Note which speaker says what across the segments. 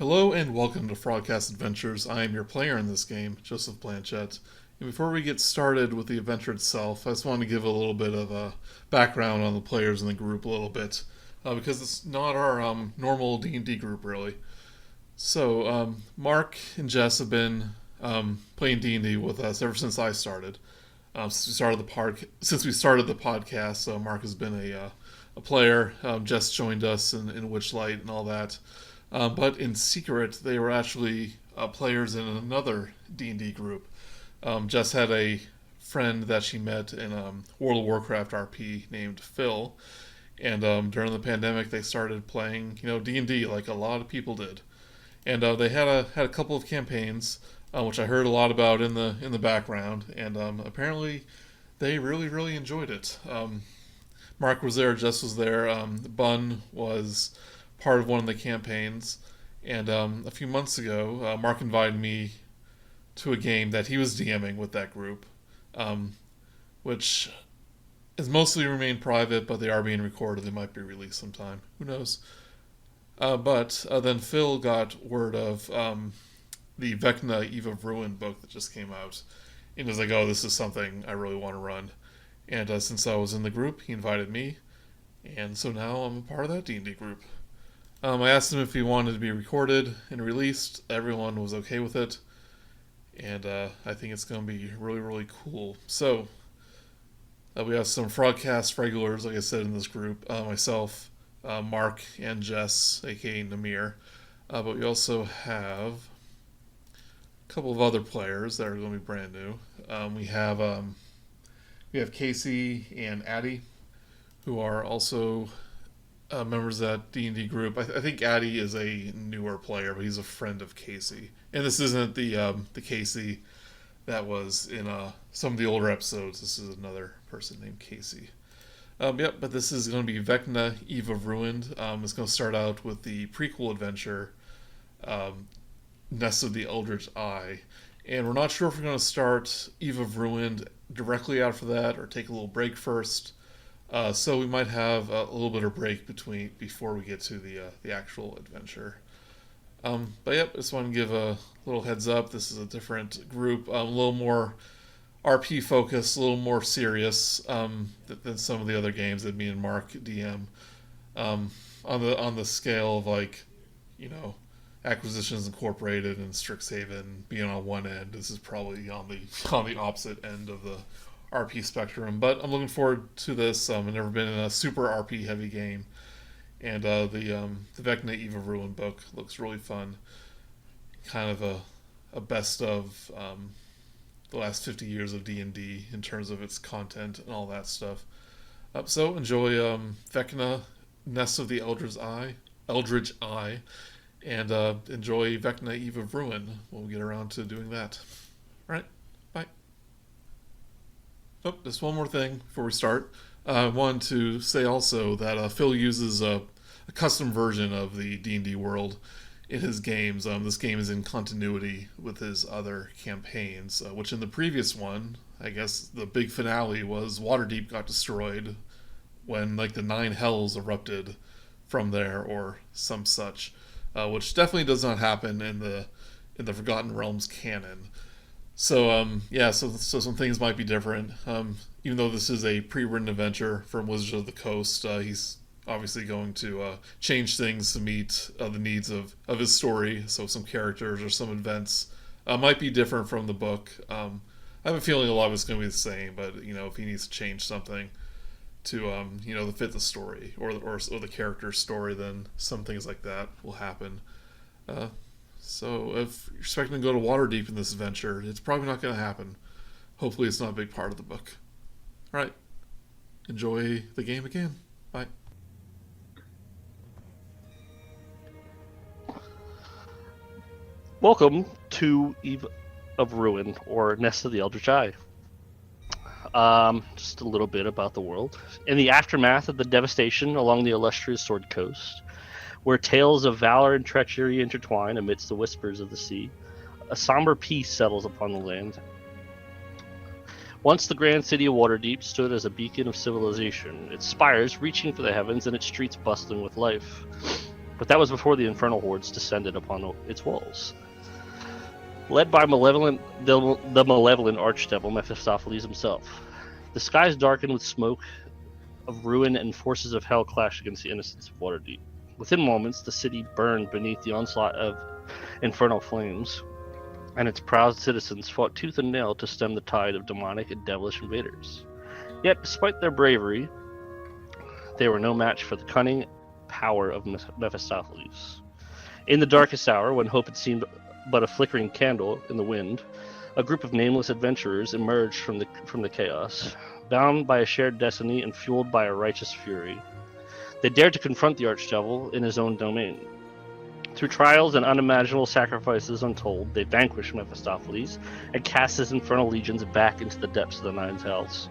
Speaker 1: Hello and welcome to Frogcast Adventures. I am your player in this game, Joseph Blanchett. And before we get started with the adventure itself, I just want to give a little bit of a background on the players in the group a little bit, because it's not our normal D&D group really. So Mark and Jess have been playing D&D with us ever since I started. Since we started the podcast, Mark has been a player. Jess joined us in Witchlight and all that. But in secret, they were actually players in another D&D group. Jess had a friend that she met in World of Warcraft RP named Phil, and during the pandemic, they started playing, D&D like a lot of people did. And they had a couple of campaigns, which I heard a lot about in the background, and apparently they really enjoyed it. Mark was there, Jess was there, Bun was part of one of the campaigns, and a few months ago, Mark invited me to a game that he was DMing with that group, which has mostly remained private, but they are being recorded. They might be released sometime. Who knows? But then Phil got word of the Vecna Eve of Ruin book that just came out, and was like, "Oh, this is something I really want to run." And since I was in the group, he invited me, and so now I'm a part of that D&D group. I asked him if he wanted to be recorded and released. Everyone was okay with it. And I think it's going to be really cool. So, we have some Frogcast regulars, like I said, in this group. Myself, Mark, and Jess, a.k.a. Namir. But we also have a couple of other players that are going to be brand new. We have Kasey and Addie, who are also members of that D&D group. I think Addie is a newer player, but he's a friend of Kasey. And this isn't the Kasey that was in some of the older episodes. This is another person named Kasey. But this is going to be Vecna Eve of Ruin. It's going to start out with the prequel adventure, Nest of the Eldritch Eye. And we're not sure if we're going to start Eve of Ruin directly after that or take a little break first. So we might have a little bit of break before we get to the actual adventure. But yep, just want to give a little heads up. This is a different group, a little more RP focused, a little more serious than some of the other games that me and Mark DM. On the scale of Acquisitions Incorporated and Strixhaven being on one end, this is probably on the opposite end of the RP spectrum, but I'm looking forward to this. I've never been in a super RP heavy game, and the Vecna Eve of Ruin book looks really fun. Kind of a best of the last 50 years of D&D in terms of its content and all that stuff. So enjoy Vecna Nest of the Eldritch Eye, and enjoy Vecna Eve of Ruin when we get around to doing that. All right. Bye. Oh, just one more thing before we start. I wanted to say also that Phil uses a custom version of the D&D world in his games. This game is in continuity with his other campaigns, which in the previous one, I guess the big finale was Waterdeep got destroyed when the 9 hells erupted from there or some such, which definitely does not happen in the Forgotten Realms canon. So, so some things might be different. Even though this is a pre-written adventure from Wizards of the Coast, he's obviously going to change things to meet the needs of his story. So some characters or some events might be different from the book. I have a feeling a lot of it's going to be the same, but, if he needs to change something to, to fit the story or the character's story, then some things like that will happen. So if you're expecting to go to Waterdeep in this adventure, it's probably not going to happen. Hopefully it's not a big part of the book. Alright. Enjoy the game again. Bye.
Speaker 2: Welcome to Eve of Ruin, or Nest of the Eldritch Eye. Just a little bit about the world. In the aftermath of the devastation along the illustrious Sword Coast, where tales of valor and treachery intertwine amidst the whispers of the sea, a somber peace settles upon the land. Once the grand city of Waterdeep stood as a beacon of civilization, its spires reaching for the heavens and its streets bustling with life. But that was before the infernal hordes descended upon its walls. Led by the malevolent archdevil Mephistopheles himself. The skies darkened with smoke of ruin, and forces of hell clashed against the innocents of Waterdeep. Within moments, the city burned beneath the onslaught of infernal flames, and its proud citizens fought tooth and nail to stem the tide of demonic and devilish invaders. Yet, despite their bravery, they were no match for the cunning power of Mephistopheles. In the darkest hour, when hope had seemed but a flickering candle in the wind, a group of nameless adventurers emerged from the chaos, bound by a shared destiny and fueled by a righteous fury. They dared to confront the Archdevil in his own domain. Through trials and unimaginable sacrifices untold, they vanquished Mephistopheles and cast his infernal legions back into the depths of the Nine Hells.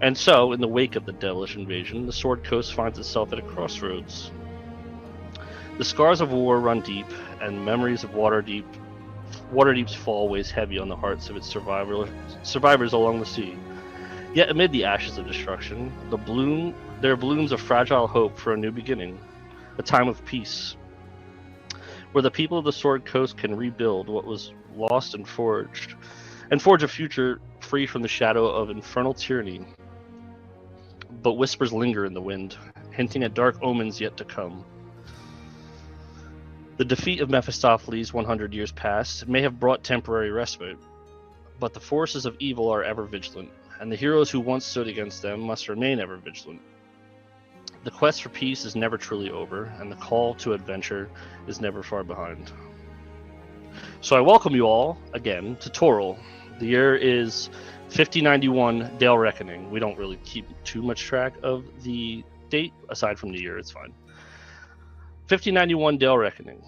Speaker 2: And so, in the wake of the devilish invasion, the Sword Coast finds itself at a crossroads. The scars of war run deep, and memories of Waterdeep's fall weighs heavy on the hearts of its survivors along the sea. Yet amid the ashes of destruction, there blooms a fragile hope for a new beginning, a time of peace, where the people of the Sword Coast can rebuild what was lost and forge a future free from the shadow of infernal tyranny. But whispers linger in the wind, hinting at dark omens yet to come. The defeat of Mephistopheles 100 years past may have brought temporary respite, but the forces of evil are ever vigilant, and the heroes who once stood against them must remain ever vigilant. The quest for peace is never truly over, and the call to adventure is never far behind. So I welcome you all, again, to Toril. The year is 5091 Dale Reckoning. We don't really keep too much track of the date, aside from the year, it's fine. 5091 Dale Reckoning.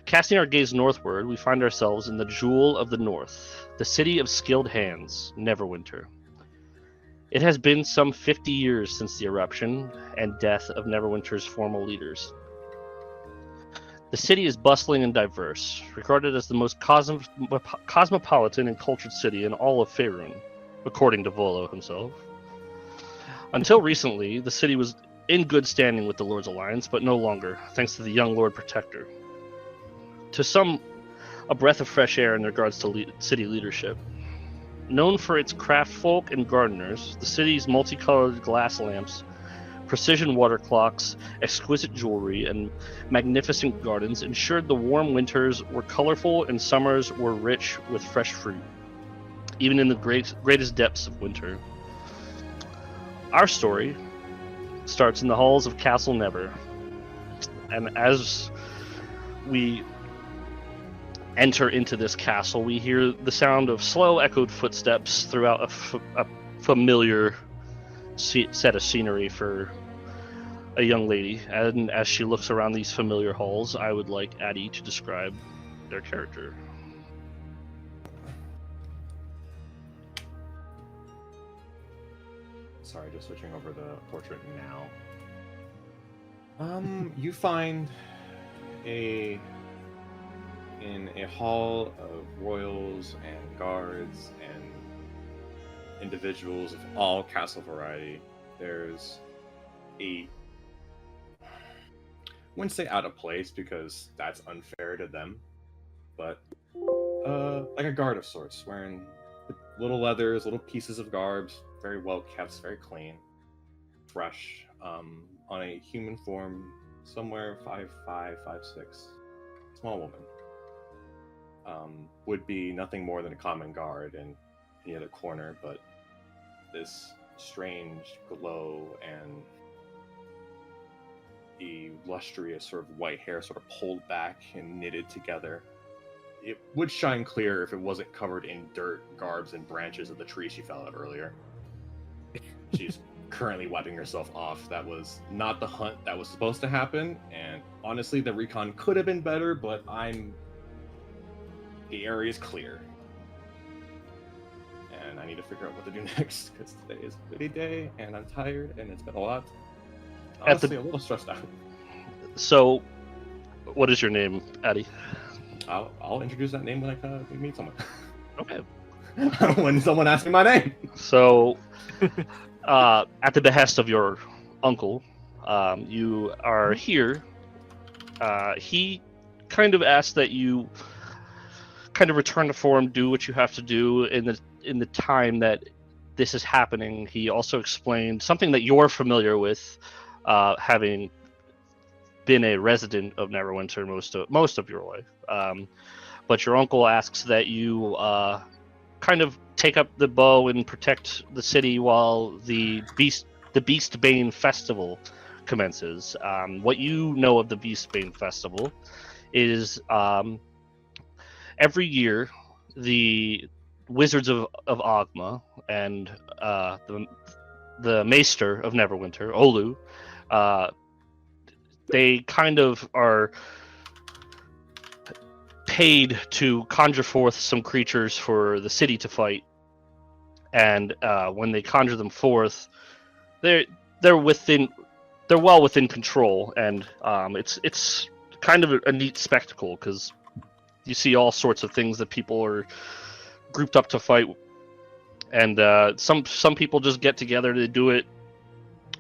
Speaker 2: Casting our gaze northward, we find ourselves in the Jewel of the North, the city of skilled hands, Nerverwinter. It has been some 50 years since the eruption and death of Neverwinter's former leaders. The city is bustling and diverse, regarded as the most cosmopolitan and cultured city in all of Faerun, according to Volo himself. Until recently, the city was in good standing with the Lord's Alliance, but no longer, thanks to the young Lord Protector. To some, a breath of fresh air in regards to city leadership. Known for its craftfolk and gardeners, the city's multicolored glass lamps, precision water clocks, exquisite jewelry, and magnificent gardens ensured the warm winters were colorful and summers were rich with fresh fruit, even in the greatest depths of winter. Our story starts in the halls of Castle Never, and as we enter into this castle, we hear the sound of slow echoed footsteps throughout a familiar set of scenery for a young lady. And as she looks around these familiar halls, I would like Addie to describe their character.
Speaker 3: Sorry, just switching over the portrait now. You find in a hall of royals and guards and individuals of all castle variety. There's I wouldn't say out of place because that's unfair to them, but like a guard of sorts, wearing little leathers, little pieces of garbs, very well kept, very clean, fresh, on a human form, somewhere 5'5", 5'6", small woman. Would be nothing more than a common guard in any other corner, but this strange glow and the lustrous sort of white hair sort of pulled back and knitted together. It would shine clear if it wasn't covered in dirt, garbs, and branches of the tree she fell out earlier. She's currently wiping herself off. That was not the hunt that was supposed to happen, and honestly, the recon could have been better, but the area is clear. And I need to figure out what to do next, because today is a busy day, and I'm tired, and it's been a lot. Honestly, a little stressed out.
Speaker 2: So, what is your name, Addie?
Speaker 3: I'll introduce that name when we meet someone.
Speaker 2: Okay.
Speaker 3: When someone asks me my name.
Speaker 2: So, at the behest of your uncle, you are here he kind of asks that you kind of return to form, do what you have to do in the time that this is happening. He also explained something that you're familiar with, having been a resident of Nerverwinter most of your life. But your uncle asks that you kind of take up the bow and protect the city while the Beastbane Festival commences. What you know of the Beastbane Festival is every year the Wizards of Ogma and the Maester of Nerverwinter, Olu, they kind of are paid to conjure forth some creatures for the city to fight, and when they conjure them forth, they're well within control, and it's kind of a neat spectacle because you see all sorts of things that people are grouped up to fight, and some people just get together to do it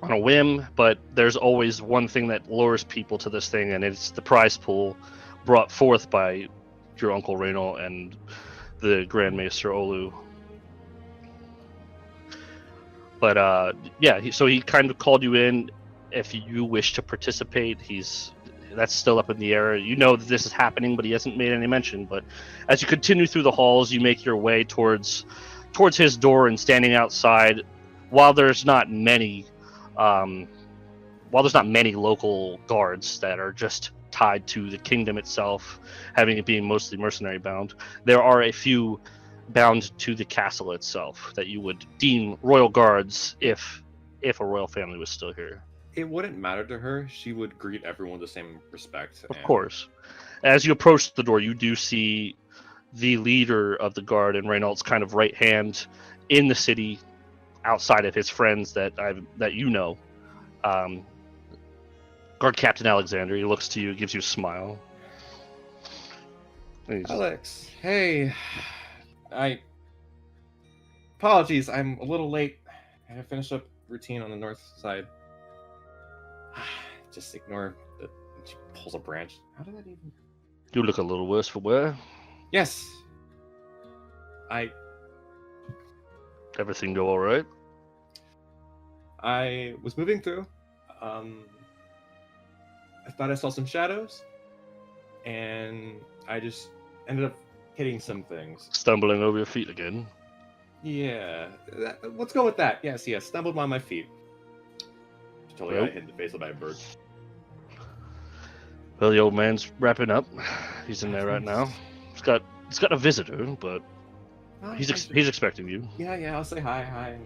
Speaker 2: on a whim, but there's always one thing that lures people to this thing, and it's the prize pool brought forth by your Uncle Reynold and the Grand Maester Olu. But so he kind of called you in if you wish to participate. That's still up in the air. You know that this is happening, but he hasn't made any mention. But as you continue through the halls, you make your way towards his door, and standing outside, while there's not many local guards that are just tied to the kingdom itself, having it being mostly mercenary bound, there are a few bound to the castle itself that you would deem royal guards if a royal family was still here.
Speaker 3: It wouldn't matter to her. She would greet everyone with the same respect.
Speaker 2: Of course. As you approach the door, you do see the leader of the guard and Reynolds' kind of right hand in the city, outside of his friends that you know. Guard Captain Alexander, he looks to you, gives you a smile.
Speaker 3: Alex, hey. Apologies, I'm a little late. I have finished up routine on the north side. Just ignore that. She pulls a branch. How did that even...
Speaker 2: You look a little worse for wear.
Speaker 3: Yes.
Speaker 2: Everything go all right?
Speaker 3: I was moving through. I thought I saw some shadows, and I just ended up hitting some things.
Speaker 2: Stumbling over your feet again?
Speaker 3: Yeah. Let's go with that. Yes, stumbled on my feet. Totally got hit in the face by a bird.
Speaker 2: Well, the old man's wrapping up. He's in there right now. He's got a visitor, but he's expecting you.
Speaker 3: Yeah, I'll say hi.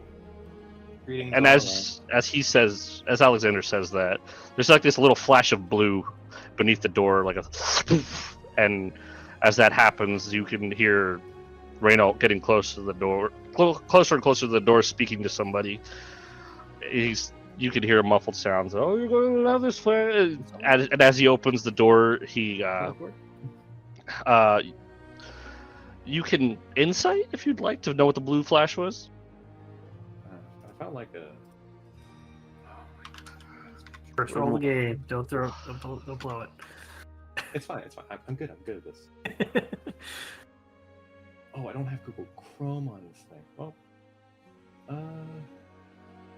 Speaker 3: Greetings.
Speaker 2: And as Alexander says that, there's like this little flash of blue beneath the door, like and as that happens, you can hear Reynold getting closer and closer to the door, speaking to somebody. You can hear muffled sounds. Oh, you're going to love this flash. And as he opens the door, you can insight if you'd like to know what the blue flash was.
Speaker 3: I felt like a...
Speaker 4: First roll the game. Don't blow it.
Speaker 3: It's fine. I'm good at this. Oh, I don't have Google Chrome on this thing. Well,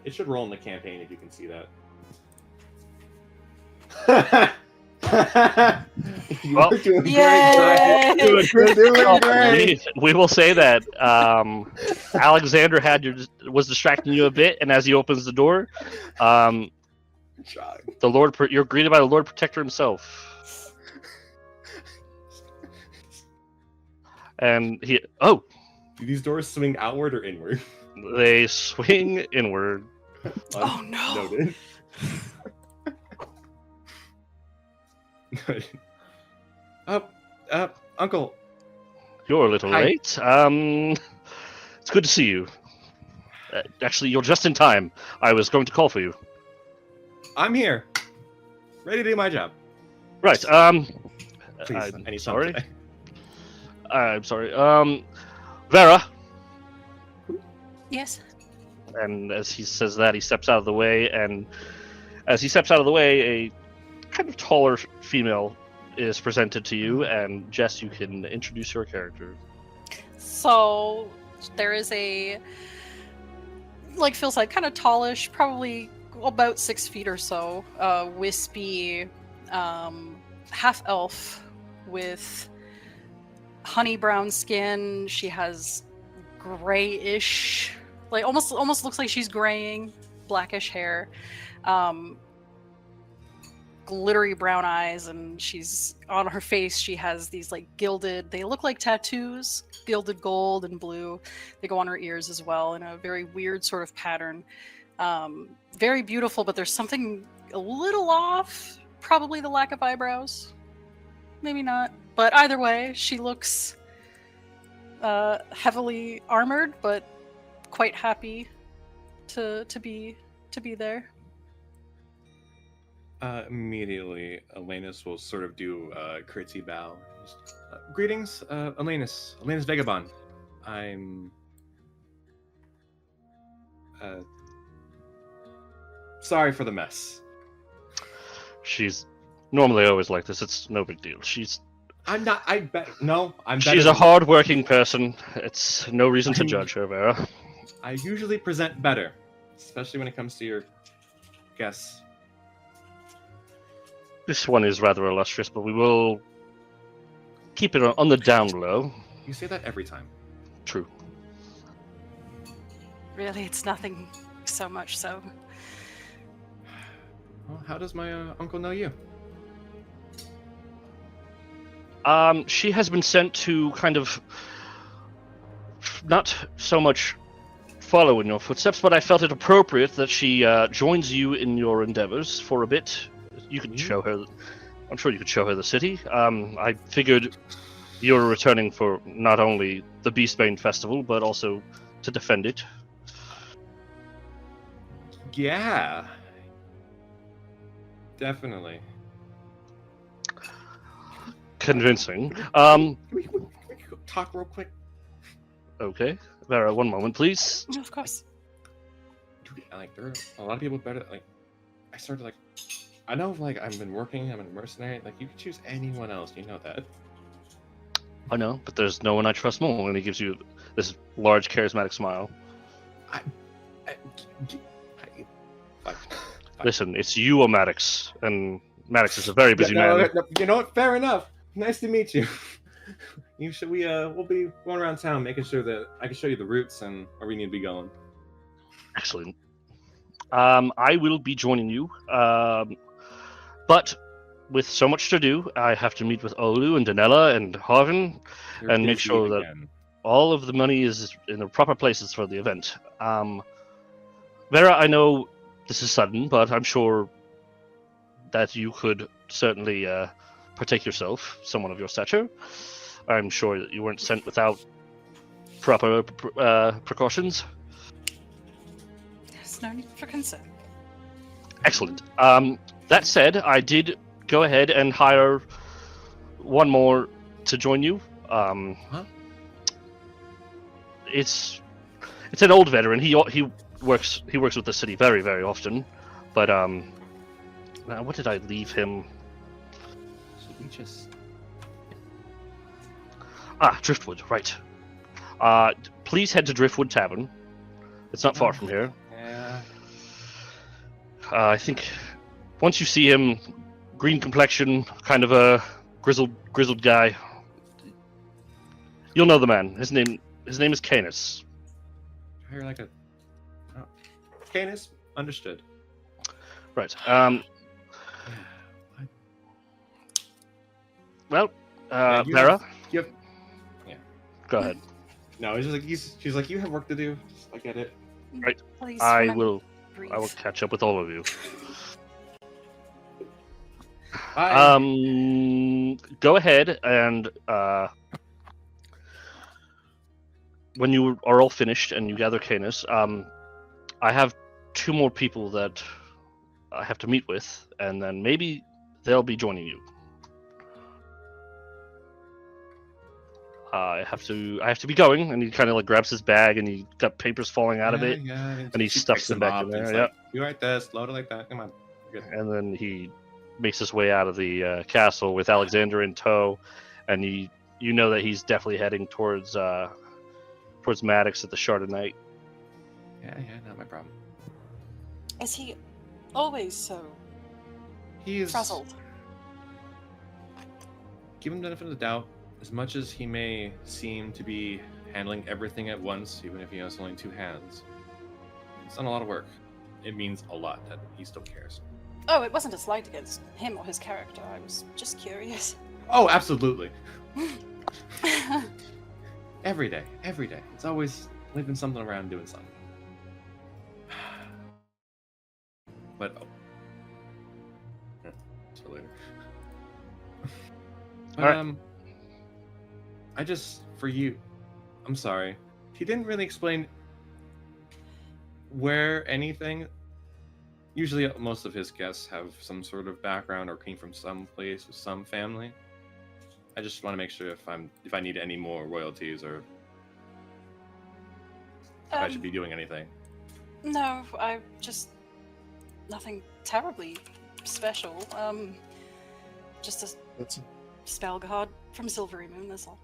Speaker 3: it should roll in the campaign if you can see that.
Speaker 2: Well,
Speaker 3: doing great.
Speaker 2: We will say that Alexander was distracting you a bit, and as he opens the door, you're greeted by the Lord Protector himself. And do
Speaker 3: these doors swing outward or inward?
Speaker 2: They swing inward.
Speaker 5: Oh no!
Speaker 3: Noted. Uncle.
Speaker 2: You're a little late. It's good to see you. Actually, you're just in time. I was going to call for you.
Speaker 3: I'm here, ready to do my job.
Speaker 2: Right.
Speaker 3: Please,
Speaker 2: I'm sorry. I'm sorry. Vera.
Speaker 5: Yes.
Speaker 2: And as he says that, he steps out of the way, and as he steps out of the way, a kind of taller female is presented to you, and Jess, you can introduce your character.
Speaker 6: So there is a, like Phil said, kind of tallish, probably about 6 feet or so, wispy, half elf with honey brown skin. She has grayish, like almost looks like she's graying, blackish hair, glittery brown eyes, and she's on her face. She has these like gilded, they look like tattoos, gilded gold and blue. They go on her ears as well in a very weird sort of pattern. Very beautiful, but there's something a little off. Probably the lack of eyebrows. Maybe not. But either way, she looks heavily armored, but quite happy to be there.
Speaker 3: Immediately, Ellanis will sort of do a curtsy bow. Greetings, Ellanis Vagabond. I'm sorry for the mess.
Speaker 2: She's normally always like this. It's no big deal.
Speaker 3: I'm not. I'm better
Speaker 2: She's a hard-working person. It's no reason to judge her, Vera.
Speaker 3: I usually present better, especially when it comes to your guests.
Speaker 2: This one is rather illustrious, but we will keep it on the down low.
Speaker 3: You say that every time.
Speaker 2: True.
Speaker 6: Really, it's nothing so much so.
Speaker 3: Well, how does my uncle know you?
Speaker 2: She has been sent to kind of not so much follow in your footsteps, but I felt it appropriate that she joins you in your endeavors for a bit. You can show her. I'm sure you could show her the city. I figured you were returning for not only the Beastbane Festival, but also to defend it.
Speaker 3: Yeah. Definitely.
Speaker 2: Convincing.
Speaker 3: Can we talk real quick?
Speaker 2: Okay. Vera, one moment, please.
Speaker 6: Of course.
Speaker 3: Dude, like, there are a lot of people better. Like, I started, like, I know, like, I've been working, I'm a mercenary. Like, you can choose anyone else, you know that.
Speaker 2: I know, but there's no one I trust more, and he gives you this large, charismatic smile.
Speaker 3: Fine.
Speaker 2: Listen, it's you or Maddox, and Maddox is a very busy man.
Speaker 3: No, you know what? Fair enough. Nice to meet you. We'll be going around town, making sure that I can show you the routes and where we need to be going.
Speaker 2: Excellent. I will be joining you, but with so much to do, I have to meet with Olu and Danella and Harvin and make sure that all of the money is in the proper places for the event. Vera, I know this is sudden, but I'm sure that you could certainly partake yourself, someone of your stature. I'm sure that you weren't sent without proper precautions.
Speaker 6: There's no need for concern.
Speaker 2: Excellent. That said, I did go ahead and hire one more to join you. It's an old veteran. He works with the city very, very often. But what did I leave him?
Speaker 3: Should we just...
Speaker 2: Driftwood, right. Please head to Driftwood Tavern. It's not far from here.
Speaker 3: Yeah.
Speaker 2: I think once you see him, green complexion, kind of a grizzled guy, you'll know the man. His name is Canis.
Speaker 3: I hear like a... Oh. Canis? Understood.
Speaker 2: Right. Well, Vera?
Speaker 3: You have... Yeah.
Speaker 2: Go ahead.
Speaker 3: No, it's just like she's like, you have work to do. I get it.
Speaker 2: Right.
Speaker 6: Please
Speaker 2: I will
Speaker 6: breathe.
Speaker 2: catch up with all of you.
Speaker 3: Bye.
Speaker 2: Go ahead and when you are all finished and you gather Canis, I have 2 more people that I have to meet with, and then maybe they'll be joining you. I have to be going, and he kind of like grabs his bag, and he got papers falling out of it,
Speaker 3: Yeah,
Speaker 2: and he stuffs them back in there. Yeah,
Speaker 3: you like this, load it like that. Come on. Good.
Speaker 2: and then he makes his way out of the castle with Alexander in tow, and you know that he's definitely heading towards Maddox at the Shard of Night.
Speaker 3: Yeah, not my problem.
Speaker 6: Is he always so
Speaker 3: He's
Speaker 6: frazzled?
Speaker 3: Give him the benefit of the doubt. As much as he may seem to be handling everything at once, even if he has only 2 hands, it's done a lot of work. It means a lot that he still cares.
Speaker 6: Oh, it wasn't a slight against him or his character. I was just curious.
Speaker 3: Oh, absolutely. Every day. It's always leaving something around, doing something. But it's for later. But,
Speaker 2: All right.
Speaker 3: I'm sorry. He didn't really explain where anything. Usually, most of his guests have some sort of background or came from some place or some family. I just want to make sure if I need any more royalties or if I should be doing anything.
Speaker 6: No, I just nothing terribly special. Just a spell god from Silvery Moon. That's all.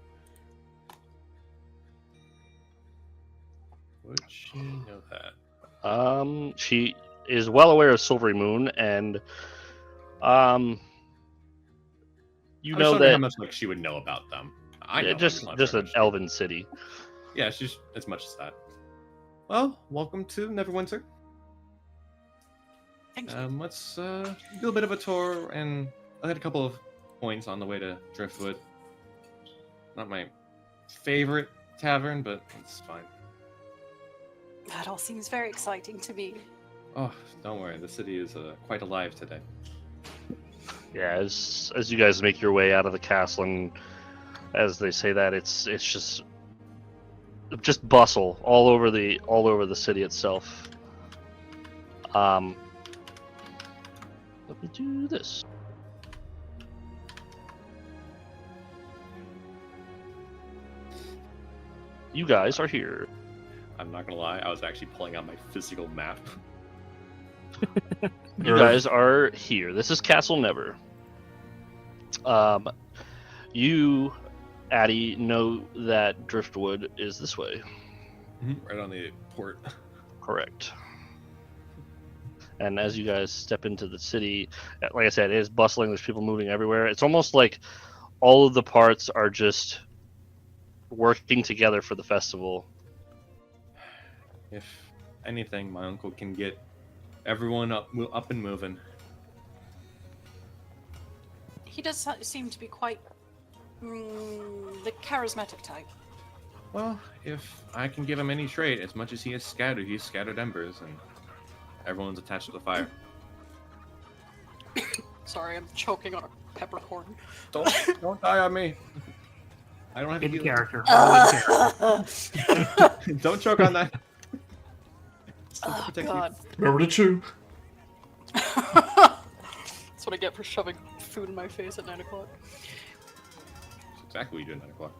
Speaker 3: Would she know that?
Speaker 2: She is well aware of Silvery Moon, and you
Speaker 3: I'm
Speaker 2: know
Speaker 3: just wondering
Speaker 2: that
Speaker 3: how much she would know about them. I know
Speaker 2: just
Speaker 3: not very
Speaker 2: an
Speaker 3: much.
Speaker 2: elven city.
Speaker 3: Yeah, she's as much as that. Well, welcome to Neverwinter.
Speaker 6: Thank you.
Speaker 3: Let's do a bit of a tour, and I had a couple of points on the way to Driftwood. Not my favorite tavern, but it's fine.
Speaker 6: That all seems very exciting to me.
Speaker 3: Oh, don't worry, the city is quite alive today.
Speaker 2: Yeah, as you guys make your way out of the castle, and as they say that, it's just bustle all over the city itself. Let me do this. You guys are here.
Speaker 3: I'm not gonna lie, I was actually pulling out my physical map.
Speaker 2: You guys are here. This is Castle Never. You, Addie, know that Driftwood is this way.
Speaker 3: Right on the port.
Speaker 2: Correct. And as you guys step into the city, like I said, it is bustling. There's people moving everywhere. It's almost like all of the parts are just working together for the festival.
Speaker 3: If anything, my uncle can get everyone up and moving.
Speaker 6: He does seem to be quite the charismatic type.
Speaker 3: Well, if I can give him any trait, as much as he is scattered, he's scattered embers, and everyone's attached to the fire.
Speaker 6: Sorry, I'm choking on a peppercorn.
Speaker 3: Don't die on me. I don't have to
Speaker 4: In
Speaker 3: do
Speaker 4: character.
Speaker 3: Don't choke on that.
Speaker 6: Oh, God.
Speaker 1: Remember to chew.
Speaker 6: That's what I get for shoving food in my face at 9 o'clock.
Speaker 3: That's exactly what you do at 9 o'clock.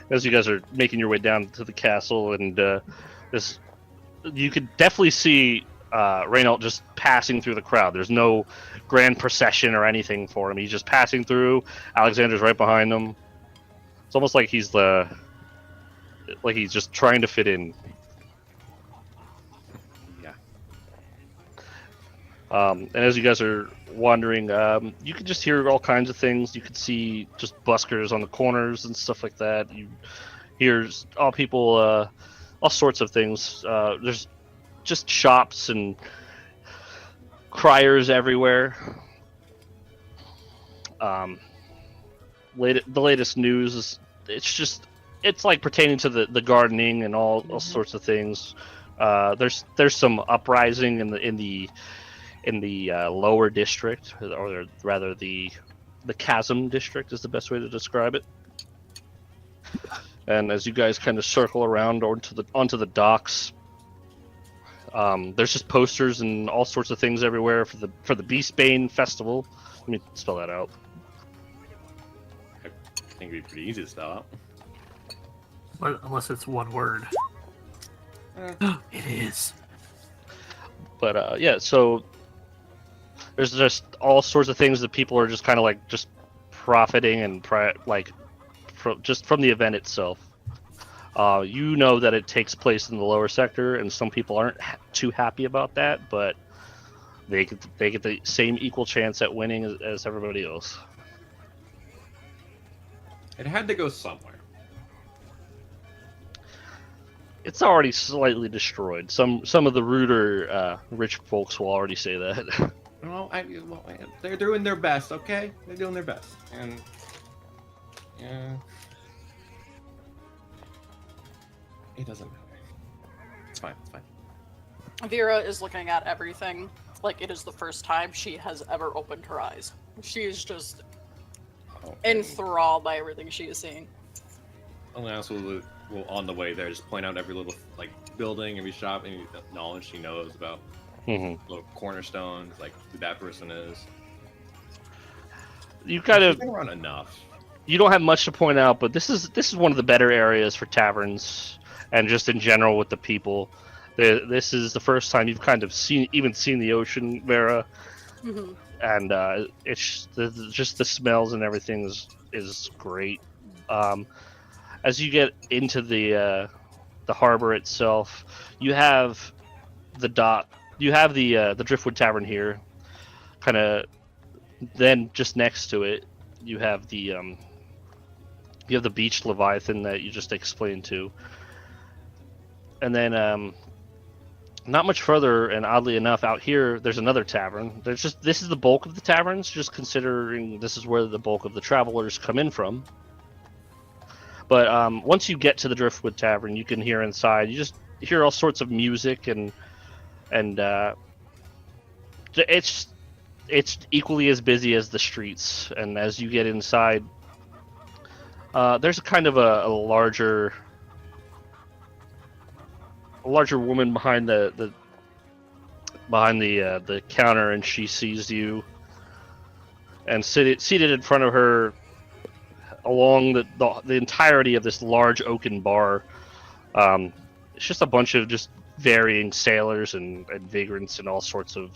Speaker 2: As you guys are making your way down to the castle, and you could definitely see Reynault just passing through the crowd. There's no grand procession or anything for him. He's just passing through. Alexander's right behind him. It's almost like he's just trying to fit in.
Speaker 3: Yeah.
Speaker 2: And as you guys are wandering, you can just hear all kinds of things. You could see just buskers on the corners and stuff like that. You hear all sorts of things. There's just shops and criers everywhere. The latest news is it's like pertaining to the gardening and all sorts of things. There's some uprising in the lower district, or rather the chasm district is the best way to describe it. And as you guys kind of circle around onto the docks, there's just posters and all sorts of things everywhere for the Beastbane Festival. Let me spell that out.
Speaker 3: I think it'd be pretty easy to spell out.
Speaker 4: Unless it's one word. It is.
Speaker 2: But yeah, so there's just all sorts of things that people are just kind of like just profiting and just from the event itself. You know that it takes place in the lower sector, and some people aren't too happy about that, but they get the same equal chance at winning as everybody else.
Speaker 3: It had to go somewhere.
Speaker 2: It's already slightly destroyed. Some of the ruder rich folks will already say that.
Speaker 3: Well, they're doing their best, okay? They're doing their best, and yeah, it doesn't matter. It's fine. It's fine.
Speaker 6: Vera is looking at everything like it is the first time she has ever opened her eyes. She is just enthralled by everything she is seeing.
Speaker 3: Only also will on the way there just point out every little like building, every shop, any knowledge she knows about. Little cornerstones, like who that person is.
Speaker 2: You kind of
Speaker 3: been around enough.
Speaker 2: You don't have much to point out, but this is one of the better areas for taverns and just in general with the people. This is the first time you've kind of seen the ocean, Vera, and it's just the smells and everything is great. As you get into the harbor itself, you have the dock. You have the Driftwood Tavern here, kind of. Then just next to it, you have the beached Leviathan that you just explained to, and then not much further. And oddly enough, out here there's another tavern. This is the bulk of the taverns, just considering this is where the bulk of the travelers come in from. But once you get to the Driftwood Tavern, you can hear inside. You just hear all sorts of music and it's equally as busy as the streets. And as you get inside, there's a kind of a larger woman behind the counter, and she sees you. And seated in front of her, along the entirety of this large oaken bar, it's just a bunch of just varying sailors and vagrants and all sorts of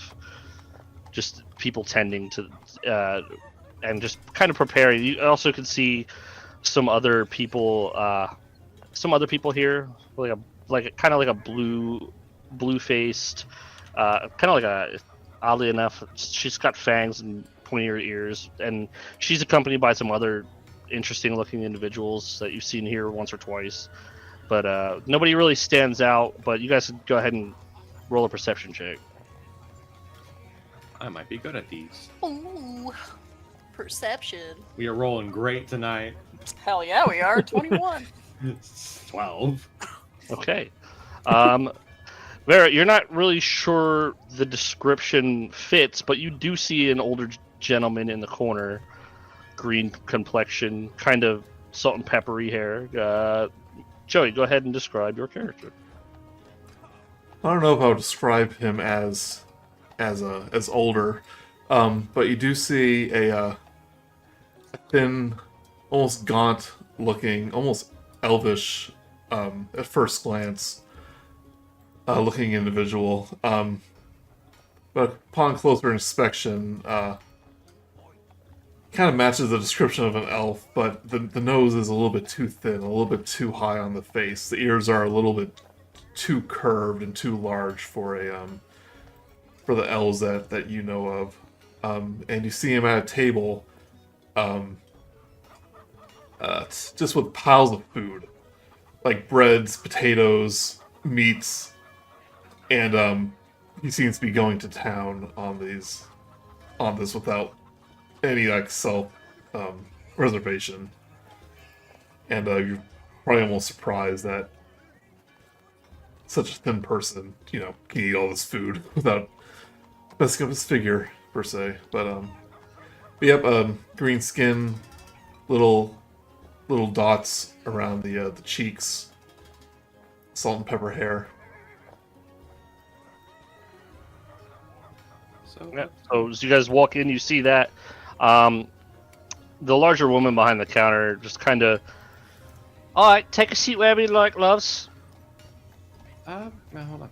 Speaker 2: just people tending to and just kind of preparing. You also can see some other people here, kind of like a blue faced, kind of like a, oddly enough, she's got fangs and pointy ears, and she's accompanied by some other interesting looking individuals that you've seen here once or twice. But nobody really stands out, but you guys can go ahead and roll a perception check.
Speaker 3: I might be good at these.
Speaker 6: Ooh, perception.
Speaker 3: We are rolling great tonight.
Speaker 6: Hell yeah, we are. 21.
Speaker 3: 12.
Speaker 2: Okay. Vera, you're not really sure the description fits, but you do see an older gentleman in the corner, green complexion, kind of salt and peppery hair. Joey, go ahead and describe your character.
Speaker 1: I don't know if I would describe him as older, but you do see a thin, almost gaunt looking, almost elvish at first glance looking individual. But upon closer inspection, kind of matches the description of an elf, but the nose is a little bit too thin, a little bit too high on the face. The ears are a little bit too curved and too large for for the elves that you know of. And you see him at a table, just with piles of food, like breads, potatoes, meats, and he seems to be going to town on this without any self reservation. And you're probably almost surprised that such a thin person, can eat all this food without messing up his figure per se. But yep, green skin, little dots around the cheeks, salt and pepper hair.
Speaker 2: So as you guys walk in, you see that the larger woman behind the counter just kind of, all right, take a seat wherever you like, loves.
Speaker 3: Now hold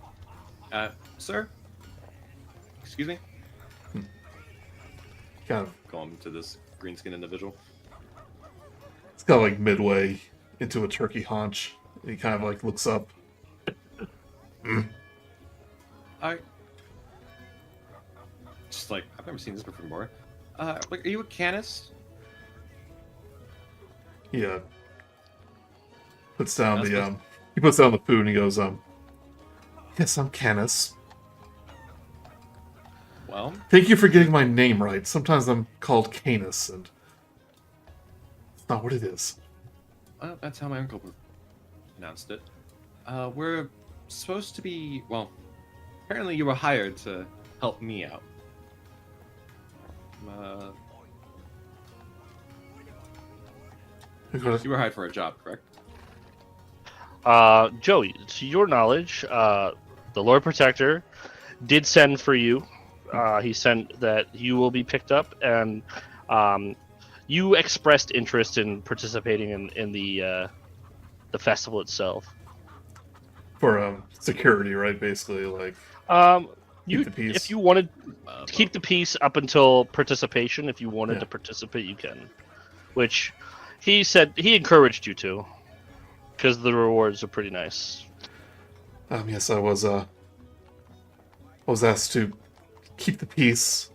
Speaker 3: on. Sir? Excuse me?
Speaker 1: kind of
Speaker 3: Going to this green-skinned individual.
Speaker 1: it's kind of like midway into a turkey haunch. And he kind of like looks up.
Speaker 3: I just like I've never seen this before. Like, are you a Canis?
Speaker 1: He puts down
Speaker 3: That's
Speaker 1: the
Speaker 3: what-
Speaker 1: he puts down the food and he goes, yes, I'm Canis.
Speaker 3: Well,
Speaker 1: Thank you for getting my name right. Sometimes I'm called Canis, and it's not what it is.
Speaker 3: that's how my uncle pronounced it. We're supposed to be. Well, apparently you were hired to help me out. You were hired for a job, correct?
Speaker 2: Joey, to your knowledge, the Lord Protector did send for you. He sent that you will be picked up, and you expressed interest in participating in the festival itself.
Speaker 1: For security, right? Basically, like
Speaker 2: You,
Speaker 1: the peace.
Speaker 2: if you wanted to keep the peace up until participation, if you wanted to participate, you can. Which he said he encouraged you to, because the rewards are pretty nice.
Speaker 1: Yes, I was asked to keep the peace,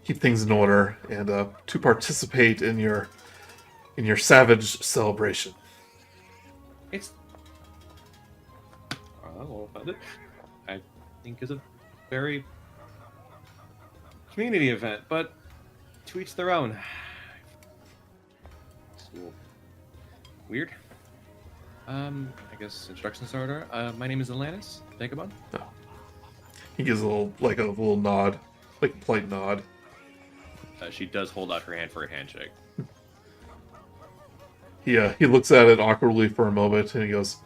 Speaker 1: keep things in order, and to participate in your savage celebration.
Speaker 3: It's. Well, I think is a very community event, but to each their own. It's a little weird. I guess introduction starter. My name is Ellanis. Vagabond.
Speaker 1: He gives a little nod, like a polite nod.
Speaker 3: She does hold out her hand for a handshake.
Speaker 1: He looks at it awkwardly for a moment, and he goes,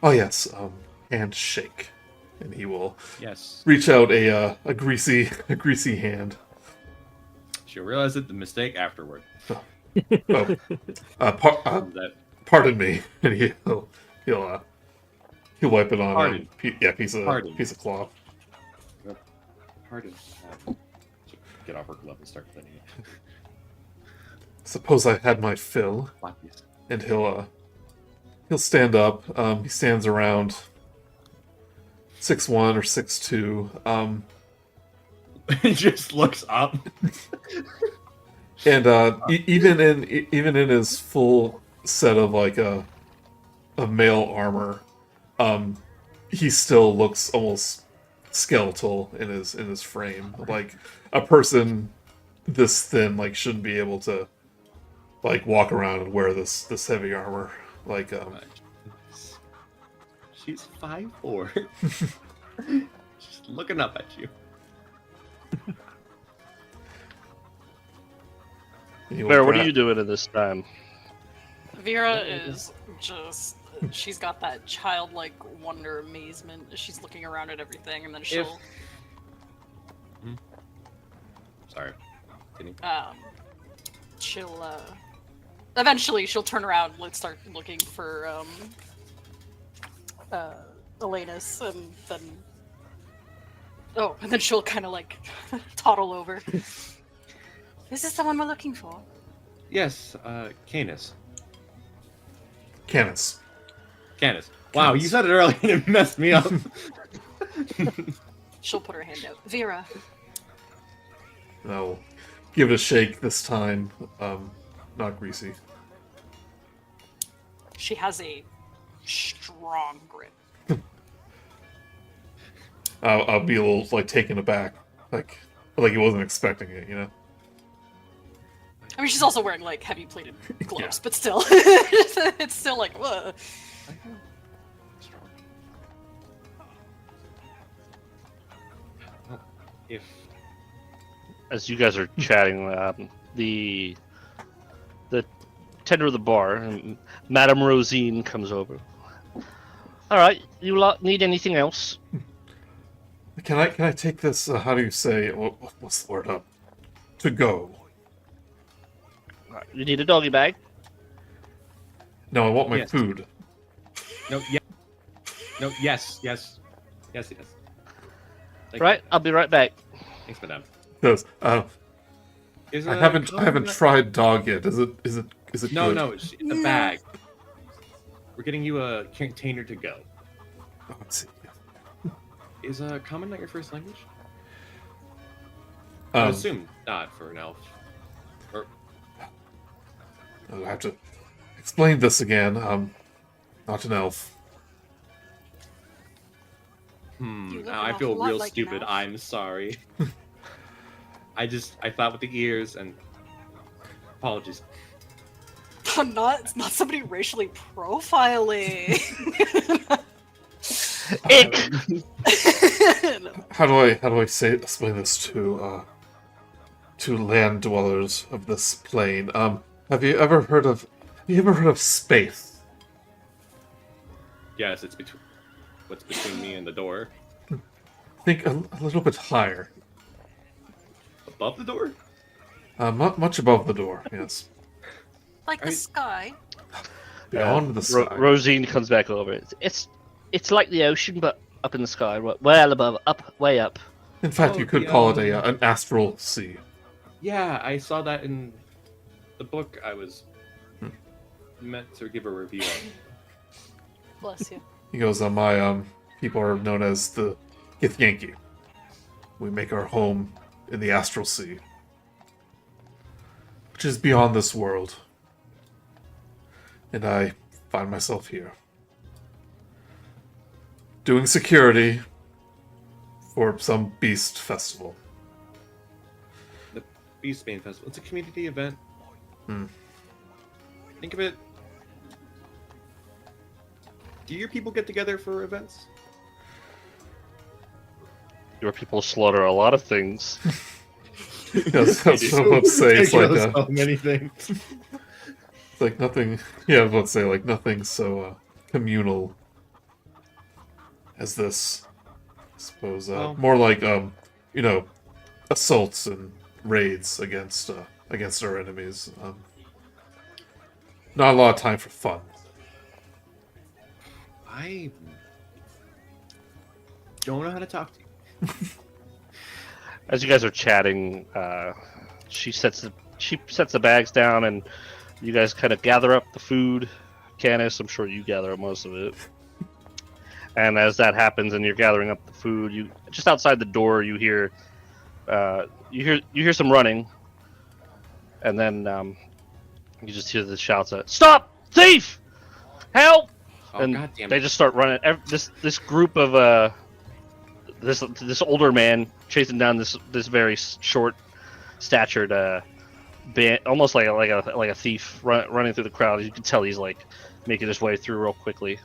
Speaker 1: "Oh yes, handshake," and he will
Speaker 3: Yes.
Speaker 1: reach out a greasy hand.
Speaker 3: She'll realize it the mistake afterward.
Speaker 1: Oh,
Speaker 3: That
Speaker 1: pardon me, and he'll wipe it on
Speaker 3: Pardon.
Speaker 1: piece of cloth.
Speaker 3: pardon. Get off her glove and start cleaning it.
Speaker 1: Suppose I had my fill,
Speaker 3: Floppies.
Speaker 1: and he'll stand up. He stands around 6'1" or 6'2",
Speaker 3: He just looks up.
Speaker 1: and even in his full set of like a male armor, he still looks almost skeletal in his frame. Like a person this thin like shouldn't be able to like walk around and wear this heavy armor. Like
Speaker 3: She's 5'4". Just looking up at you.
Speaker 2: Vera, what are you doing at this time?
Speaker 6: Vera is just. She's got that childlike wonder, amazement. She's looking around at everything, and then she'll.
Speaker 3: Sorry. Continue.
Speaker 6: She'll. Eventually, she'll turn around and start looking for Ellanis, and then. Oh, and then she'll kind of like toddle over. This is someone we're looking for.
Speaker 3: Yes, Canis.
Speaker 1: Canis.
Speaker 3: Canis. Wow, you said it earlier and it messed me up.
Speaker 6: She'll put her hand out. Vera.
Speaker 1: I'll give it a shake this time. Not greasy.
Speaker 6: She has a strong grip.
Speaker 1: I'll be a little like taken aback, like he wasn't expecting it, you know.
Speaker 6: I mean, she's also wearing like heavy plated gloves,
Speaker 1: Yeah.
Speaker 6: but still, it's still like, whoa.
Speaker 3: Strong. Well, if
Speaker 2: As you guys are chatting, the tender of the bar, Madame Rosine, comes over. All right, you lot need anything else?
Speaker 1: Can I take this? How do you say? What's the word? To go.
Speaker 2: You need a doggy bag?
Speaker 1: No, I want my
Speaker 3: Yes.
Speaker 1: food.
Speaker 3: no, yeah, no, yes. Thank
Speaker 2: Right, I'll be right back.
Speaker 3: You. Thanks, madame.
Speaker 1: Because
Speaker 3: Is
Speaker 1: I haven't tried dog yet. Is it
Speaker 3: No,
Speaker 1: good?
Speaker 3: no, it's a bag. We're getting you a container to go.
Speaker 1: Oh, let's see.
Speaker 3: Is common not your first language? I assume not for an elf. Or
Speaker 1: I'll have to explain this again. Not an elf.
Speaker 6: You look
Speaker 3: now
Speaker 6: an
Speaker 3: I feel
Speaker 6: awful lot
Speaker 3: real
Speaker 6: like an
Speaker 3: stupid.
Speaker 6: elf.
Speaker 3: I'm sorry. I thought with the ears and apologies.
Speaker 6: It's not somebody racially profiling. No.
Speaker 1: How do I explain this to land dwellers of this plane? Have you ever heard of space?
Speaker 3: Yes, it's between what's between me and the door.
Speaker 1: Think a little bit higher.
Speaker 3: Above the door?
Speaker 1: Much above the door, yes.
Speaker 6: Like the sky.
Speaker 1: Beyond the sky.
Speaker 2: Rosine comes back over. It's like the ocean, but up in the sky, well above, way up.
Speaker 1: In fact, you could call it an astral sea.
Speaker 3: Yeah, I saw that in the book I was meant to give a review on.
Speaker 6: Bless you.
Speaker 1: He goes, my people are known as the Githyanki. We make our home in the astral sea, which is beyond this world. And I find myself here, doing security for some beast festival.
Speaker 3: The Beastbane Festival. It's a community event. Think of it. Do your people get together for events?
Speaker 2: Your people slaughter a lot of things.
Speaker 1: Yes, that's what I would say. It's like
Speaker 3: so many things.
Speaker 1: it's like nothing. Yeah, I was about to say like nothing so communal as this. I suppose more like assaults and raids against our enemies. Not a lot of time for fun.
Speaker 3: I don't know how to talk to you.
Speaker 2: As you guys are chatting, she sets the bags down, and you guys kind of gather up the food. Canis, I'm sure you gather up most of it. And as that happens, and you're gathering up the food, you just outside the door, you hear some running, and then you just hear the shouts of "Stop! Thief! Help!" And they just start running. This group of this older man chasing down this very short statured band, almost like a thief running through the crowd. You can tell he's like making his way through real quickly.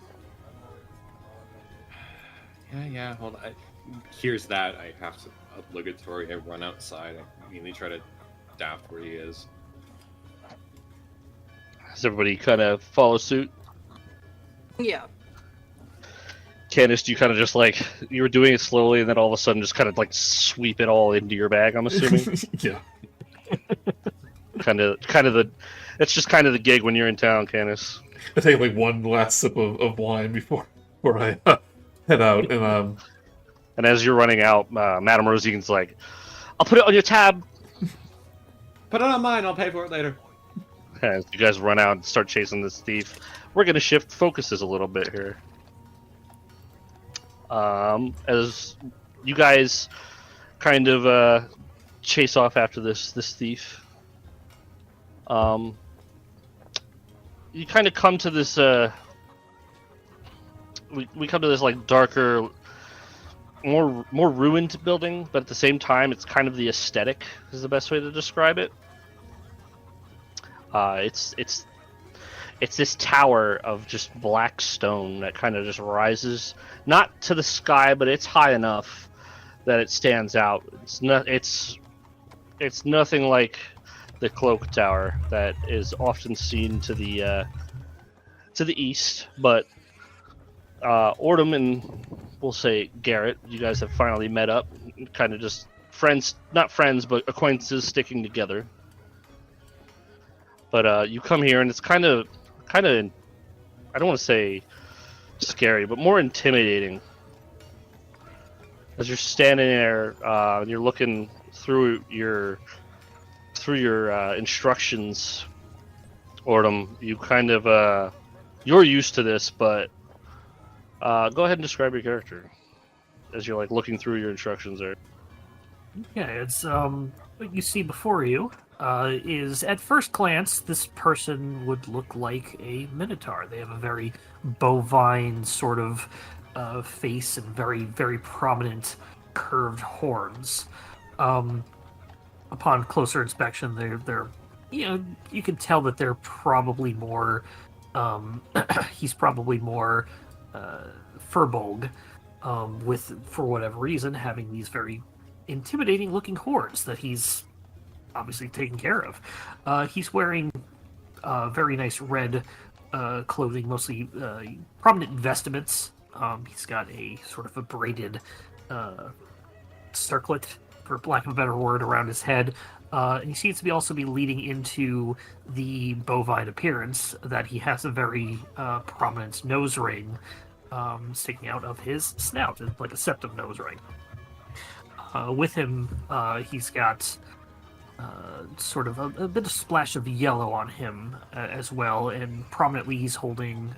Speaker 3: Yeah. Hold on. Here's that. I have to obligatory. I run outside. I immediately try to daft where he is.
Speaker 2: Does everybody kind of follow suit?
Speaker 6: Yeah.
Speaker 2: Canis, do you kind of just like you were doing it slowly, and then all of a sudden just kind of like sweep it all into your bag? I'm assuming.
Speaker 1: Yeah.
Speaker 2: kind of it's just kind of the gig when you're in town, Canis.
Speaker 1: I take like one last sip of wine before I head out,
Speaker 2: and as you're running out, Madame Rosine's like, "I'll put it on your tab."
Speaker 3: Put it on mine. I'll pay for it later.
Speaker 2: As you guys run out and start chasing this thief, we're gonna shift focuses a little bit here. As you guys kind of chase off after this thief, you kind of come to this. We come to this like darker, more ruined building, but at the same time, it's kind of the aesthetic is the best way to describe it. It's this tower of just black stone that kind of just rises, not to the sky, but it's high enough that it stands out. It's nothing like the cloak tower that is often seen to the east, but Oordem and we'll say Garret, you guys have finally met up, kind of just friends, not friends, but acquaintances sticking together. But you come here and it's kind of I don't want to say scary, but more intimidating. As you're standing there, and you're looking through through your instructions, Oordem, you kind of you're used to this, but go ahead and describe your character as you're like looking through your instructions there.
Speaker 4: Yeah, it's what you see before you is at first glance this person would look like a Minotaur. They have a very bovine sort of face and very, very prominent curved horns. Upon closer inspection, they're you can tell that they're probably more he's probably more furbolg, with, for whatever reason, having these very intimidating looking horns that he's obviously taken care of. He's wearing very nice red clothing, mostly prominent vestments. He's got a sort of a braided circlet, for lack of a better word, around his head. And he seems to be also be leading into the bovine appearance that he has a very prominent nose ring sticking out of his snout, like a septum nose ring. With him, he's got sort of a bit of splash of yellow on him as well, and prominently he's holding,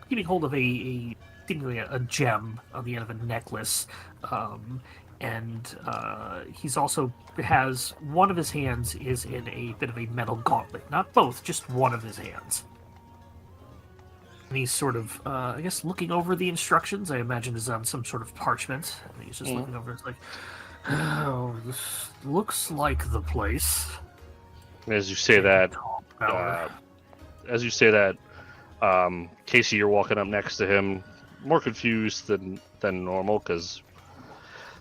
Speaker 4: keeping hold of a seemingly a gem on the end of a necklace. And he's also has one of his hands is in a bit of a metal gauntlet. Not both, just one of his hands. And he's sort of, I guess, looking over the instructions. I imagine is on some sort of parchment. And he's just looking over. It's like, oh, this looks like the place.
Speaker 2: As you say that, Kasey, you're walking up next to him, more confused than normal because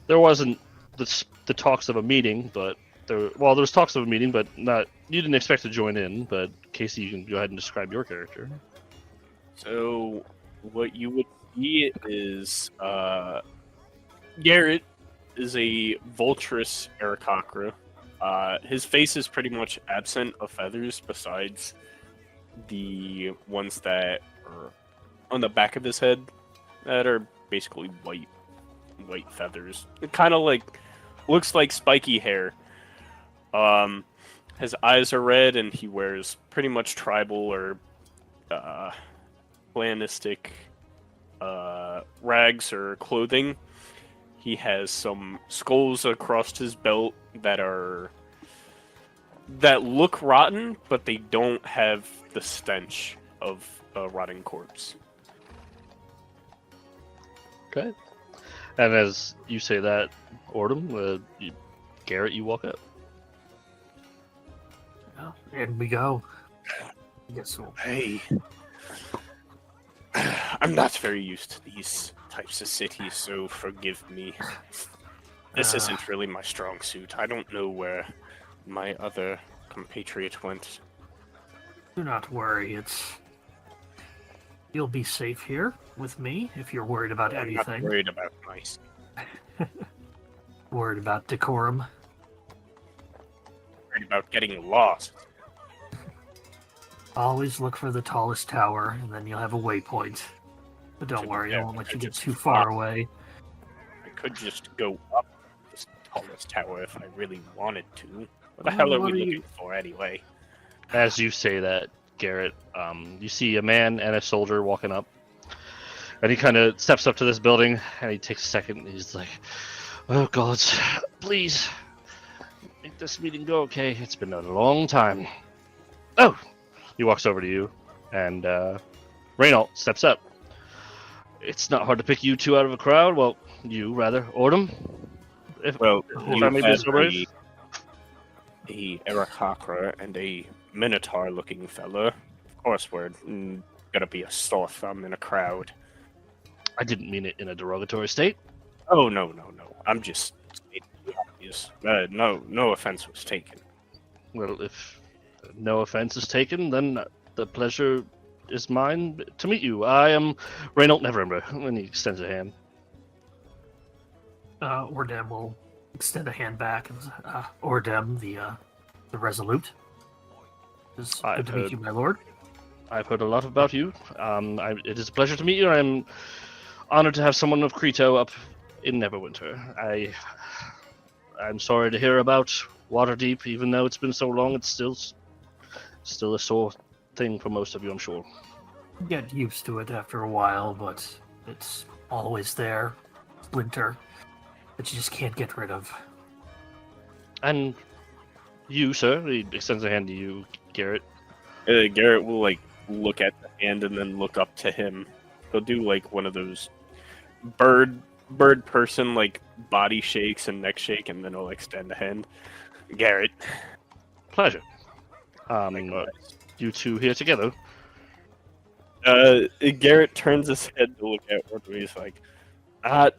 Speaker 2: there wasn't the talks of a meeting, but there's talks of a meeting, but not. You didn't expect to join in. But Kasey, you can go ahead and describe your character.
Speaker 5: So, what you would see is Garret is a vulturous Aarakocra. His face is pretty much absent of feathers, besides the ones that are on the back of his head that are basically white feathers. It kind of like looks like spiky hair. His eyes are red, and he wears pretty much tribal or planistic rags or clothing. He has some skulls across his belt that look rotten, but they don't have the stench of a rotting corpse.
Speaker 2: Okay. And as you say that, Oordem, Garret, you walk up.
Speaker 4: Oh, and we go. Yes, so.
Speaker 5: Hey. I'm not very used to these types of cities, so forgive me. This isn't really my strong suit. I don't know where my other compatriot went.
Speaker 4: Do not worry, you'll be safe here with me if you're worried about anything.
Speaker 5: I'm not worried about mice.
Speaker 4: Worried about decorum.
Speaker 5: Worried about getting lost.
Speaker 4: Always look for the tallest tower, and then you'll have a waypoint. But don't worry, I won't let you get too far away.
Speaker 5: I could just go up this tallest tower if I really wanted to. What the hell are we looking for anyway?
Speaker 2: As you say that, Garret, you see a man and a soldier walking up. And he kind of steps up to this building, and he takes a second, and he's like, oh, gods, please, make this meeting go okay. It's been a long time. Oh! He walks over to you, and Reynault steps up. It's not hard to pick you two out of a crowd. Well, you, rather. Oordem?
Speaker 5: Well,
Speaker 2: if I may be so brave.
Speaker 5: A Aarakocra and a Minotaur-looking fella. Of course, we're gonna be a sloth. I'm in a crowd.
Speaker 2: I didn't mean it in a derogatory state.
Speaker 5: Oh, no. I'm just stating the obvious. No offense was taken.
Speaker 2: Well, if no offense is taken, then the pleasure is mine to meet you. I am Reynault Nerverwinter, and he extends a hand.
Speaker 4: Oordem will extend a hand back, and Oordem, the resolute. It's good to meet you, my lord.
Speaker 2: I've heard a lot about you. It is a pleasure to meet you. I'm honored to have someone of Creto up in Nerverwinter. I'm sorry to hear about Waterdeep. Even though it's been so long, it's still a sore thing for most of you, I'm sure.
Speaker 4: Get used to it after a while, but it's always there. Splinter that you just can't get rid of.
Speaker 2: And you, sir, he extends a hand to you, Garret.
Speaker 5: Garret will like look at the hand and then look up to him. He'll do like one of those bird person like body shakes and neck shake, and then he'll extend a hand. Garret,
Speaker 2: Pleasure. You two here together.
Speaker 5: Garret turns his head to look at Oordem. He's like, not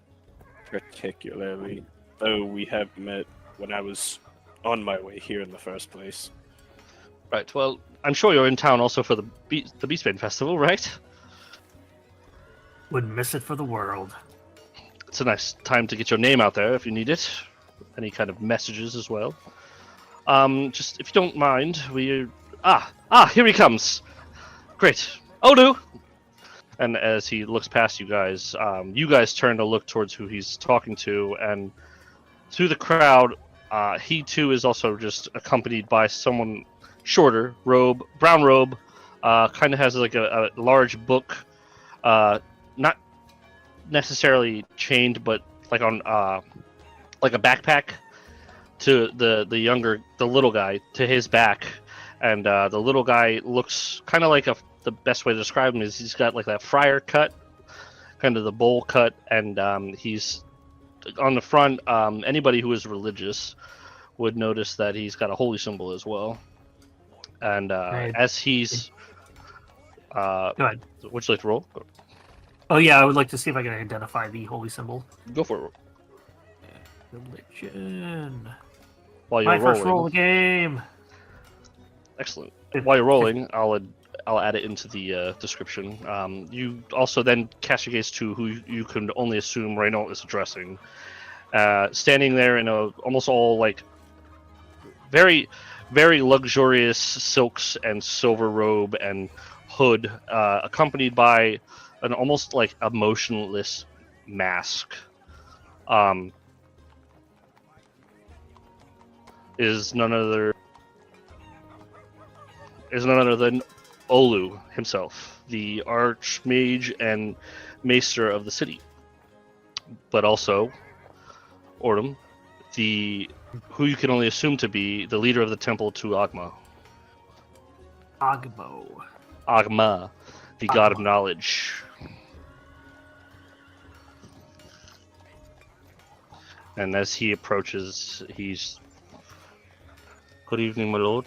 Speaker 5: particularly, though we have met when I was on my way here in the first place.
Speaker 2: Right, well, I'm sure you're in town also for the Beastbane Festival, right?
Speaker 4: Wouldn't miss it for the world.
Speaker 2: It's a nice time to get your name out there if you need it. Any kind of messages as well. Just, if you don't mind, here he comes. Great. Olu! And as he looks past you guys turn to look towards who he's talking to, and through the crowd, he too is also just accompanied by someone shorter, brown robe, kind of has like a large book, not necessarily chained, but like on like a backpack to the little guy to his back, and the little guy looks kind of like the best way to describe him is he's got like that friar cut, kind of the bowl cut, and he's on the front. Anybody who is religious would notice that he's got a holy symbol as well. And as he's
Speaker 4: Go ahead.
Speaker 2: Would you like to roll?
Speaker 4: Oh yeah, I would like to see if I can identify the holy symbol.
Speaker 2: Go for it.
Speaker 4: Religion.
Speaker 2: While you're
Speaker 4: My first
Speaker 2: rolling.
Speaker 4: roll of the game.
Speaker 2: Excellent. While you're rolling, I'll add it into the description. You also then cast your gaze to who you can only assume Reynolds is addressing. Standing there in almost all like very, very luxurious silks and silver robe and hood, accompanied by an almost like emotionless mask. Is none other than Olu himself, the archmage and maester of the city, but also Oordem, who you can only assume to be the leader of the temple to Agma. Agma, the god of knowledge. And as he approaches, he's... Good evening, my lord.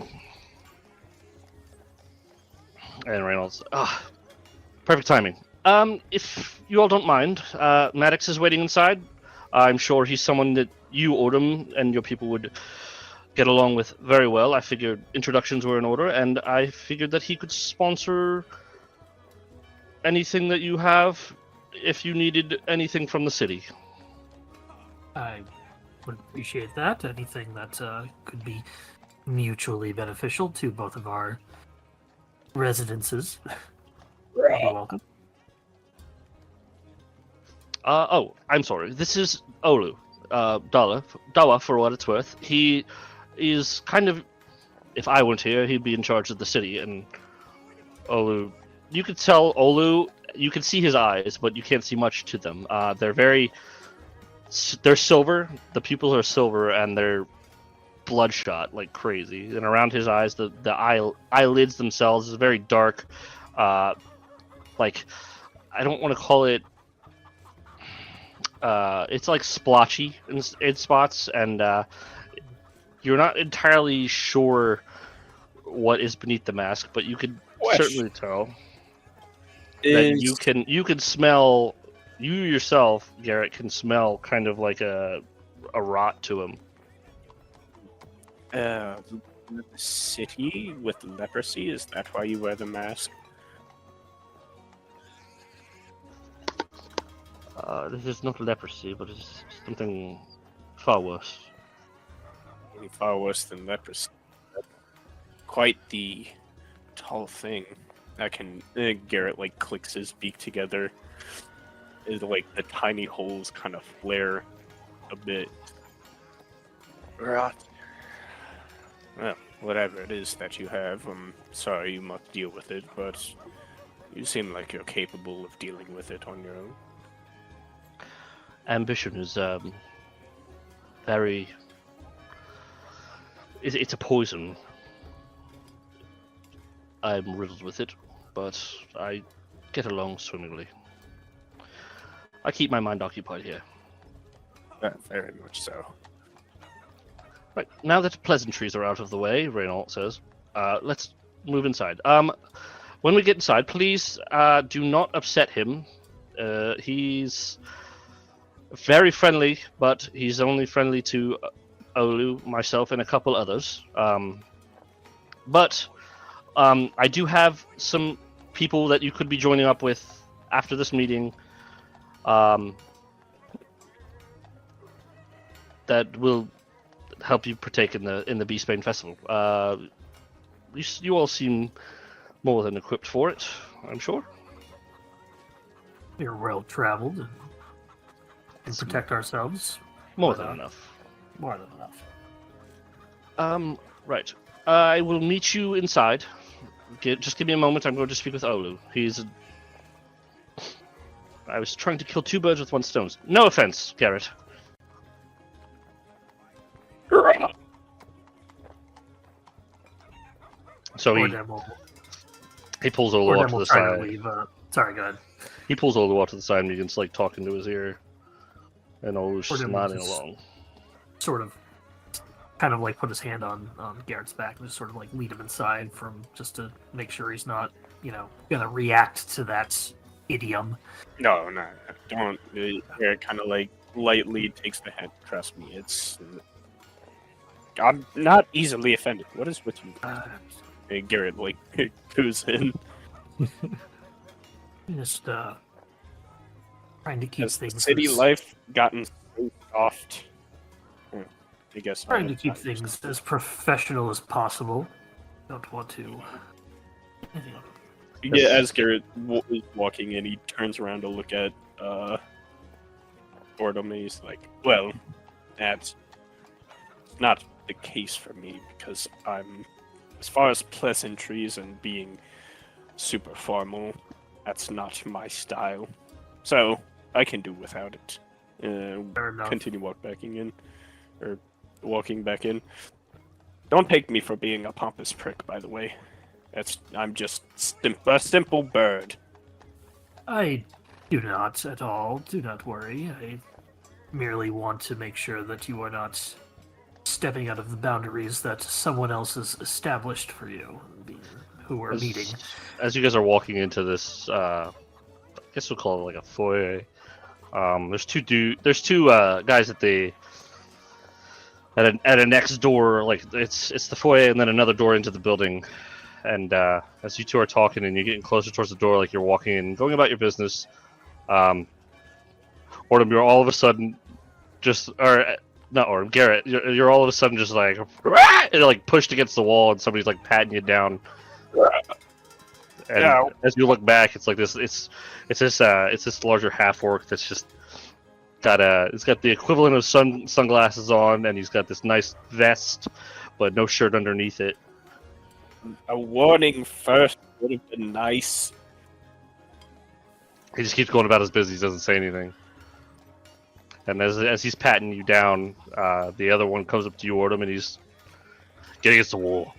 Speaker 2: And Reynolds, perfect timing. If you all don't mind, Maddox is waiting inside. I'm sure he's someone that you, Oordem, and your people would get along with very well. I figured introductions were in order, and I figured that he could sponsor anything that you have if you needed anything from the city.
Speaker 4: I would appreciate that. Anything that could be mutually beneficial to both of our residences. You're welcome.
Speaker 2: I'm sorry. This is Olu. Dawa, for what it's worth. He is kind of... If I weren't here, he'd be in charge of the city, and Olu... You could tell Olu... You can see his eyes, but you can't see much to them. They're silver. The pupils are silver, and they're bloodshot like crazy. And around his eyes, the eyelids themselves is very dark. Like, I don't want to call it... it's like splotchy in spots, and you're not entirely sure what is beneath the mask, but you could certainly tell that you can smell. You yourself, Garret, can smell kind of like a rot to him.
Speaker 5: The city with leprosy, is that why you wear the mask?
Speaker 2: This is not leprosy, but it's something far worse.
Speaker 5: Far worse than leprosy. Quite the tall thing. That can... Garret, like, clicks his beak together. Is like the tiny holes kind of flare a bit. Right. Well, whatever it is that you have, I'm sorry you must deal with it, but you seem like you're capable of dealing with it on your own.
Speaker 2: Ambition is very. It's a poison. I'm riddled with it, but I get along swimmingly. I keep my mind occupied here.
Speaker 5: Very much so.
Speaker 2: Right, now that pleasantries are out of the way, Reynoldt says, let's move inside. When we get inside, please do not upset him. He's very friendly, but he's only friendly to Olu, myself, and a couple others. But I do have some people that you could be joining up with after this meeting that will help you partake in the Beastbane Festival. You all seem more than equipped for it, I'm sure.
Speaker 4: We're well traveled and protect ourselves.
Speaker 2: More than enough.
Speaker 4: More than enough.
Speaker 2: Right. I will meet you inside. Just give me a moment. I'm going to speak with Olu. I was trying to kill two birds with one stone. No offense, Garret. So he pulls Olu off to the side.
Speaker 4: Sorry, go ahead.
Speaker 2: He pulls Olu off to the side and begins like talking to his ear, and Olu's just nodding along.
Speaker 4: Sort of, kind of like put his hand on Garrett's back and just sort of like lead him inside just to make sure he's not, gonna react to that idiom.
Speaker 5: No, don't. Garrett kind of like lightly takes the hand. Trust me, I'm not easily offended. What is with you? And Garrett like goes in.
Speaker 4: Just trying to keep things.
Speaker 5: City life gotten so soft. I guess
Speaker 4: trying to keep things as professional as possible. Don't want to.
Speaker 5: Yeah, as Garrett is walking in, he turns around to look at Oordem, and he's like, "Well, that's not the case for me because I'm, as far as pleasantries and being super formal, that's not my style. So I can do without it." Continue walking back in. Don't take me for being a pompous prick, by the way. I'm just a simple bird.
Speaker 4: I do not at all. Do not worry. I merely want to make sure that you are not stepping out of the boundaries that someone else has established for you, who we're meeting.
Speaker 2: As you guys are walking into this, I guess we'll call it like a foyer. There's two guys at a next door, like it's the foyer and then another door into the building. And as you two are talking and you're getting closer towards the door, like you're walking and going about your business, Oordem, you're all of a sudden not Oordem, Garret, you're all of a sudden just like, and like pushed against the wall and somebody's like patting you down. And as you look back, it's like this. It's this larger half orc that's just it's got the equivalent of sunglasses on, and he's got this nice vest, but no shirt underneath it.
Speaker 5: A warning first would have been nice.
Speaker 2: He just keeps going about his business. He doesn't say anything. And as he's patting you down, the other one comes up to you, Oordem, and he's get against the wall.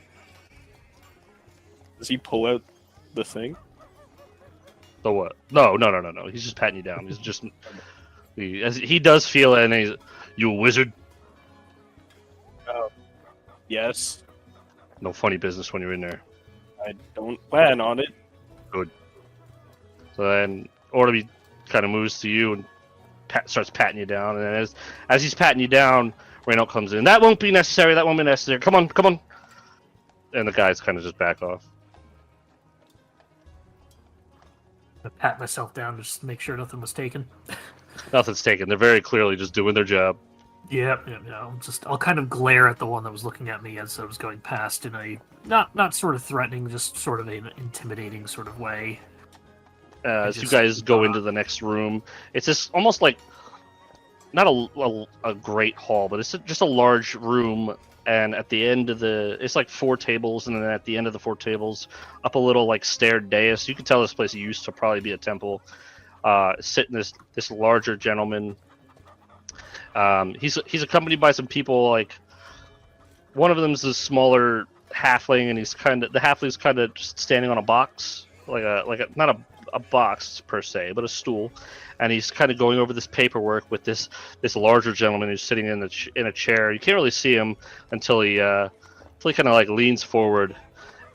Speaker 5: Does he pull out the thing?
Speaker 2: The what? No. He's just patting you down. He's just he does feel it, and he's, you a wizard?
Speaker 5: Yes.
Speaker 2: No funny business when you're in there.
Speaker 5: I don't plan on it.
Speaker 2: Good. So then Oordem kind of moves to you and starts patting you down, and then as he's patting you down, Reynoldt comes in. That won't be necessary. Come on. And the guys kind of just back off.
Speaker 4: I pat myself down just to make sure nothing was taken.
Speaker 2: Nothing's taken. They're very clearly just doing their job.
Speaker 4: Yep. I'll kind of glare at the one that was looking at me as I was going past in a not sort of threatening, just sort of an intimidating sort of way.
Speaker 2: As you guys go into the next room, it's just almost like not a great hall, but it's just a large room. And at the end of it's like 4 tables, and then at the end of the 4 tables, up a little like staired dais. You can tell this place used to probably be a temple. Sitting this larger gentleman. He's accompanied by some people. Like one of them is a smaller halfling, and the halfling's kind of just standing on a box, not a box per se, but a stool, and he's kind of going over this paperwork with this larger gentleman who's sitting in a chair. You can't really see him until he kind of like leans forward,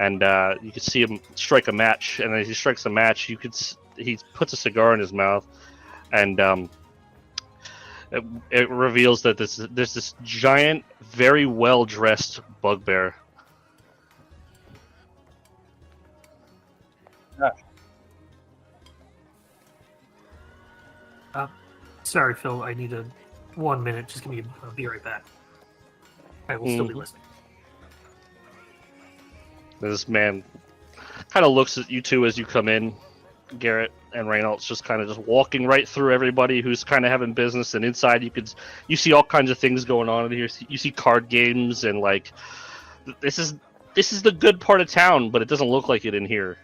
Speaker 2: and you can see him strike a match. And as he strikes a match, he puts a cigar in his mouth, and it reveals that there's this giant, very well dressed bugbear.
Speaker 4: Sorry, Phil. I need 1 minute. Just give me. I'll be right back. I will still be listening.
Speaker 2: This man kind of looks at you two as you come in, Garret and Reynolds, just kind of just walking right through everybody who's kind of having business. And inside, you see all kinds of things going on in here. You see card games, and like this is the good part of town, but it doesn't look like it in here.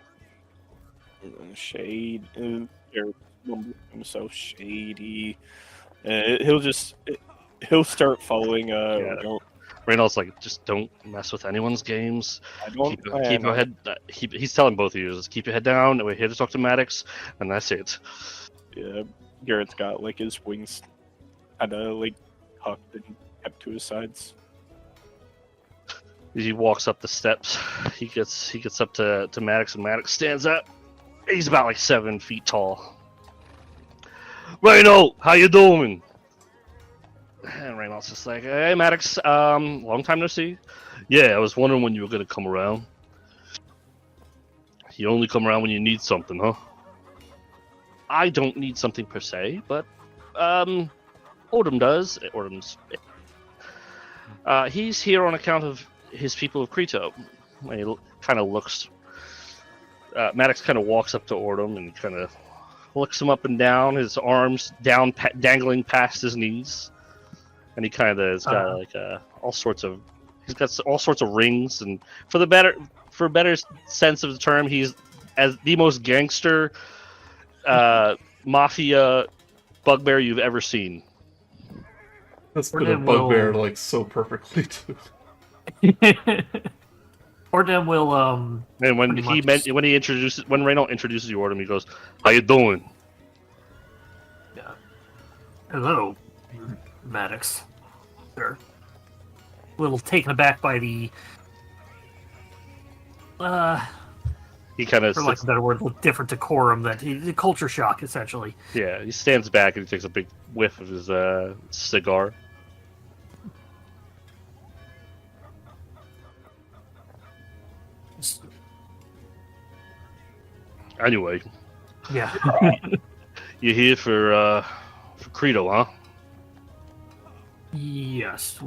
Speaker 5: Shade. Himself shady. He'll start following.
Speaker 2: Reynolds like, just don't mess with anyone's games.
Speaker 5: I don't.
Speaker 2: Keep your head. He's telling both of you, just keep your head down. We're here to talk to Maddox, and that's it.
Speaker 5: Yeah, Garrett's got like his wings kind of like tucked and kept to his sides.
Speaker 2: He walks up the steps. He gets up to Maddox, and Maddox stands up. He's about like 7 feet tall. Reynold, how you doing? And Reynolds just like, hey Maddox, long time no see. Yeah, I was wondering when you were gonna come around. You only come around when you need something, huh? I don't need something per se, but Oordem does. He's here on account of his people of Creto. He kind of looks. Maddox kind of walks up to Oordem and kind of looks him up and down, his arms down, dangling past his knees, and he kind of has got all sorts of rings. And for a better sense of the term, he's as the most gangster mafia bugbear you've ever seen.
Speaker 1: That's put a bugbear like so perfectly too.
Speaker 4: Oordem will
Speaker 2: And when Reynolds introduces you, Oordem, he goes, "How you doing?"
Speaker 4: Yeah. Hello, Maddox. Sir. A little taken aback by the
Speaker 2: he kind of,
Speaker 4: for lack of a better word, a little different decorum, the culture shock, essentially.
Speaker 2: Yeah, he stands back and he takes a big whiff of his cigar. Anyway,
Speaker 4: Yeah.
Speaker 2: you're here for Credo, huh?
Speaker 4: Yes,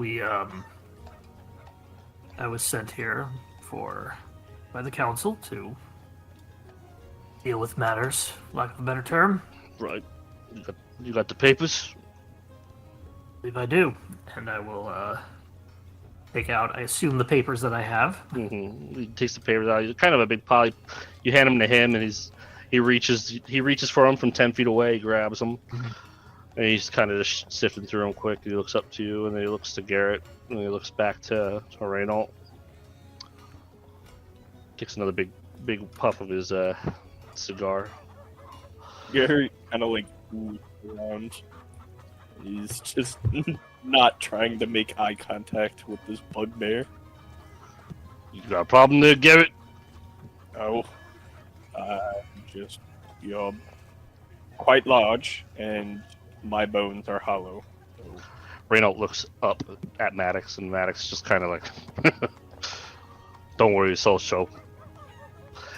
Speaker 4: I was sent here by the council to deal with matters, lack of a better term.
Speaker 2: Right. You got the papers?
Speaker 4: I believe I do, and I will take out, I assume, the papers that I have.
Speaker 2: Mm-hmm. He takes the papers out. He's kind of a big pile. You hand them to him, and he reaches for them from 10 feet away. He grabs them, and he's kind of just sifting through them quick. He looks up to you, and then he looks to Garret, and he looks back to Reynolds. Takes another big puff of his cigar.
Speaker 5: Garret kind of like moves around. He's just not trying to make eye contact with this bugbear.
Speaker 2: You got a problem there, Garret?
Speaker 5: Oh, you're quite large, and my bones are hollow. So.
Speaker 2: Reynolds looks up at Maddox, and Maddox just kind of like, don't worry, it's all show.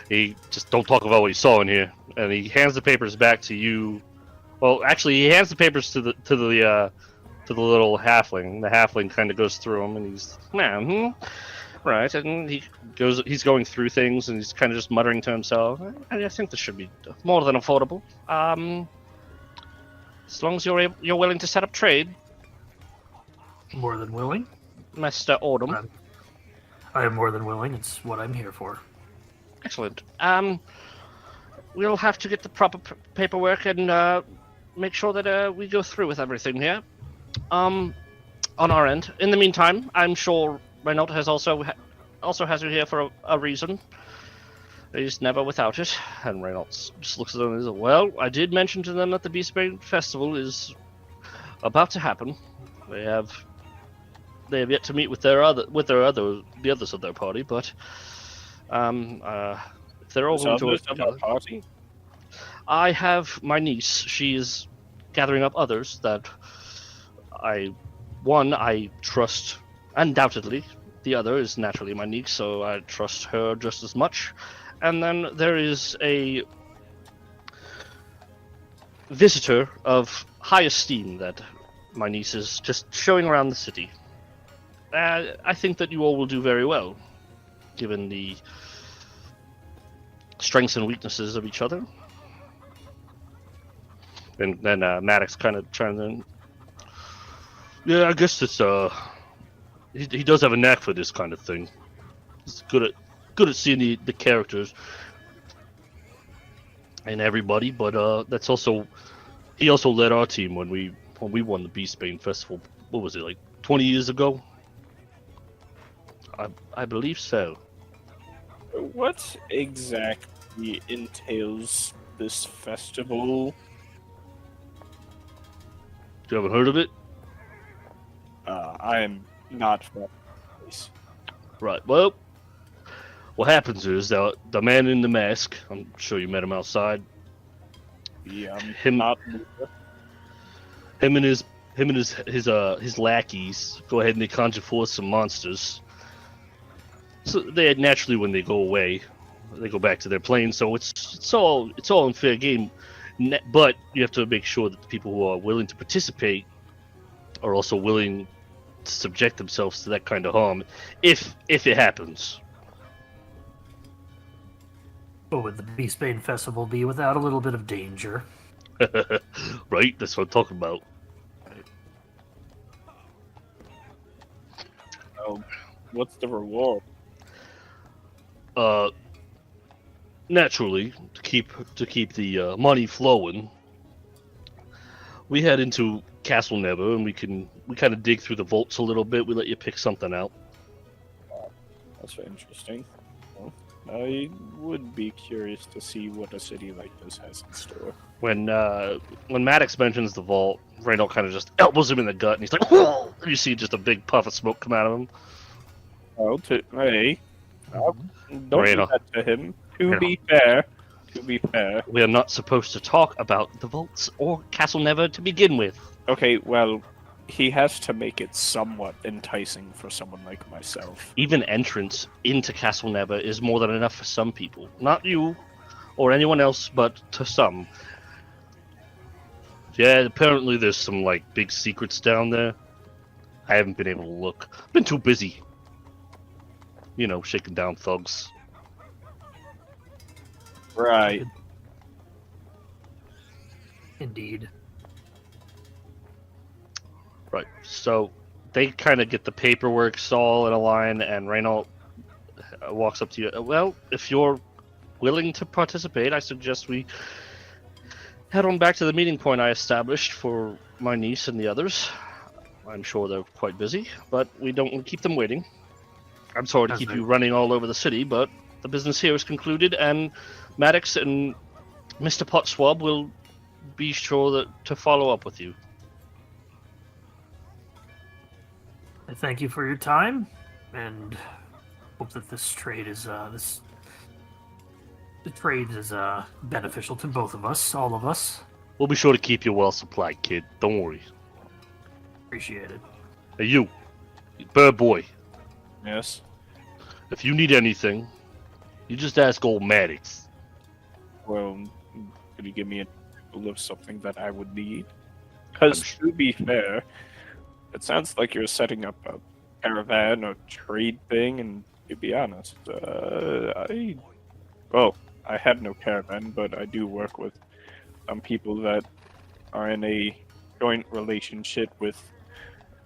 Speaker 2: He just don't talk about what he saw in here, and he hands the papers back to you. Well, actually, he hands the papers to the little halfling. The halfling kind of goes through them, and he's right, and he's going through things, and he's kind of just muttering to himself. I think this should be more than affordable. As long as you're willing to set up trade,
Speaker 4: More than willing.
Speaker 2: Master Oordem.
Speaker 4: I am more than willing. It's what I'm here for.
Speaker 2: Excellent. We'll have to get the proper paperwork and make sure that we go through with everything here. On our end. In the meantime, I'm sure Reynolds has also has you here for a reason. He's never without it. And Reynolds just looks at them and says, "Well, I did mention to them that the Beastbane Festival is about to happen. They have yet to meet with the others of their party, but if they're all going to work together,
Speaker 5: party.
Speaker 2: I have my niece. She is gathering up others that I trust undoubtedly. The other is naturally my niece, so I trust her just as much. And then there is a visitor of high esteem that my niece is just showing around the city. I think that you all will do very well, given the strengths and weaknesses of each other." And then Maddox kind of chimes in. "Yeah, I guess it's he does have a knack for this kind of thing. He's good at seeing the characters and everybody, but that's also he also led our team when we won the Beastbane Festival. What was it, like 20 years ago? I believe so."
Speaker 5: What exactly entails this festival?
Speaker 2: You haven't heard of it?
Speaker 5: I am not from that place.
Speaker 2: Right. Well, what happens is that the man in the mask, I'm sure you met him outside.
Speaker 5: Yeah,
Speaker 2: Him and his lackeys go ahead and they conjure forth some monsters. So they naturally, when they go away, they go back to their plane. So it's all in fair game. But you have to make sure that the people who are willing to participate are also willing to subject themselves to that kind of harm, if it happens.
Speaker 4: What would the Beastbane Festival be without a little bit of danger?
Speaker 2: Right? That's what I'm talking about.
Speaker 5: What's the reward?
Speaker 2: Naturally, to keep the money flowing, we head into Castle Never, and we kind of dig through the vaults a little bit. We let you pick something out.
Speaker 5: That's very interesting. Well, I would be curious to see what a city like this has in store.
Speaker 2: When Maddox mentions the vault, Randall kind of just elbows him in the gut, and he's like, "Whoa!" You see just a big puff of smoke come out of him.
Speaker 5: Oh, hey, don't
Speaker 2: Randall.
Speaker 5: do that to him. To be fair,
Speaker 2: we are not supposed to talk about the vaults or Castle Never to begin with.
Speaker 5: okay, well, he has to make it somewhat enticing for someone like myself.
Speaker 2: Even entrance into Castle Never is more than enough for some people. Not you or anyone else, but to some. Yeah, apparently there's some like big secrets down there. I haven't been able to look. Been too busy. You know, shaking down thugs.
Speaker 5: Right.
Speaker 4: Indeed.
Speaker 2: Right. So they kind of get the paperwork all in a line, and Reynold walks up to you. Well, if you're willing to participate, I suggest we head on back to the meeting point I established for my niece and the others. I'm sure they're quite busy, but we don't keep them waiting. I'm sorry to keep you running all over the city, but the business here is concluded, and Maddox and Mr. Potswab will be sure to follow up with you.
Speaker 4: I thank you for your time, and hope that this trade is beneficial to both of us, all of us.
Speaker 2: We'll be sure to keep you well supplied, kid. Don't worry.
Speaker 4: Appreciate it.
Speaker 2: Hey, you, bird boy.
Speaker 5: Yes.
Speaker 2: If you need anything, you just ask old Maddox.
Speaker 5: Well, could you give me a example of something that I would need? Because to be fair, it sounds like you're setting up a caravan or trade thing, and to be honest, I have no caravan, but I do work with some people that are in a joint relationship with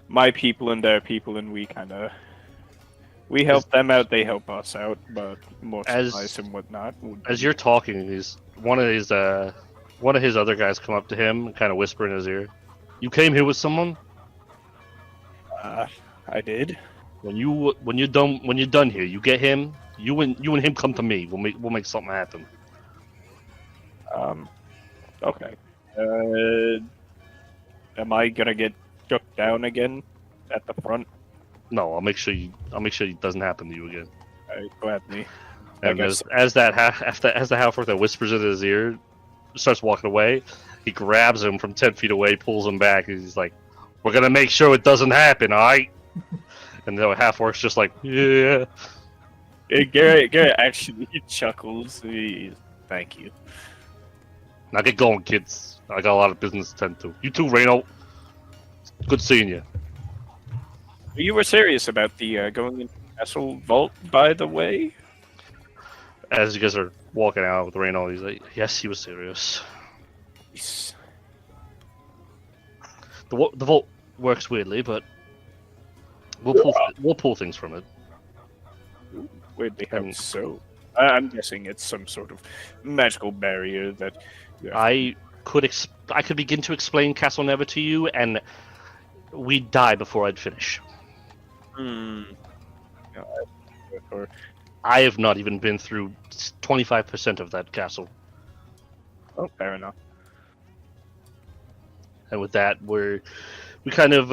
Speaker 5: my people and their people, and we help them out, they help us out, but more supplies and whatnot.
Speaker 2: As you're talking, one of his other guys come up to him and kind of whisper in his ear, "You came here with someone?"
Speaker 5: I did.
Speaker 2: When you're done here, you get him. You and him come to me. We'll make something happen.
Speaker 5: Okay. Am I gonna get struck down again at the front?
Speaker 2: No, I'll make sure it doesn't happen to you again.
Speaker 5: Go at me.
Speaker 2: And as the half-orc that whispers in his ear starts walking away, he grabs him from 10 feet away, pulls him back, and he's like, "We're gonna make sure it doesn't happen, alright?" And the half-orc's just like, "Yeah."
Speaker 5: Garret actually chuckles. Thank you.
Speaker 2: Now get going, kids. I got a lot of business to tend to. You too, Reno. Good seeing you.
Speaker 5: You were serious about the going into the castle vault, by the way?
Speaker 2: As you guys are walking out with Reno, he's like, "Yes, he was serious.
Speaker 5: Yes.
Speaker 2: The vault works weirdly, but we'll pull things from it."
Speaker 5: Weirdly, how so? I'm guessing it's some sort of magical barrier that...
Speaker 2: I could begin to explain Castle Never to you, and we'd die before I'd finish. I have not even been through 25% of that castle.
Speaker 5: Oh, fair enough.
Speaker 2: And with that, he kind of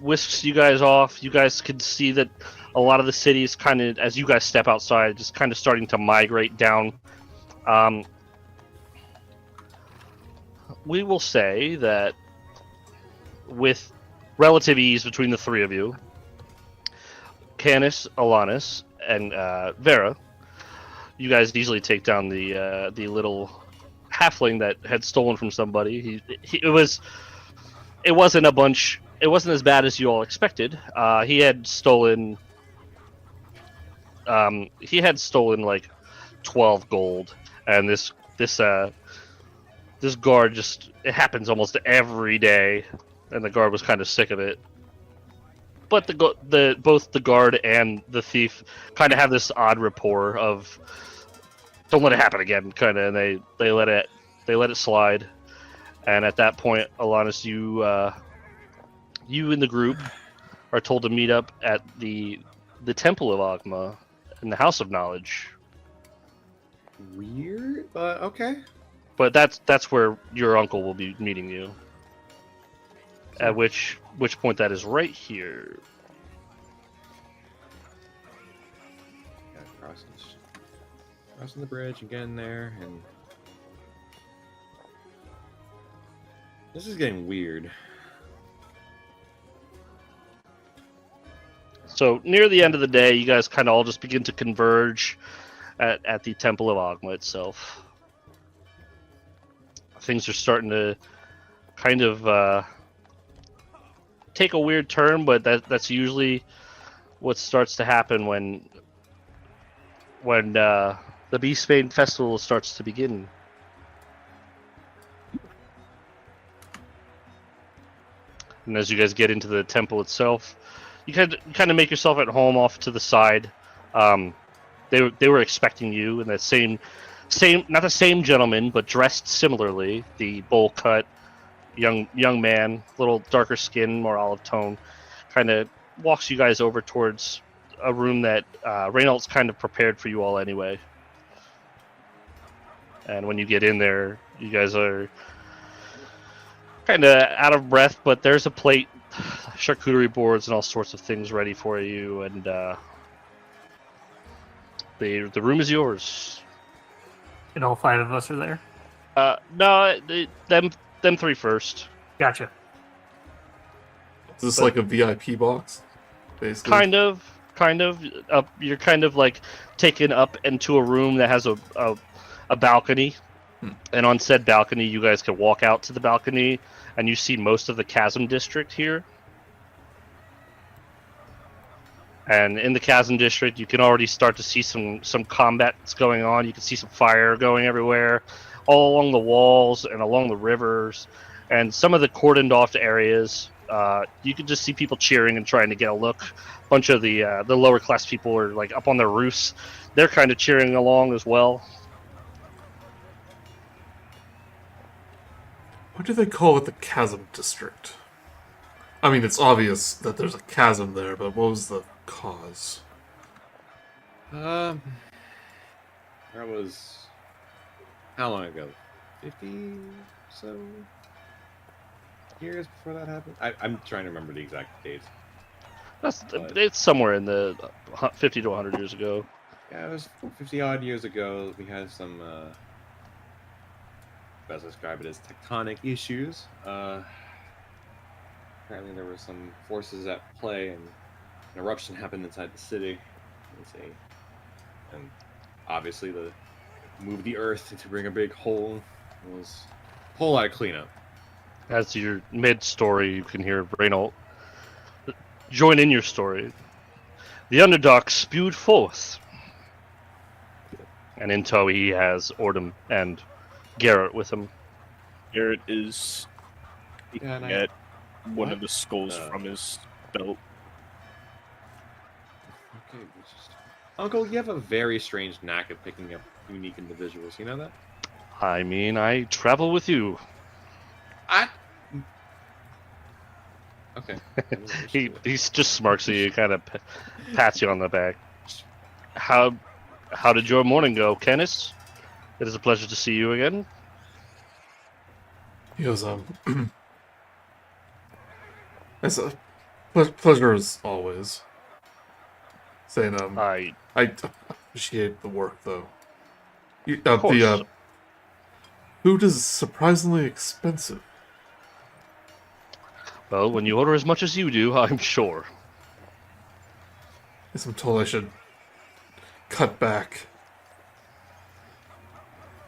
Speaker 2: whisks you guys off. You guys can see that a lot of the city is kind of, as you guys step outside, just kind of starting to migrate down. We will say that with relative ease between the three of you, Canis, Ellanis, and Vera, you guys easily take down the little halfling that had stolen from somebody. It wasn't a bunch. It wasn't as bad as you all expected. He had stolen like 12 gold, and this guard it happens almost every day, and the guard was kind of sick of it. But both the guard and the thief kind of have this odd rapport of don't let it happen again, kind of, and they let it slide. And at that point, Ellanis, you and the group are told to meet up at the Temple of Ogma in the House of Knowledge.
Speaker 3: Weird, but okay.
Speaker 2: But that's where your uncle will be meeting you. At which point that is right here.
Speaker 3: Yeah, crossing the bridge and getting there, and this is getting weird.
Speaker 2: So near the end of the day, you guys kind of all just begin to converge at the Temple of Ogma itself. Things are starting to kind of take a weird turn, but that's usually what starts to happen when the Beastbane Festival starts to begin. And as you guys get into the temple itself, you kind of make yourself at home off to the side. They were expecting you, and that same not the same gentleman, but dressed similarly. The bowl cut, young man, little darker skin, more olive tone, kind of walks you guys over towards a room that Reynolds kind of prepared for you all anyway. And when you get in there, you guys are kind of out of breath, but there's a plate, charcuterie boards, and all sorts of things ready for you, and the room is yours.
Speaker 4: And all 5 of us are there?
Speaker 2: No, them 3 first.
Speaker 4: Gotcha.
Speaker 1: Is this like a VIP box, basically?
Speaker 2: Kind of. You're kind of like taken up into a room that has a balcony, and on said balcony, you guys can walk out to the balcony, and you see most of the Chasm District here. And in the Chasm District, you can already start to see some combat that's going on. You can see some fire going everywhere. all along the walls and along the rivers, and some of the cordoned off areas. You can just see people cheering and trying to get a look. A bunch of the lower class people are like up on their roofs. They're kind of cheering along as well.
Speaker 1: Why do they call it the Chasm District? I mean, it's obvious that there's a chasm there, but what was the cause?
Speaker 3: That was how long ago? 50 so years before that happened. I'm trying to remember the exact dates.
Speaker 2: It's somewhere in the 50 to 100 years ago.
Speaker 3: Yeah, it was 50 odd years ago. We had some, best describe it as tectonic issues. Apparently there were some forces at play, and an eruption happened inside the city. And obviously to move the earth to bring a big hole. It was a whole lot of cleanup.
Speaker 2: As your mid-story, you can hear Reynold join in your story. The underdog spewed forth. And in tow he has Oordem and Garret with him.
Speaker 5: Garret is
Speaker 3: Yeah, and
Speaker 5: at one of the skulls from his belt.
Speaker 3: Okay, Uncle, you have a very strange knack of picking up unique individuals. You know that?
Speaker 2: I mean, I travel with you.
Speaker 3: Okay.
Speaker 2: He just smirks at you, kind of pats you on the back. How did your morning go, Canis? It is a pleasure to see you again.
Speaker 1: He goes, it's a pleasure as always. Saying, I appreciate the work, though.
Speaker 2: Of course.
Speaker 1: The food is surprisingly expensive.
Speaker 2: Well, when you order as much as you do, I'm sure.
Speaker 1: Guess I'm told I should cut back.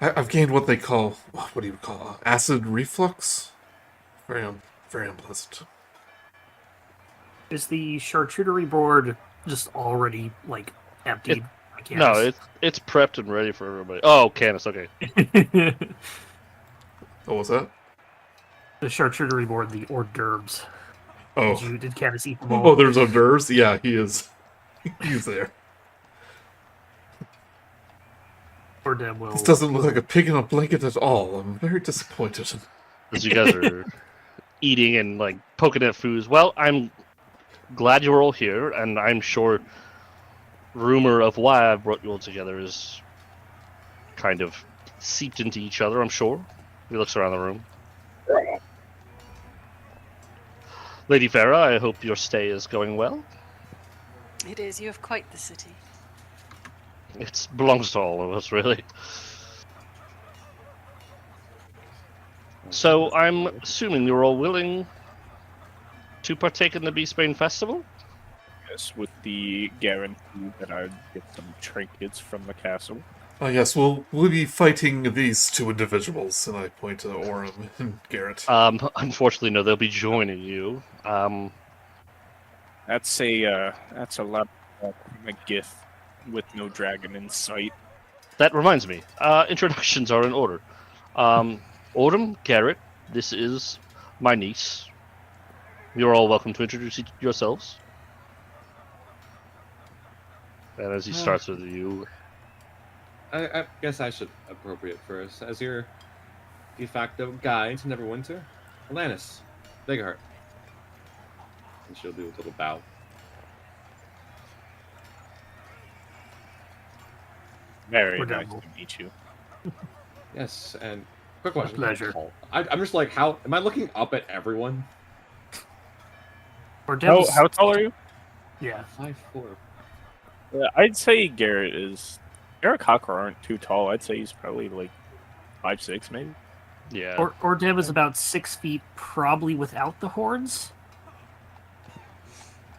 Speaker 1: I've gained what they call, what do you call, acid reflux? Very unpleasant.
Speaker 4: Is the charcuterie board just already, like, emptied?
Speaker 2: No, it's prepped and ready for everybody. Oh, Canis, okay.
Speaker 1: Oh, what's that?
Speaker 4: The charcuterie board, the hors d'oeuvres.
Speaker 1: Oh.
Speaker 4: Did Canis eat them all?
Speaker 1: Oh, there's hors d'oeuvres? Yeah, he is. He's there.
Speaker 4: Oordem will...
Speaker 1: This doesn't look like a pig in a blanket at all. I'm very disappointed.
Speaker 2: As you guys are eating and, like, poking at foods. Well, I'm glad you're all here, and I'm sure rumor of why I brought you all together is kind of seeped into each other, I'm sure. He looks around the room. Lady Vera, I hope your stay is going well.
Speaker 6: It is. You have quite the city.
Speaker 2: It belongs to all of us, really. So, I'm assuming you're all willing to partake in the Beastbane Festival?
Speaker 5: Yes, with the guarantee that I'd get some trinkets from the castle.
Speaker 1: Yes, we'll be fighting these two individuals, and I point to Oordem and Garret.
Speaker 2: Unfortunately, no, they'll be joining you.
Speaker 5: That's a lot of a gift with no dragon in sight.
Speaker 2: That reminds me, introductions are in order. Oordem, Garret, this is my niece. You're all welcome to introduce yourselves. And as he starts with you...
Speaker 3: I guess I should appropriate first. As your de facto guide to Nerverwinter, Ellanis, Bigheart. And she'll do a little bow.
Speaker 5: Very
Speaker 4: We're
Speaker 5: nice
Speaker 4: done.
Speaker 5: to meet you.
Speaker 3: Yes, and quick question.
Speaker 4: pleasure.
Speaker 3: I'm just like, how am I looking up at everyone?
Speaker 4: Oordem's...
Speaker 5: How tall are you?
Speaker 4: Yeah.
Speaker 3: 5'4".
Speaker 5: Yeah, I'd say Garret is... Aarakocra aren't too tall. I'd say he's probably like 5'6", maybe.
Speaker 2: Yeah.
Speaker 4: Oordem is about 6 feet, probably without the horns.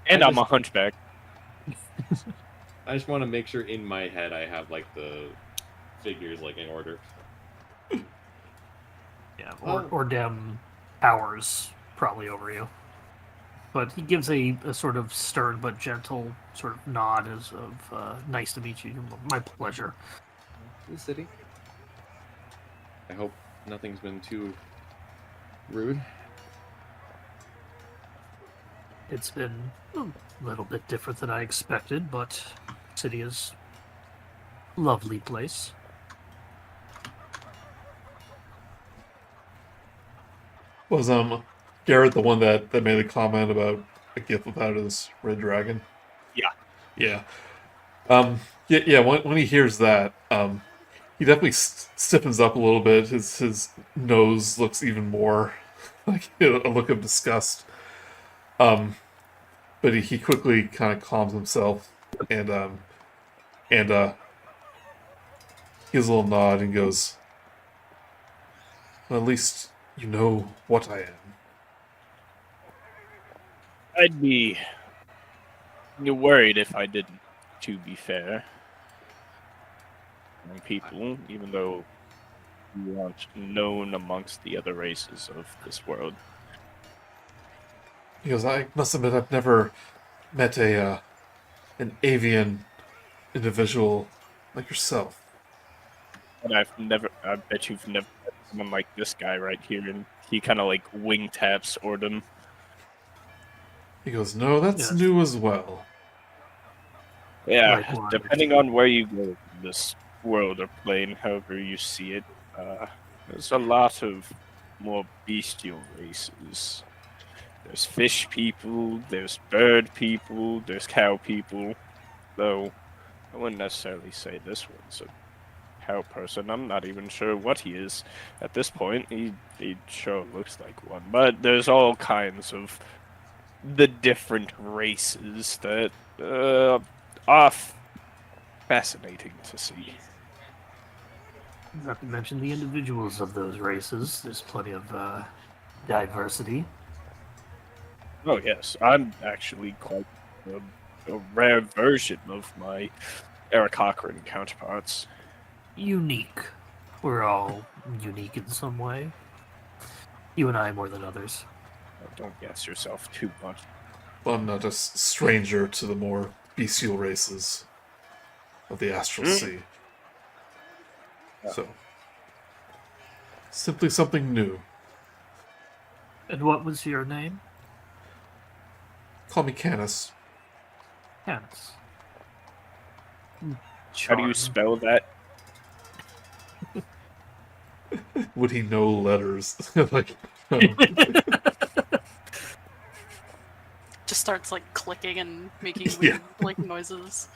Speaker 5: And
Speaker 3: I
Speaker 5: I'm a
Speaker 3: just-
Speaker 5: hunchback.
Speaker 3: I just want to make sure in my head I have like the figures like in order.
Speaker 4: Yeah,
Speaker 3: Oh.
Speaker 4: Oordem towers probably over you. But he gives a sort of stern but gentle sort of nod as of nice to meet you. My pleasure.
Speaker 3: The city. I hope nothing's been too rude.
Speaker 4: It's been a little bit different than I expected, but city is a lovely place.
Speaker 1: Was Garret the one that made a comment about a gift without his red dragon?
Speaker 5: Yeah.
Speaker 1: Yeah. Yeah. When he hears that, he definitely stiffens up a little bit. His nose looks even more like a look of disgust. But he quickly kind of calms himself and gives a little nod and goes, well, at least you know what I am.
Speaker 5: I'd be worried if I didn't, to be fair. People, even though you aren't known amongst the other races of this world.
Speaker 1: He goes, I must admit I've never met an avian individual like yourself.
Speaker 5: And I bet you've never met someone like this guy right here. And he kind of like wing taps Oordem.
Speaker 1: He goes, no, that's
Speaker 4: Yes.
Speaker 1: new as well.
Speaker 5: Yeah,
Speaker 4: Likewise.
Speaker 5: depending on where you go in this world or plane, however you see it, there's a lot of more bestial races. There's fish people, there's bird people, there's cow people. Though, I wouldn't necessarily say this one's a cow person. I'm not even sure what he is. At this point, he sure looks like one. But there's all kinds of the different races that are fascinating to see.
Speaker 4: Not to mention the individuals of those races. There's plenty of diversity.
Speaker 5: Oh yes, I'm actually quite a rare version of my Aarakocra counterparts.
Speaker 4: Unique. We're all unique in some way. You and I more than others.
Speaker 5: Don't guess yourself too much.
Speaker 1: Well, I'm not a stranger to the more bestial races of the Astral Sea. So, simply something new.
Speaker 4: And what was your name?
Speaker 1: Call me Canis.
Speaker 4: Canis.
Speaker 5: How do you spell that?
Speaker 1: Would he know letters? Like,
Speaker 6: Just starts like clicking and making
Speaker 1: Yeah.
Speaker 6: weird like noises.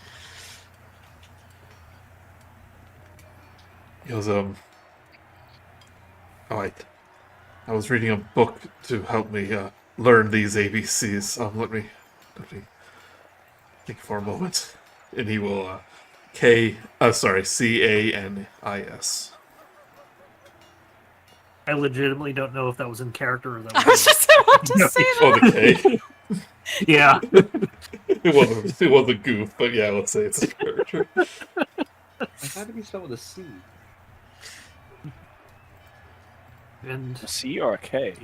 Speaker 1: he goes, I was reading a book to help me learn these ABCs. Let me think for a moment. And he will, CANIS.
Speaker 4: I legitimately don't know if that was in character or that
Speaker 6: I was just about to say
Speaker 1: Oh,
Speaker 6: that.
Speaker 1: the K.
Speaker 4: Yeah.
Speaker 1: It was a goof, but yeah, let's say it's a character.
Speaker 3: I thought it'd be spelled with a C.
Speaker 4: And
Speaker 5: A C or a K?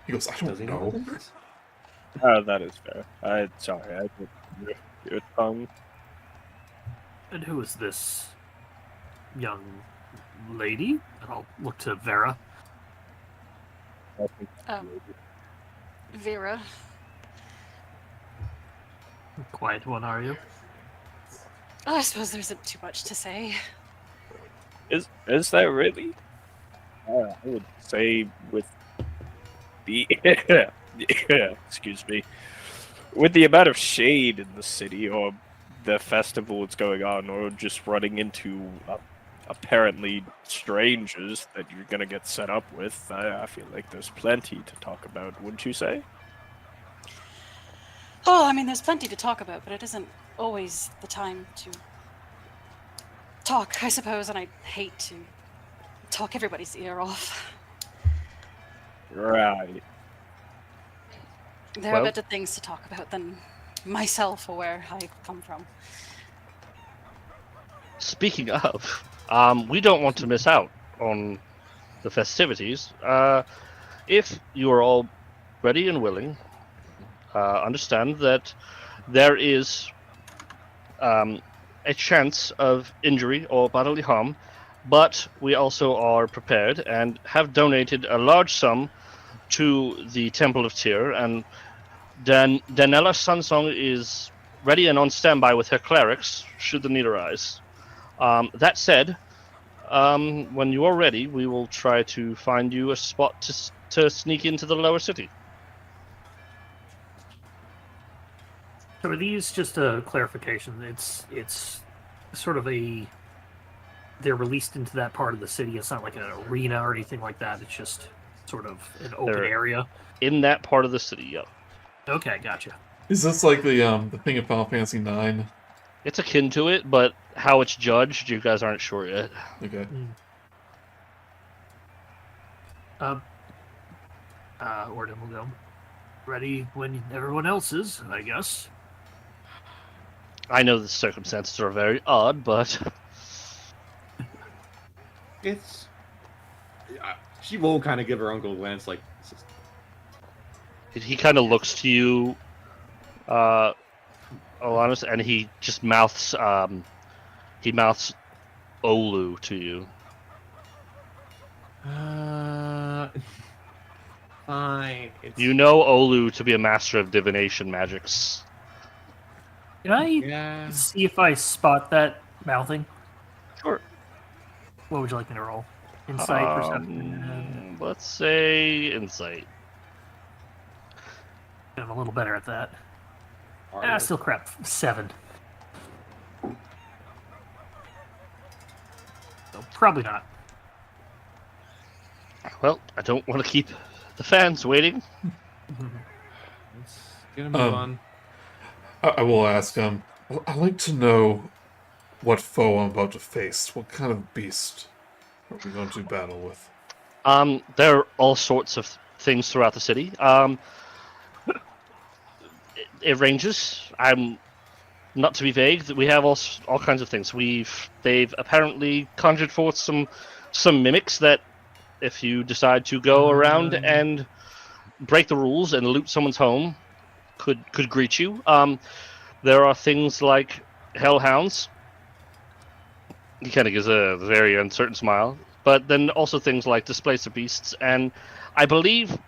Speaker 1: He goes, I
Speaker 3: Does
Speaker 1: don't
Speaker 3: he know what
Speaker 1: know.
Speaker 3: that is?
Speaker 5: Oh, that is fair. Sorry, I didn't your tongue.
Speaker 4: and who is this young lady? And I'll look to Vera.
Speaker 6: Vera.
Speaker 4: Quiet one, are you?
Speaker 6: Oh, I suppose there isn't too much to say.
Speaker 5: Is that really? I would say with the excuse me, with the amount of shade in the city, or the festival that's going on, or just running into apparently strangers that you're gonna get set up with, I feel like there's plenty to talk about, wouldn't you say?
Speaker 6: Oh, I mean, there's plenty to talk about, but it isn't always the time to talk, I suppose, and I hate to talk everybody's ear off.
Speaker 5: Right.
Speaker 6: There
Speaker 5: Well-
Speaker 6: are better things to talk about than myself or where I come from.
Speaker 2: Speaking of, we don't want to miss out on the festivities. If you are all ready and willing, understand that there is a chance of injury or bodily harm but we also are prepared and have donated a large sum to the Temple of Tyr, and Danella Sunsong is ready and on standby with her clerics, should the need arise. That said, when you are ready, we will try to find you a spot to sneak into the lower city.
Speaker 4: So are these just a clarification? It's sort of they're released into that part of the city. It's not like an arena or anything like that. It's just sort of an open area.
Speaker 2: In that part of the city, yep.
Speaker 4: Okay, gotcha.
Speaker 1: Is this like the thing of Final Fantasy 9?
Speaker 2: It's akin to it, but how it's judged, you guys aren't sure yet.
Speaker 1: Okay.
Speaker 4: Oordem will go. Ready when everyone else is, I guess.
Speaker 2: I know the circumstances are very odd, but
Speaker 3: It's. She will kind of give her uncle a glance, like.
Speaker 2: he kind of looks to you, Ellanis, and he just mouths Olu to you.
Speaker 3: Fine.
Speaker 2: You know Olu to be a master of divination magics.
Speaker 4: Can I
Speaker 3: Yeah.
Speaker 4: see if I spot that mouthing?
Speaker 2: Sure.
Speaker 4: What would you like me to roll? Insight, perception?
Speaker 2: Let's say insight.
Speaker 4: I'm a little better at that.
Speaker 3: Alright.
Speaker 4: Still crap. 7. So probably not.
Speaker 2: Well, I don't want to keep the fans waiting.
Speaker 3: Let's get a move on.
Speaker 1: I will ask, I'd like to know what foe I'm about to face. What kind of beast are we going to battle with?
Speaker 2: There are all sorts of things throughout the city. It ranges. I'm not to be vague. We have all kinds of things. They've apparently conjured forth some mimics that, if you decide to go around and break the rules and loot someone's home, could greet you. There are things like hellhounds. He kind of gives a very uncertain smile. But then also things like displacer beasts, and I believe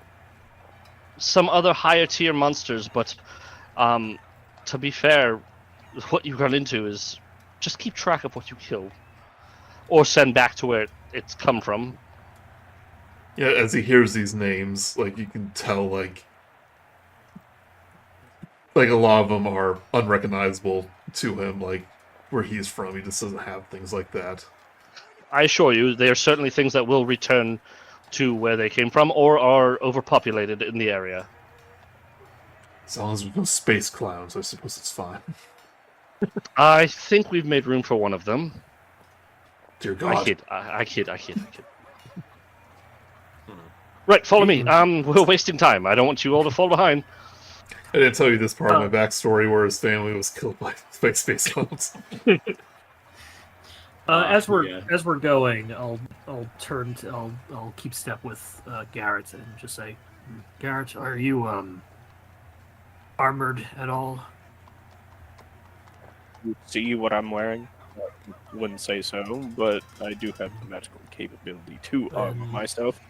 Speaker 2: some other higher tier monsters. But to be fair, what you run into is just keep track of what you kill, or send back to where it's come from.
Speaker 1: Yeah, as he hears these names, like, you can tell, like a lot of them are unrecognizable to him, like, where he's from. He just doesn't have things like that.
Speaker 2: I assure you, they are certainly things that will return to where they came from, or are overpopulated in the area.
Speaker 1: As long as we go space clowns, I suppose it's fine.
Speaker 2: I think we've made room for one of them.
Speaker 1: Dear God.
Speaker 2: I kid. Right, follow me. We're wasting time. I don't want you all to fall behind.
Speaker 1: I didn't tell you this part of my backstory where his family was killed by space clowns.
Speaker 4: As we're going, I'll keep step with Garret and just say, Garret, are you armored at all?
Speaker 5: You see what I'm wearing? I wouldn't say so, but I do have the magical capability to armor myself.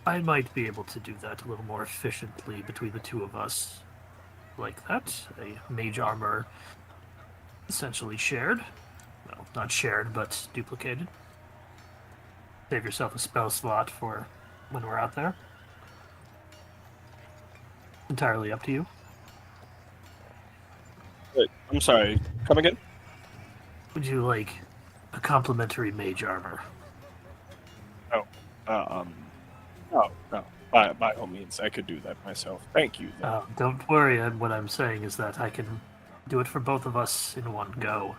Speaker 4: I might be able to do that a little more efficiently between the two of us. Like that. A mage armor essentially shared. Well, not shared, but duplicated. Save yourself a spell slot for when we're out there. Entirely up to you.
Speaker 5: Wait, I'm sorry. Come again?
Speaker 4: Would you like a complimentary mage armor?
Speaker 5: No. By all means, I could do that myself. Thank you.
Speaker 4: Don't worry. What I'm saying is that I can do it for both of us in one go.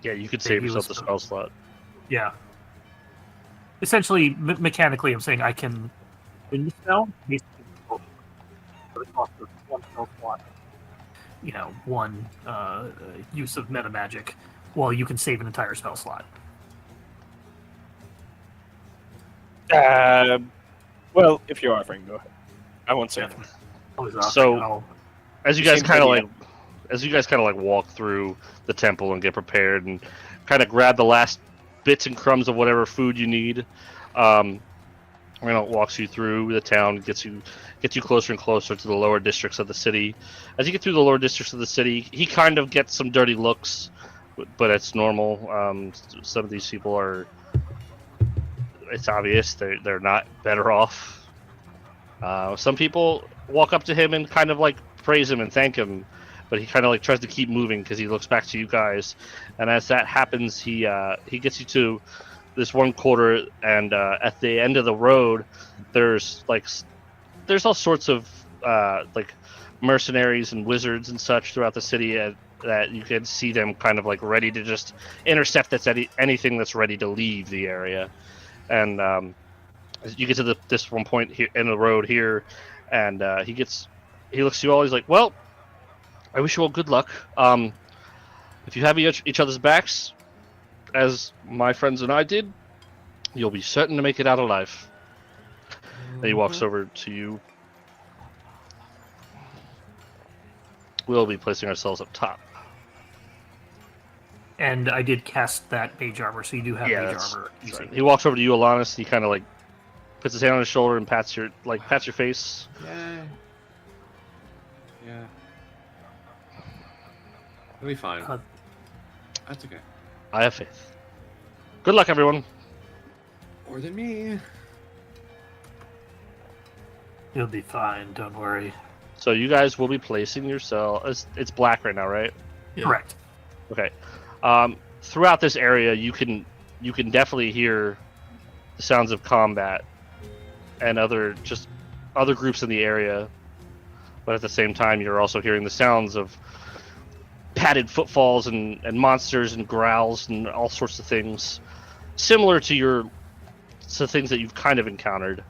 Speaker 2: Yeah, you could save yourself the spell slot.
Speaker 4: Yeah. Essentially, mechanically, I'm saying I can win the spell basically for the cost of one spell slot. You know, one use of meta magic, while you can save an entire spell slot.
Speaker 5: Well, if you're offering, go ahead. I won't say anything.
Speaker 4: Always offering,
Speaker 2: So, as you guys kind of like, as you guys kind of like walk through the temple and get prepared and kind of grab the last bits and crumbs of whatever food you need, walks you through the town, gets you closer and closer to the lower districts of the city. As you get through the lower districts of the city, he kind of gets some dirty looks, but it's normal. Some of these people are, it's obvious they're not better off. Some people walk up to him and kind of like praise him and thank him, but he kind of like tries to keep moving because he looks back to you guys. And as that happens, he gets you to this one quarter, and at the end of the road, there's all sorts of like mercenaries and wizards and such throughout the city that you can see them kind of like ready to just intercept anything that's ready to leave the area. And you get to this one point here in the road here, and he looks to you all. He's like, "Well, I wish you all good luck. If you have each other's backs, as my friends and I did, you'll be certain to make it out alive." And he walks over to you. We'll be placing ourselves up top.
Speaker 4: And I did cast that mage armor, so you do have mage armor.
Speaker 2: Right. He walks over to you, Ellanis. He kind of like puts his hand on his shoulder and pats your face.
Speaker 3: Yeah. It'll be fine. That's okay.
Speaker 2: I have faith. Good luck, everyone.
Speaker 3: More than me.
Speaker 4: You'll be fine. Don't worry.
Speaker 2: So you guys will be placing yourself. It's black right now, right?
Speaker 1: Yeah.
Speaker 4: Correct.
Speaker 2: Okay. Throughout this area, you can definitely hear the sounds of combat and other groups in the area, but at the same time, you're also hearing the sounds of padded footfalls and monsters and growls and all sorts of things, similar to things that you've kind of encountered.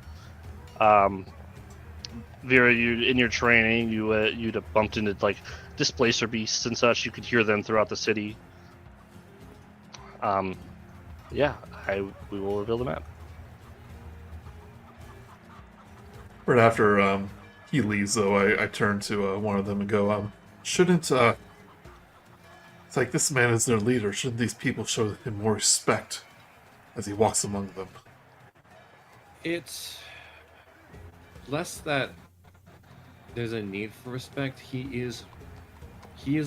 Speaker 2: Vera, in your training, you'd have bumped into like displacer beasts and such. You could hear them throughout the city. We will reveal the map.
Speaker 1: Right after he leaves, though, I turn to one of them and go, shouldn't, it's like this man is their leader. Shouldn't these people show him more respect as he walks among them?
Speaker 3: It's less that there's a need for respect. He is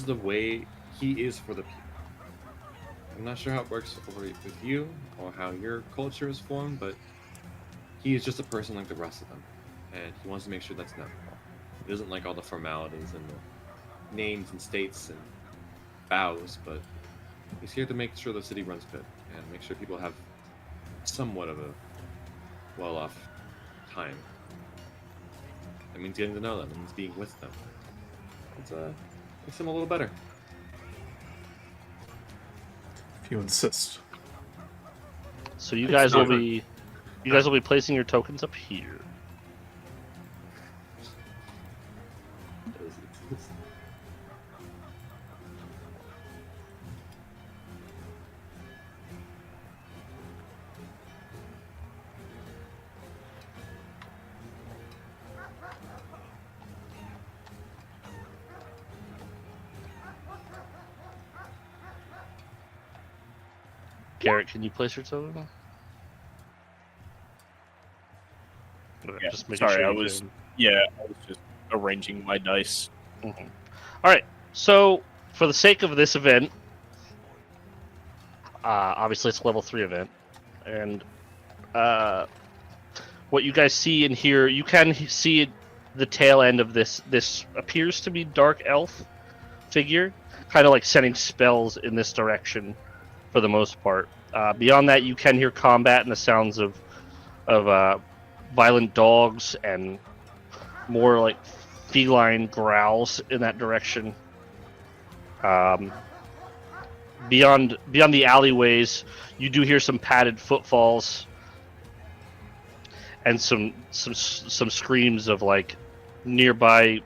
Speaker 3: the way he is for the people. I'm not sure how it works with you or how your culture is formed, but he is just a person like the rest of them, and he wants to make sure that's not. He doesn't like all the formalities and the names and states and vows, but he's here to make sure the city runs good and make sure people have somewhat of a well-off time. That means getting to know them. It means being with them. It makes them a little better.
Speaker 1: If you insist.
Speaker 2: So you guys will be placing your tokens up here. Garret, can you place your token?
Speaker 5: Yeah,
Speaker 2: just
Speaker 5: sorry,
Speaker 2: sure
Speaker 5: I was just arranging my dice.
Speaker 2: Mm-hmm. All right, so for the sake of this event, obviously it's a level 3 event, and what you guys see in here, you can see the tail end of this. This appears to be dark elf figure, kind of like sending spells in this direction for the most part. Beyond that, you can hear combat and the sounds of violent dogs and more like feline growls in that direction. Beyond the alleyways, you do hear some padded footfalls and some screams of like nearby,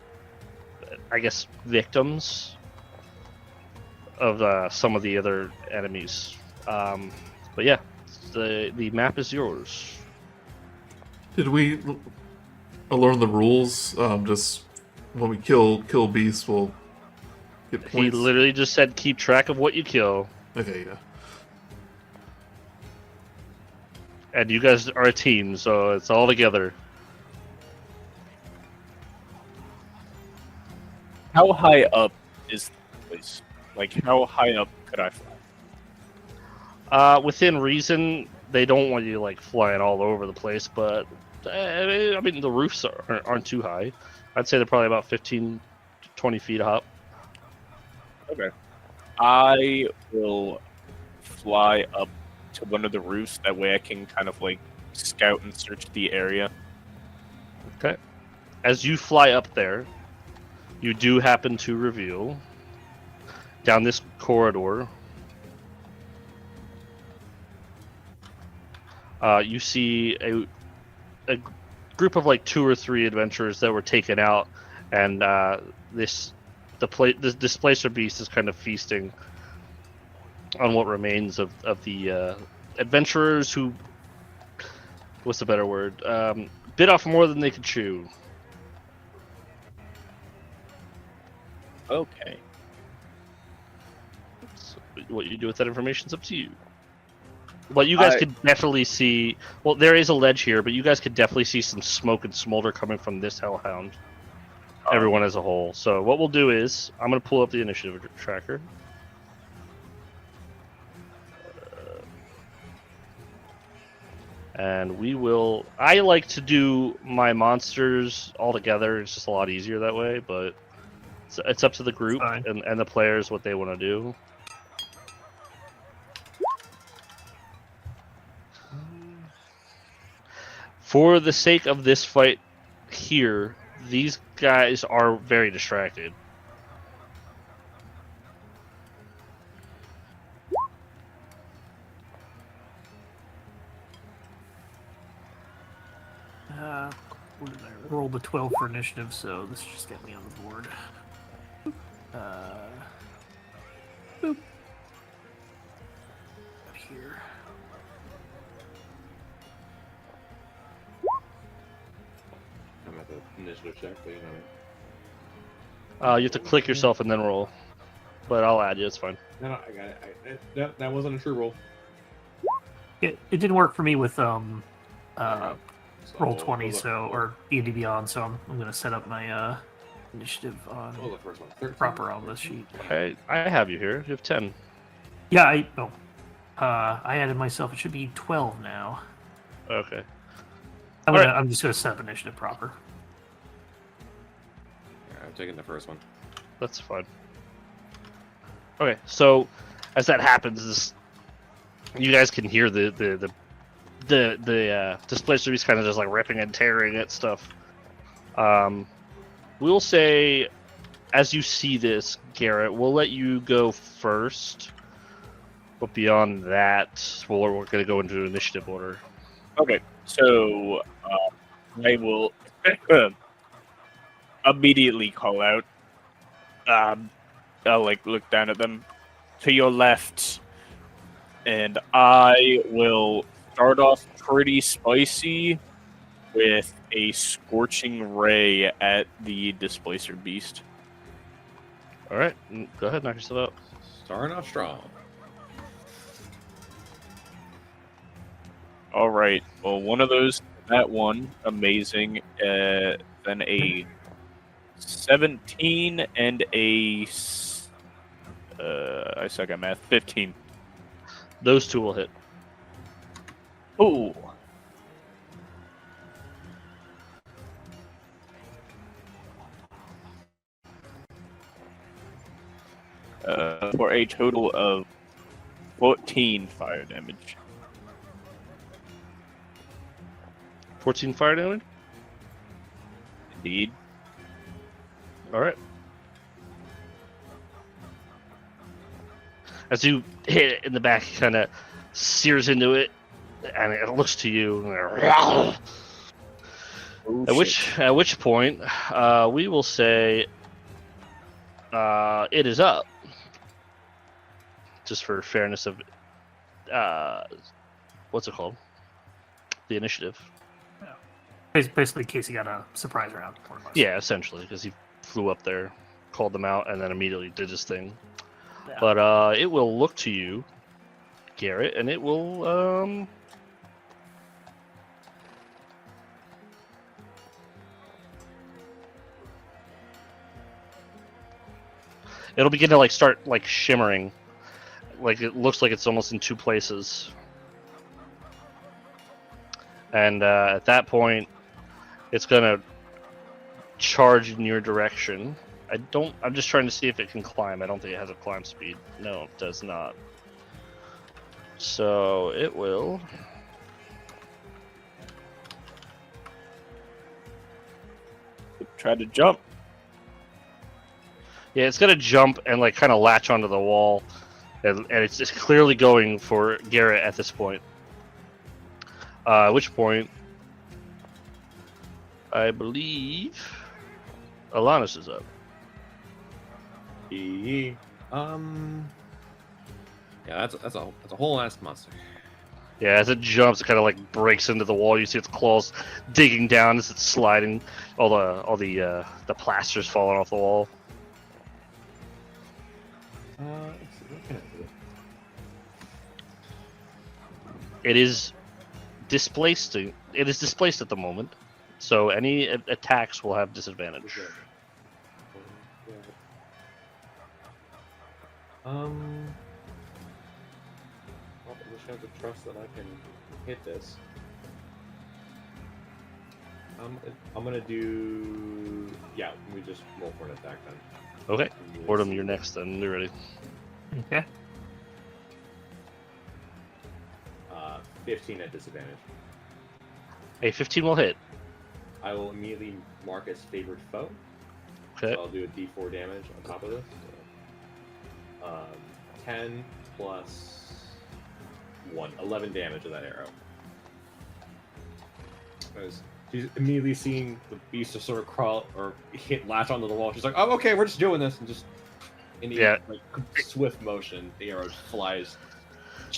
Speaker 2: I guess, victims of some of the other enemies. But yeah, the map is yours.
Speaker 1: Did we learn the rules? Just when we kill beasts, we'll Hit
Speaker 2: He
Speaker 1: points.
Speaker 2: literally just said keep track of what you kill.
Speaker 1: Okay, yeah.
Speaker 2: And you guys are a team, so it's all together.
Speaker 5: How high up is the place? Like, how high up could I fly?
Speaker 2: Within reason, they don't want you like flying all over the place, but I mean the roofs aren't too high. I'd say they're probably about 15 to 20 feet up.
Speaker 5: Okay. I will fly up to one of the roofs. That way I can kind of like scout and search the area.
Speaker 2: Okay. As you fly up there, you do happen to reveal down this corridor. You see a group of like 2 or 3 adventurers that were taken out, and this displacer beast is kind of feasting on what remains of the adventurers who, what's the better word, bit off more than they could chew.
Speaker 5: Okay.
Speaker 2: So what you do with that information is up to you. But you guys could definitely see. Well, there is a ledge here, but you guys could definitely see some smoke and smolder coming from this hellhound. Everyone as a whole. So what we'll do is I'm going to pull up the initiative tracker. And we will. I like to do my monsters all together. It's just a lot easier that way. But it's up to the group and the players what they want to do. For the sake of this fight here, these guys are very distracted.
Speaker 4: What did I roll the 12 for initiative, so this just get me on the board. Boop. Up here.
Speaker 3: I'm at the initiative check, but you know what I mean.
Speaker 2: You have to click yourself and then roll. But I'll add you, it's fine.
Speaker 3: No, I got it. That wasn't a true roll.
Speaker 4: It didn't work for me with
Speaker 3: So
Speaker 4: roll
Speaker 3: what
Speaker 4: 20,
Speaker 3: was the-
Speaker 4: so or D&D Beyond, so I'm gonna set up my initiative
Speaker 3: What was
Speaker 4: on
Speaker 3: the first one? 13?
Speaker 4: proper on this sheet.
Speaker 2: I have you here. You have 10.
Speaker 4: Yeah, I added myself. It should be 12 now.
Speaker 2: Okay.
Speaker 4: I'm just gonna set up initiative proper.
Speaker 3: Yeah, I'm taking the first one.
Speaker 2: That's fine. Okay, so as that happens, you guys can hear the displacer beast kind of just like ripping and tearing at stuff. We'll say, as you see this, Garret, we'll let you go first. But beyond that, we're going to go into initiative order.
Speaker 5: Okay, so I will immediately call out. I'll like look down at them to your left, and I will start off pretty spicy with a scorching ray at the displacer beast.
Speaker 2: All right, go ahead, knock yourself out.
Speaker 3: Starting off strong.
Speaker 5: All right. Well, one of those, that one, amazing. Then a 17 and a I suck at math. 15.
Speaker 2: Those two will hit.
Speaker 5: Ooh. For a total of 14 fire damage.
Speaker 2: 14 fire damage?
Speaker 5: Indeed.
Speaker 2: All right. As you hit it in the back, it kind of sears into it, and it looks to you.
Speaker 5: Oh,
Speaker 2: At which point, we will say it is up. Just for fairness of, what's it called? The initiative.
Speaker 4: Basically, Kasey got a surprise round.
Speaker 2: Yeah, essentially, because he flew up there called them out and then immediately did his thing.
Speaker 4: Yeah.
Speaker 2: But it will look to you, Garret, and it will it'll begin to start shimmering. It looks like it's almost in two places. And at that point, it's gonna charge in your direction. I'm just trying to see if it can climb. I don't think it has a climb speed. No, it does not. So it will.
Speaker 5: Try to jump.
Speaker 2: Yeah, it's gonna jump and kind of latch onto the wall, and it's just clearly going for Garret at this point. At which point, I believe Ellanis is up.
Speaker 3: Yeah, that's a whole ass monster.
Speaker 2: Yeah, as it jumps, it kind of breaks into the wall. You see its claws digging down as it's sliding. All the plasters falling off the wall.
Speaker 3: Let's see, what can I do?
Speaker 2: It is displaced. It is displaced at the moment, so any attacks will have disadvantage.
Speaker 3: Well, I just have to trust that I can hit this. I'm gonna do. Yeah, we just roll for an attack then.
Speaker 2: Okay, Oordem, you're next. Then you're ready.
Speaker 4: Okay.
Speaker 3: 15 at disadvantage.
Speaker 2: A 15 will hit.
Speaker 3: I will immediately mark as favored foe.
Speaker 2: Okay.
Speaker 3: So I'll do a D4 damage on top of this. So, 10 plus 1, 11 damage of that arrow. She's immediately seeing the beast just sort of crawl or latch onto the wall. She's like, "Oh, okay, we're just doing this," and just in the swift motion, the arrow flies.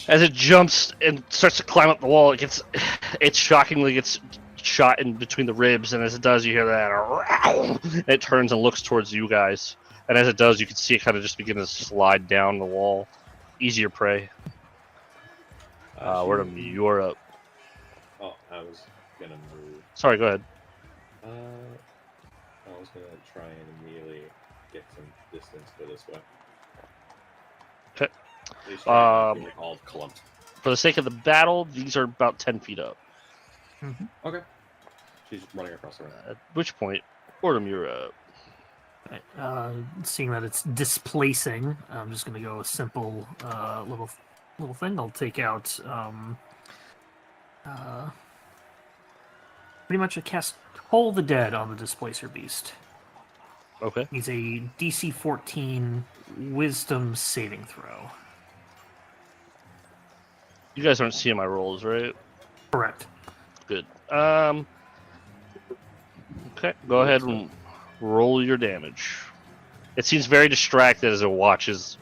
Speaker 2: As it jumps and starts to climb up the wall, it shockingly gets shot in between the ribs, and as it does, you hear that. And it turns and looks towards you guys, and as it does, you can see it kind of just begin to slide down the wall. Easier prey. Oordem, you're up.
Speaker 3: Oh, I was gonna move.
Speaker 2: Sorry, go ahead.
Speaker 3: I was gonna try and immediately get some distance for this way.
Speaker 2: Okay.
Speaker 3: At least try and get all clumped.
Speaker 2: For the sake of the battle, these are about 10 feet up.
Speaker 4: Mm-hmm.
Speaker 3: Okay. She's running across the room.
Speaker 2: At which point, Oordem, you're up.
Speaker 4: Seeing that it's displacing, I'm just going to go a simple little thing. I'll take out pretty much a cast Toll the Dead on the Displacer Beast.
Speaker 2: Okay.
Speaker 4: He's a DC 14 Wisdom saving throw.
Speaker 2: You guys aren't seeing my rolls, right?
Speaker 4: Correct.
Speaker 2: Good. Okay, go ahead and roll your damage. It seems very distracted as it watches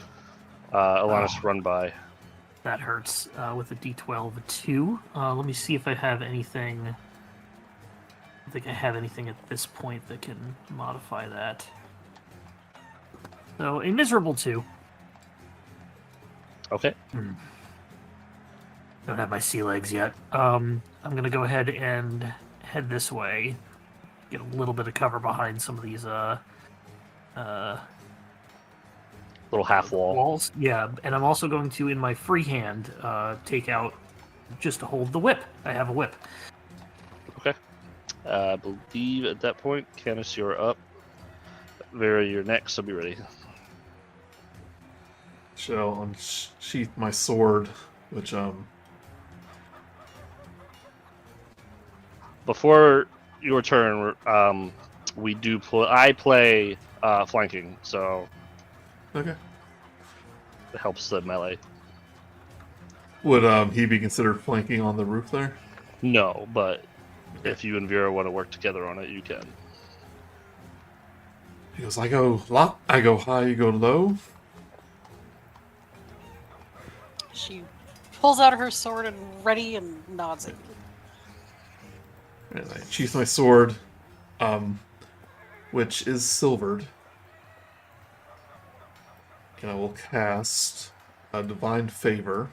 Speaker 2: Ellanis run by.
Speaker 4: That hurts with a D12 2. Let me see if I have anything. I don't think I have anything at this point that can modify that. So, a miserable 2.
Speaker 2: Okay.
Speaker 4: Don't have my sea legs yet. I'm going to go ahead and head this way. Get a little bit of cover behind some of these
Speaker 2: Little half wall.
Speaker 4: walls. Yeah, and I'm also going to, in my free hand, take out just to hold the whip. I have a whip.
Speaker 2: Okay. I believe at that point, Canis, you're up. Vera, you're next, so be ready.
Speaker 1: Shall unsheath my sword, which
Speaker 2: Before your turn, we do I play flanking, so
Speaker 1: okay.
Speaker 2: it helps the melee.
Speaker 1: Would he be considered flanking on the roof there?
Speaker 2: No, but if you and Vera want to work together on it, you can.
Speaker 1: He goes, I go high, you go low.
Speaker 6: She pulls out her sword and ready and nods at you.
Speaker 1: And I sheath my sword, which is silvered. and I will cast a Divine Favor.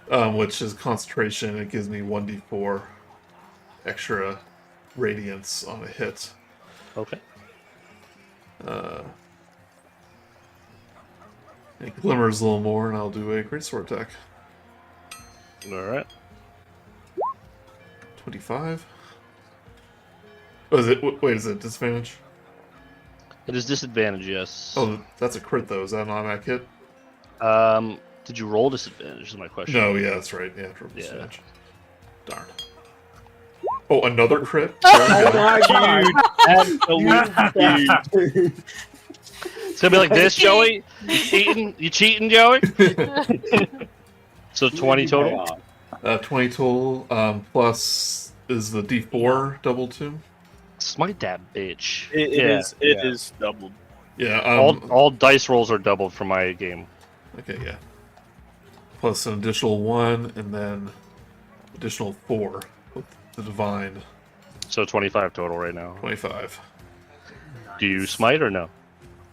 Speaker 1: Which is concentration. It gives me 1d4 extra radiance on a hit.
Speaker 2: Okay.
Speaker 1: It glimmers a little more, and I'll do a greatsword attack.
Speaker 2: Alright.
Speaker 1: 25. Oh, is it? Wait, is it disadvantage?
Speaker 2: It is disadvantage, yes.
Speaker 1: Oh, that's a crit though. Is that an automatic hit?
Speaker 2: Did you roll disadvantage is my question.
Speaker 1: No, yeah, that's right. Yeah, roll
Speaker 2: Yeah.
Speaker 1: disadvantage. Darn. Oh, another crit?
Speaker 5: Oh my god! Absolutely.
Speaker 2: It's gonna be like this, Joey. You cheating, Joey? So 20 total.
Speaker 1: 20 total, plus is the D4 double too?
Speaker 2: Smite that bitch.
Speaker 5: It is doubled.
Speaker 1: Yeah,
Speaker 2: all dice rolls are doubled for my game.
Speaker 1: okay, yeah. Plus an additional 1, and then additional 4 with the divine.
Speaker 2: So 25 total right now.
Speaker 1: 25.
Speaker 2: Do you smite or no?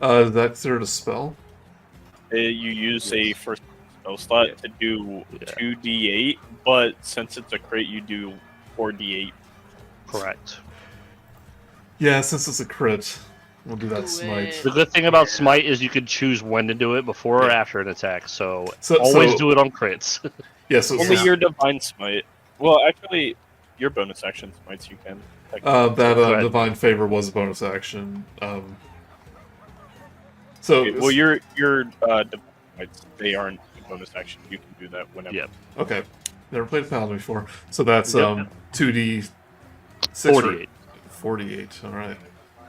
Speaker 1: Is that considered a spell?
Speaker 5: You use a first spell slot to do 2d8, but since it's a crit, you do 4d8.
Speaker 2: Correct.
Speaker 1: Yeah, since it's a crit, we'll do that
Speaker 6: Do
Speaker 1: smite.
Speaker 6: it.
Speaker 2: The good thing about smite is you can choose when to do it, before or
Speaker 1: Yeah.
Speaker 2: after an attack. So
Speaker 1: So-
Speaker 2: always
Speaker 1: so-
Speaker 2: do it on crits.
Speaker 1: Yeah, so
Speaker 5: Only your divine smite. Well, actually, your bonus action smites you can.
Speaker 1: that
Speaker 2: Go ahead.
Speaker 1: divine favor was a bonus action. So
Speaker 5: Okay, well, your divine smites, they aren't a bonus action. You can do that whenever.
Speaker 2: Yep.
Speaker 1: okay, never played Paladin before. So that's
Speaker 2: Yep.
Speaker 1: 2d6
Speaker 2: 48.
Speaker 1: 48. All right,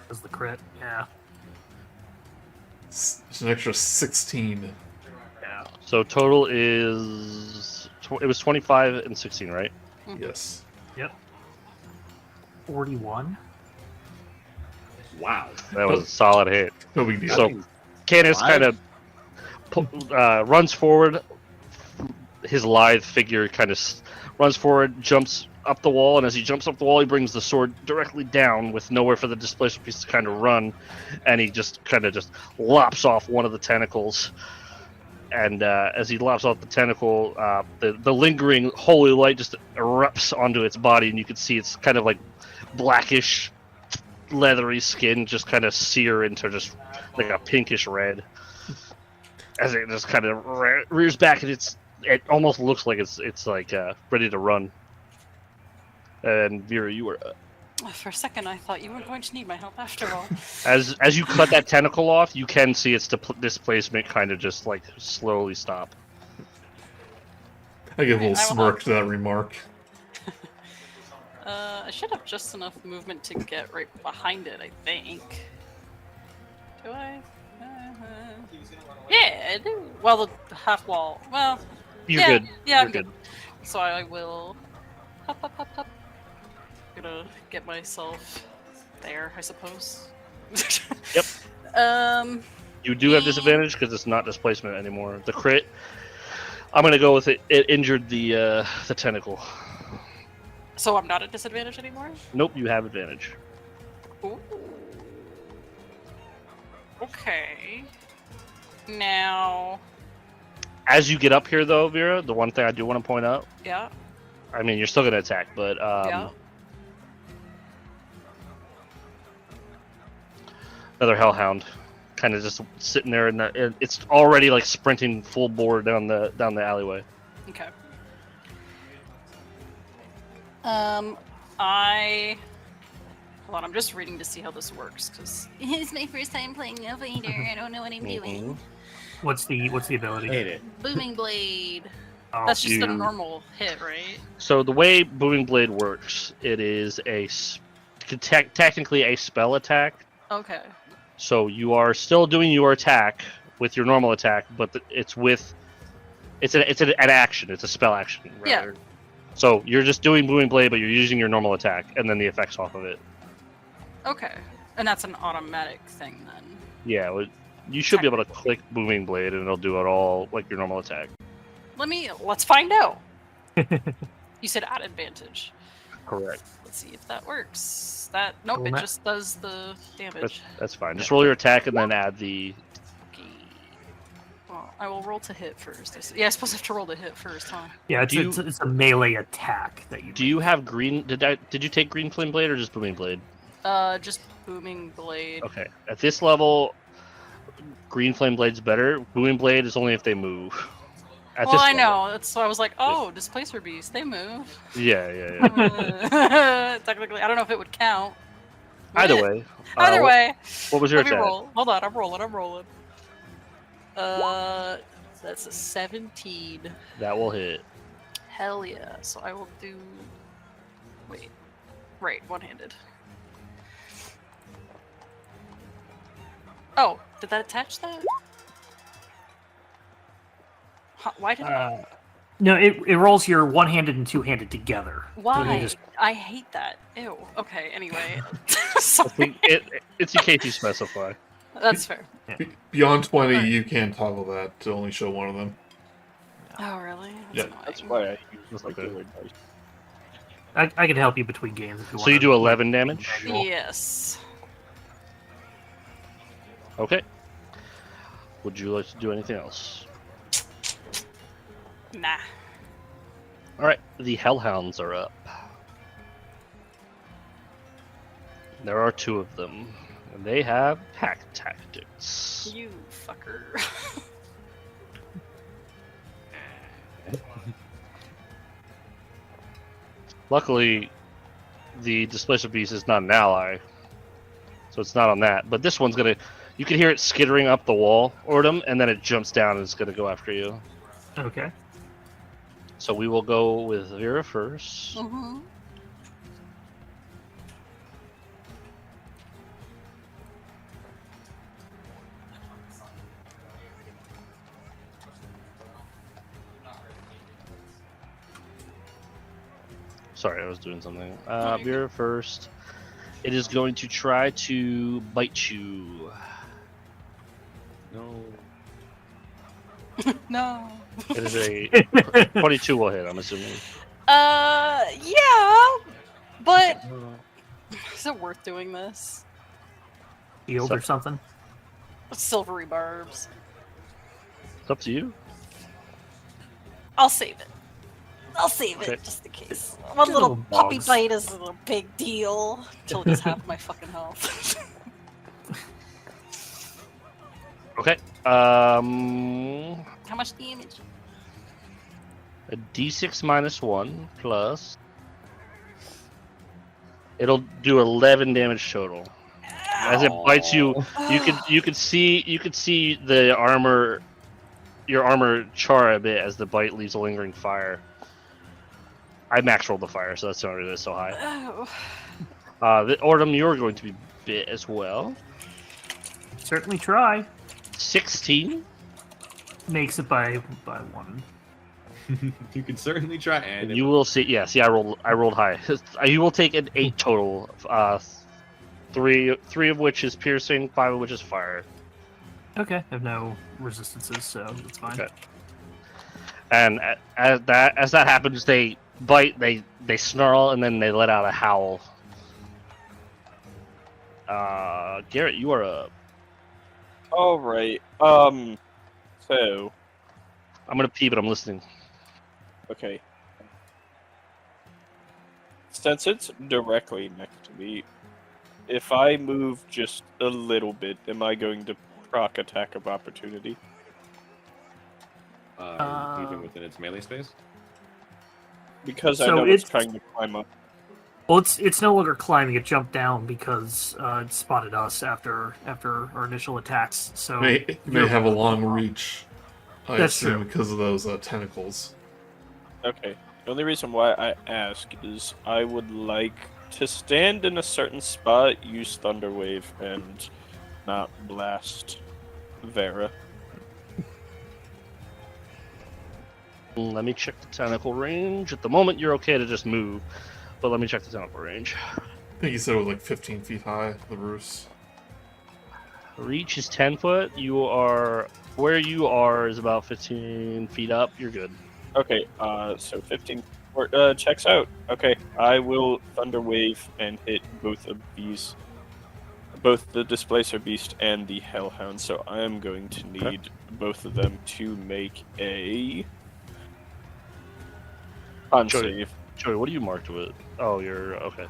Speaker 4: Is the crit? Yeah.
Speaker 1: it's an extra 16.
Speaker 4: Yeah.
Speaker 2: So total is it was 25 and 16, right?
Speaker 1: Yes.
Speaker 4: 41.
Speaker 3: Wow.
Speaker 2: That was a solid hit.
Speaker 1: No big deal.
Speaker 2: So Canis kind of runs forward. His lithe figure kind of runs forward, jumps up the wall, and as he jumps up the wall, he brings the sword directly down with nowhere for the displacement piece to kind of run, and he just lops off one of the tentacles. And as he lops off the tentacle, the lingering holy light just erupts onto its body, and you can see it's kind of like blackish, leathery skin just kind of sear into just like a pinkish red. As it just kind of rears back, and it almost looks like it's like ready to run. And Vera, you were
Speaker 6: For a second, I thought you weren't going to need my help after all.
Speaker 2: as you cut that tentacle off, you can see its displacement kind of just like slowly stop.
Speaker 1: I give a little
Speaker 6: I will
Speaker 1: smirk to that remark.
Speaker 6: I should have just enough movement to get right behind it, I think. Do I? Yeah, I do. Well, the half wall. Well,
Speaker 2: You're
Speaker 6: yeah,
Speaker 2: good.
Speaker 6: Yeah,
Speaker 2: You're
Speaker 6: I'm good. So I will hop. Gonna get myself there, I suppose.
Speaker 2: Yep.
Speaker 6: You
Speaker 2: You do have disadvantage because it's not displacement anymore. The crit, I'm gonna go with it. It injured the tentacle.
Speaker 6: So I'm not at disadvantage anymore?
Speaker 2: Nope, you have advantage.
Speaker 6: Ooh. Okay. Now,
Speaker 2: As you get up here, though, Vera, the one thing I do want to point out.
Speaker 6: yeah,
Speaker 2: I mean, you're still gonna attack, but
Speaker 6: yeah.
Speaker 2: another hellhound, kind of just sitting there, and it's already like sprinting full bore down the alleyway.
Speaker 6: Okay. Hold on, I'm just reading to see how this works, because it's my first time playing Nerverwinter. I don't know what I'm doing.
Speaker 4: What's the ability?
Speaker 3: Hate it.
Speaker 6: Booming Blade.
Speaker 4: Oh,
Speaker 6: That's just a
Speaker 2: you-
Speaker 6: normal hit, right?
Speaker 2: So the way Booming Blade works, it is technically a spell attack.
Speaker 6: Okay.
Speaker 2: So you are still doing your attack with your normal attack, but it's an action. It's a spell action. Rather.
Speaker 6: Yeah.
Speaker 2: So you're just doing Booming Blade, but you're using your normal attack, and then the effects off of it.
Speaker 6: Okay. And that's an automatic thing then.
Speaker 2: Yeah, well, you should be able to click Booming Blade, and it'll do it all like your normal attack.
Speaker 6: Let's find out. You said at advantage.
Speaker 5: Correct.
Speaker 6: Let's see if that works. Nope,
Speaker 4: Roll
Speaker 6: it
Speaker 4: that.
Speaker 6: just does the damage.
Speaker 2: That's fine. Just roll your attack and then add the.
Speaker 6: Okay. Well, I will roll to hit first. Yeah, I suppose I have to roll to hit first, huh?
Speaker 4: Yeah, it's a melee attack that you.
Speaker 2: Do you have green? Did you take green flame blade or just booming blade?
Speaker 6: Just booming blade.
Speaker 2: Okay. At this level, green flame blade's better. Booming blade is only if they move. At
Speaker 6: Well,
Speaker 2: this
Speaker 6: I
Speaker 2: level.
Speaker 6: know. That's why I was like, oh, Displacer Beast, they move.
Speaker 2: Yeah.
Speaker 6: Technically, I don't know if it would count.
Speaker 2: Either way.
Speaker 6: Either way.
Speaker 2: What was your
Speaker 6: Let me
Speaker 2: attack?
Speaker 6: roll. Hold on, I'm rolling. That's a 17.
Speaker 2: That will hit.
Speaker 6: Hell yeah. So I will do. Wait. Right, one-handed. Oh, did that attach that? Huh, why did
Speaker 4: No, it rolls your one-handed and two-handed together. So you
Speaker 6: Why?
Speaker 4: just-
Speaker 6: I hate that. Ew. Okay, anyway.
Speaker 2: I
Speaker 6: Sorry.
Speaker 2: think it's in case you specify.
Speaker 6: That's fair.
Speaker 1: Beyond 20,
Speaker 6: Alright.
Speaker 1: you can toggle that to only show one of them.
Speaker 6: Oh, really?
Speaker 1: Yeah.
Speaker 5: That's
Speaker 6: annoying.
Speaker 5: why I use
Speaker 2: That's okay.
Speaker 5: regular dice.
Speaker 4: I can help you between games if you want.
Speaker 2: So you do 11 damage?
Speaker 6: Yes.
Speaker 2: Okay. Would you like to do anything else?
Speaker 6: Nah.
Speaker 2: Alright, the Hellhounds are up. There are 2 of them. And they have pack tactics.
Speaker 6: You fucker.
Speaker 2: Luckily, the Displacer Beast is not an ally. So it's not on that. But this one's gonna... You can hear it skittering up the wall, Oordem, and then it jumps down and it's gonna go after you.
Speaker 4: Okay.
Speaker 2: So we will go with Vera first.
Speaker 6: Mm-hmm.
Speaker 2: Sorry, I was doing something.
Speaker 6: you're good.
Speaker 2: Vera first. It is going to try to bite you.
Speaker 5: No.
Speaker 6: No.
Speaker 2: It is a 22 will hit, I'm assuming.
Speaker 6: Yeah, but is it worth doing this?
Speaker 4: Shield
Speaker 2: So-
Speaker 4: or something.
Speaker 6: Silvery barbs.
Speaker 2: It's up to you.
Speaker 6: I'll save it. I'll save
Speaker 2: Okay.
Speaker 6: it just in case. One
Speaker 4: Good
Speaker 6: little
Speaker 4: little
Speaker 6: puppy
Speaker 4: bugs.
Speaker 6: bite is a big deal until it is half my fucking health.
Speaker 2: Okay.
Speaker 6: How much damage?
Speaker 2: A d6 minus 1 plus. It'll do 11 damage total. As it bites you, you could see the armor, your armor char a bit as the bite leaves a lingering fire. I max rolled the fire, so that's not really so high.
Speaker 6: Oh.
Speaker 2: The Oordem, you're going to be bit as well.
Speaker 4: Certainly try.
Speaker 2: 16.
Speaker 4: Makes it by one.
Speaker 3: You can certainly try, and
Speaker 2: You will see. Yeah, see, I rolled high. You will take an 8 total. Three of which is piercing, 5 of which is fire.
Speaker 4: Okay, I have no resistances, so that's fine.
Speaker 2: Okay. And as that happens, they bite, they snarl, and then they let out a howl. Garret, you are up.
Speaker 5: All right. So
Speaker 2: I'm gonna pee, but I'm listening.
Speaker 5: okay. Since it's directly next to me, if I move just a little bit, am I going to proc attack of opportunity?
Speaker 3: moving within its melee space.
Speaker 5: Because I
Speaker 4: So
Speaker 5: know it's
Speaker 4: it's-
Speaker 5: trying to climb up.
Speaker 4: Well, it's no longer climbing; it jumped down because it spotted us after our initial attacks. So
Speaker 1: It may have a long reach, I
Speaker 4: That's
Speaker 1: assume,
Speaker 4: true.
Speaker 1: because of those tentacles.
Speaker 5: Okay. The only reason why I ask is I would like to stand in a certain spot, use Thunderwave, and not blast Vera.
Speaker 2: Let me check the tentacle range. At the moment, you're okay to just move, but let me check the tentacle range.
Speaker 1: I think you said it was like 15 feet high, the roost.
Speaker 2: Reach is 10 foot. You are where you are is about 15 feet up. You're good.
Speaker 5: Okay, so 15 foot checks out. Okay, I will Thunder Wave and hit both of these, both the Displacer Beast and the Hellhound. So I am going to need both of them to make a con save.
Speaker 2: Joey, what are you marked with? Oh, you're okay.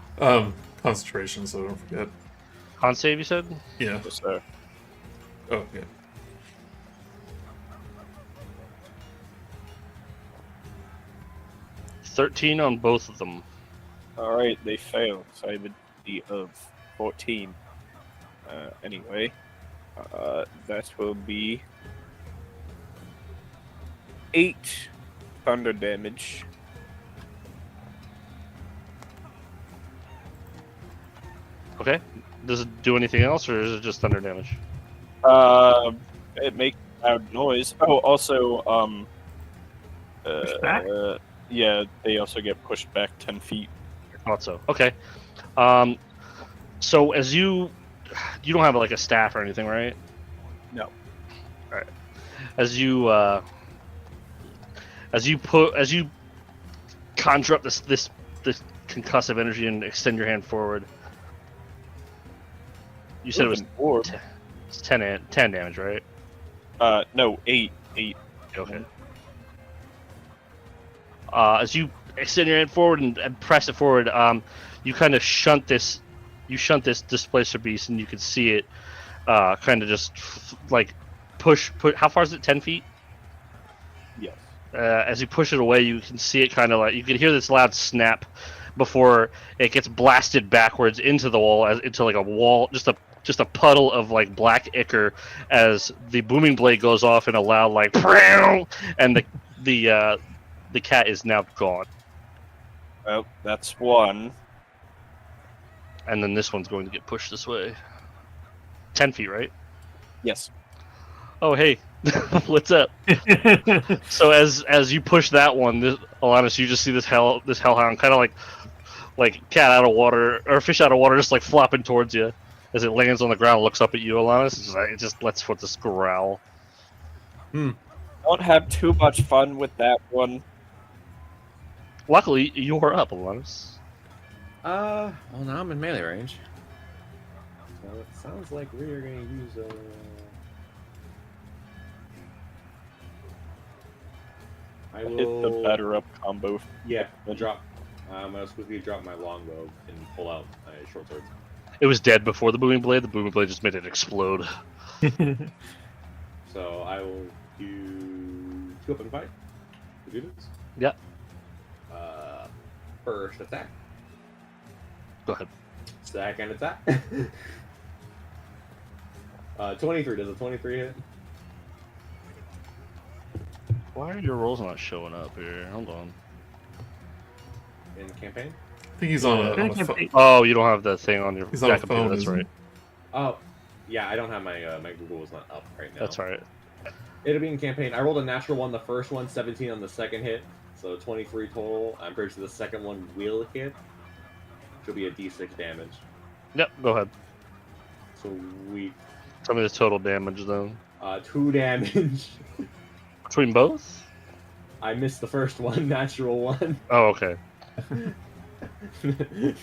Speaker 1: Concentration, so don't forget.
Speaker 2: Con save, you said?
Speaker 1: Yeah.
Speaker 5: Yes, sir.
Speaker 1: Oh, yeah.
Speaker 2: $13 on both of them.
Speaker 5: All right, they fail. So I have a D of 14. Anyway, that will be 8 thunder damage.
Speaker 2: Okay. Does it do anything else, or is it just thunder damage?
Speaker 5: It makes loud noise. Oh, also,
Speaker 4: Push back?
Speaker 5: yeah, they also get pushed back 10 feet.
Speaker 2: I thought so. Okay. So as you don't have like a staff or anything, right?
Speaker 5: No.
Speaker 2: All right. As you conjure up this concussive energy and extend your hand forward. You said it was
Speaker 5: Or
Speaker 2: 10 damage, right?
Speaker 5: no, 8.
Speaker 2: Okay. As you extend your hand forward and press it forward, you kind of shunt this displacer beast, and you can see it kind of just like push. How far is it? 10 feet.
Speaker 5: Yes.
Speaker 2: As you push it away, you can see it kind of like you can hear this loud snap before it gets blasted backwards into the wall, into like a wall, just a puddle of like black ichor as the booming blade goes off in a loud like and the cat is now gone.
Speaker 5: Well, that's one.
Speaker 2: And then this one's going to get pushed this way. 10 feet, right?
Speaker 5: Yes.
Speaker 2: Oh, hey. What's up? So as you push that one, Ellanis, you just see this hellhound kind of like cat out of water, or fish out of water, just like flopping towards you. As it lands on the ground and looks up at you, Ellanis, it just lets forth this growl.
Speaker 5: Don't have too much fun with that one.
Speaker 2: Luckily, you're up, Ellanis.
Speaker 7: Well, now I'm in melee range. So it sounds like we are going to use I
Speaker 5: Hit
Speaker 7: will
Speaker 5: the batter up combo.
Speaker 7: Yeah, I'll drop. I was supposed to drop my longbow and pull out my short sword.
Speaker 2: It was dead before the booming blade. The booming blade just made it explode.
Speaker 7: So I will do 2 up and fight. To do this.
Speaker 2: Yeah.
Speaker 7: First attack.
Speaker 2: Go ahead.
Speaker 7: Second attack. 23. Does a 23 hit?
Speaker 2: Why are your rolls not showing up here? Hold on.
Speaker 7: In campaign?
Speaker 1: I think he's on a phone.
Speaker 2: Oh, you don't have that thing on your
Speaker 1: He's on a
Speaker 2: computer.
Speaker 1: phone,
Speaker 2: That's
Speaker 1: isn't
Speaker 2: right.
Speaker 7: Oh, yeah. I don't have my my Google is not up right now.
Speaker 2: That's all right.
Speaker 7: It'll be in campaign. I rolled a natural one the first one, 17 on the second hit, so 23 total. I'm pretty sure the second one will hit. Should be a D6 damage.
Speaker 2: Yep. Go ahead.
Speaker 7: So we
Speaker 2: Tell me the total damage though.
Speaker 7: 2 damage.
Speaker 2: Between both?
Speaker 7: I missed the first one, natural one.
Speaker 2: Oh, okay.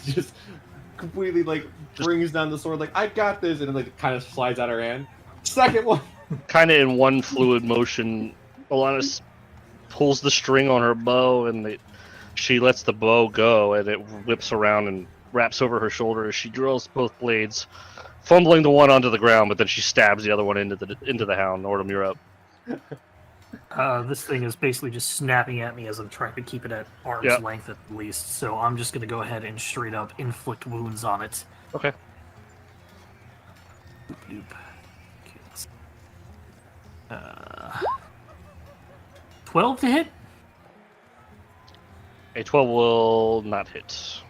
Speaker 7: Just completely brings down the sword, I got this, and it kind of slides out her hand. Second one.
Speaker 2: Kind of in one fluid motion, Ellanis pulls the string on her bow, and she lets the bow go, and it whips around and wraps over her shoulder as she drills both blades, fumbling the one onto the ground, but then she stabs the other one into the hound. Oordem, you're up.
Speaker 4: This thing is basically just snapping at me as I'm trying to keep it at arm's length at least, so I'm just going to go ahead and straight up inflict wounds on it.
Speaker 2: Okay.
Speaker 4: Boop, boop. Okay, let's... 12 to hit?
Speaker 2: A 12 will not hit.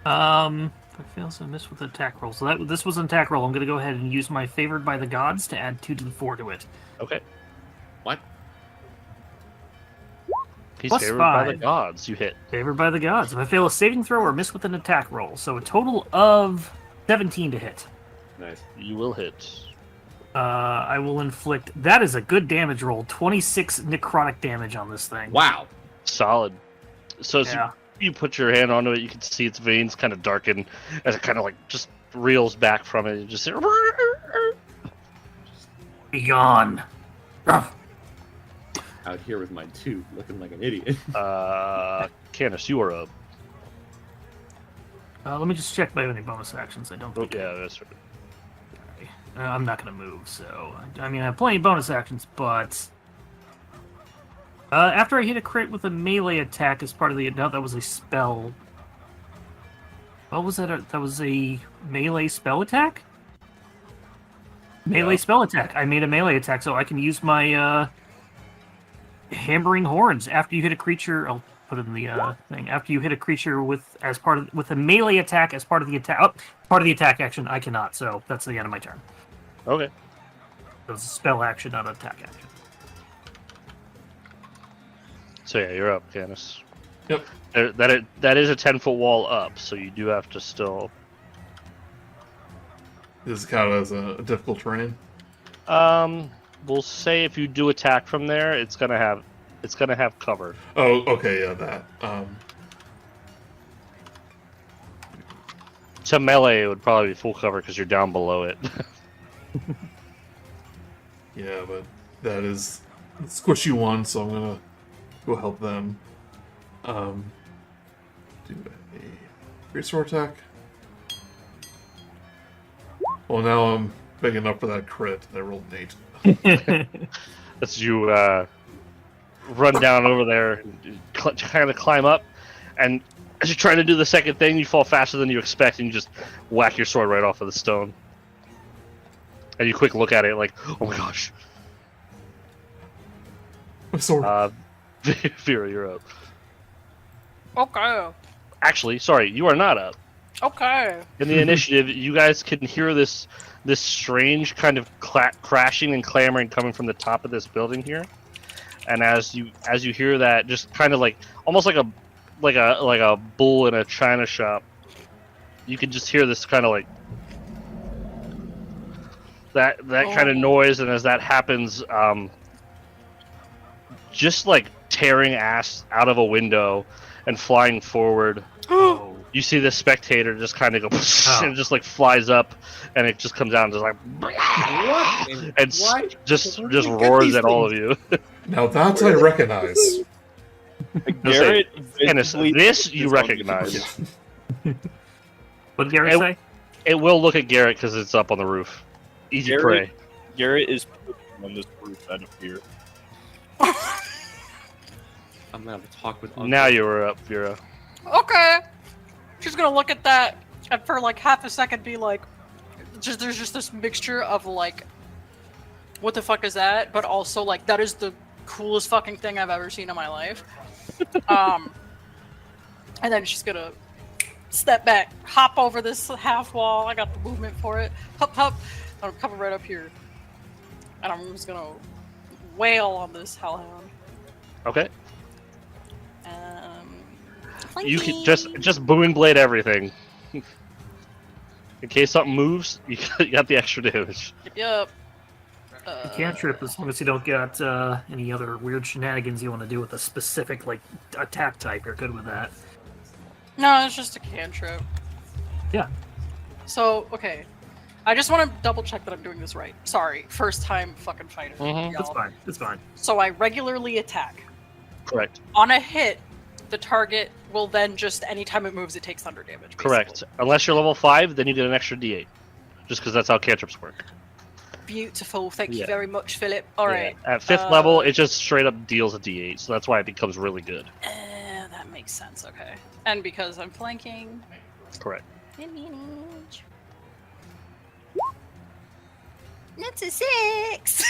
Speaker 4: If I fail, so I miss with the attack roll. So this was an attack roll. I'm going to go ahead and use my Favored by the Gods to add 2 to the 4 to it.
Speaker 2: Okay.
Speaker 7: What?
Speaker 2: He's
Speaker 4: Plus
Speaker 2: favored by the
Speaker 4: 5.
Speaker 2: gods. You hit.
Speaker 4: Favored by the Gods. If I fail a saving throw or miss with an attack roll. So a total of 17 to hit.
Speaker 7: Nice.
Speaker 2: You will hit.
Speaker 4: I will inflict... That is a good damage roll. 26 necrotic damage on this thing.
Speaker 7: Wow.
Speaker 2: Solid. So as you put your hand onto it, you can see its veins kind of darken as it kind of like just reels back from it. You just say,
Speaker 4: Be gone.
Speaker 7: Out here with my tube, looking like an idiot.
Speaker 2: Canis, you are up.
Speaker 4: Let me just check my any bonus actions. I don't think.
Speaker 2: Yeah, that's right.
Speaker 4: I'm not going to move, so... I mean, I have plenty of bonus actions, but... after I hit a crit with a melee attack as part of the... No, that was a spell. What was that? That was a melee spell attack? Melee spell attack. I made a melee attack, so I can use my, hammering horns after you hit a creature... I'll put it in the, thing. After you hit a creature with a melee attack as part of the attack... Oh, part of the attack action, I cannot, so that's the end of my turn.
Speaker 2: Okay.
Speaker 4: It was a spell action, not an attack action.
Speaker 2: So yeah, you're up, Canis.
Speaker 1: Yep.
Speaker 2: That is a 10-foot wall up, so you do have to still...
Speaker 1: This is kind of as a difficult terrain.
Speaker 2: We'll say if you do attack from there, it's gonna have cover.
Speaker 1: Oh, okay, yeah, that.
Speaker 2: To melee, it would probably be full cover because you're down below it.
Speaker 1: Yeah, but that is a squishy one, so I'm gonna go help them. Do a great sword attack. Well, now I'm big enough for that crit. I rolled an 8.
Speaker 2: As you run down over there, and kind of climb up, and as you're trying to do the second thing, you fall faster than you expect, and you just whack your sword right off of the stone. And you quick look at it like, oh my gosh.
Speaker 1: My sword.
Speaker 2: Vera, you're up.
Speaker 6: Okay.
Speaker 2: Actually, sorry, you are not up.
Speaker 6: Okay.
Speaker 2: In the initiative, you guys can hear this strange kind of crashing and clamoring coming from the top of this building here. And as you hear that, just kind of like almost like a bull in a china shop, you can just hear this kind of like that kind of noise. And as that happens, just like tearing ass out of a window and flying forward. You see the spectator just kind of go and just like flies up, and it just comes out and just like and just roars at all of you.
Speaker 1: Now that I recognize.
Speaker 5: Garret,
Speaker 2: Canis, this you recognize.
Speaker 4: What did Garret say?
Speaker 2: It will look at Garret because it's up on the roof. Easy prey.
Speaker 5: Garret is on this roof out of fear.
Speaker 7: I'm gonna have to talk with Uncle.
Speaker 2: Now you're up, Vera.
Speaker 6: Okay. She's gonna look at that and for like half a second be like, there's just this mixture of like, what the fuck is that? But also like, that is the coolest fucking thing I've ever seen in my life. And then she's gonna step back, hop over this half wall. I got the movement for it. Hop, hop. I'm coming right up here. And I'm just gonna wail on this hellhound.
Speaker 2: Okay.
Speaker 6: Flanking.
Speaker 2: You can just booming blade everything. In case something moves, you got the extra damage.
Speaker 6: Yep.
Speaker 4: You can't trip as long as you don't get any other weird shenanigans you want to do with a specific like attack type. You're good with that.
Speaker 6: No, it's just a cantrip.
Speaker 4: Yeah.
Speaker 6: So, okay. I just want to double check that I'm doing this right. Sorry, first time fucking fighter.
Speaker 2: Mhm.
Speaker 4: That's fine. That's fine.
Speaker 6: So I regularly attack.
Speaker 2: Correct.
Speaker 6: On a hit, the target will then just, anytime it moves, it takes thunder damage. Basically.
Speaker 2: Correct. Unless you're level 5, then you get an extra D8. Just because that's how cantrips work.
Speaker 6: Beautiful. Thank you very much, Philip. Alright.
Speaker 2: At 5th level, it just straight up deals a D8, so that's why it becomes really good.
Speaker 6: That makes sense, okay. And because I'm flanking...
Speaker 2: Correct.
Speaker 6: That's a 6!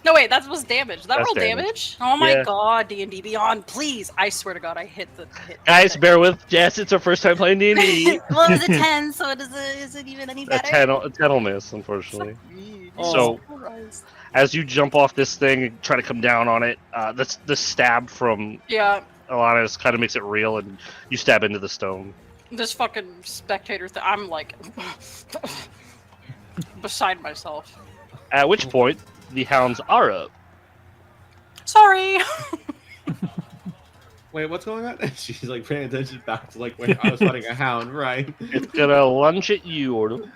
Speaker 6: No, wait, that was damage. That roll damage? Oh my god, D&D Beyond, please! I swear to god, I hit the...
Speaker 2: Guys, bear with Jess, it's our first time playing D&D.
Speaker 6: Well, it was a 10, so is it even any better?
Speaker 2: A 10 will miss, unfortunately. So, as you jump off this thing and try to come down on it, the stab from Ellanis kind of makes it real, and you stab into the stone.
Speaker 6: This fucking spectator thing, I'm like... beside myself.
Speaker 2: At which point, the hounds are up.
Speaker 6: Sorry!
Speaker 7: Wait, what's going on? She's like paying attention back to like when I was fighting a hound, right?
Speaker 2: It's gonna lunge at you, Oordem.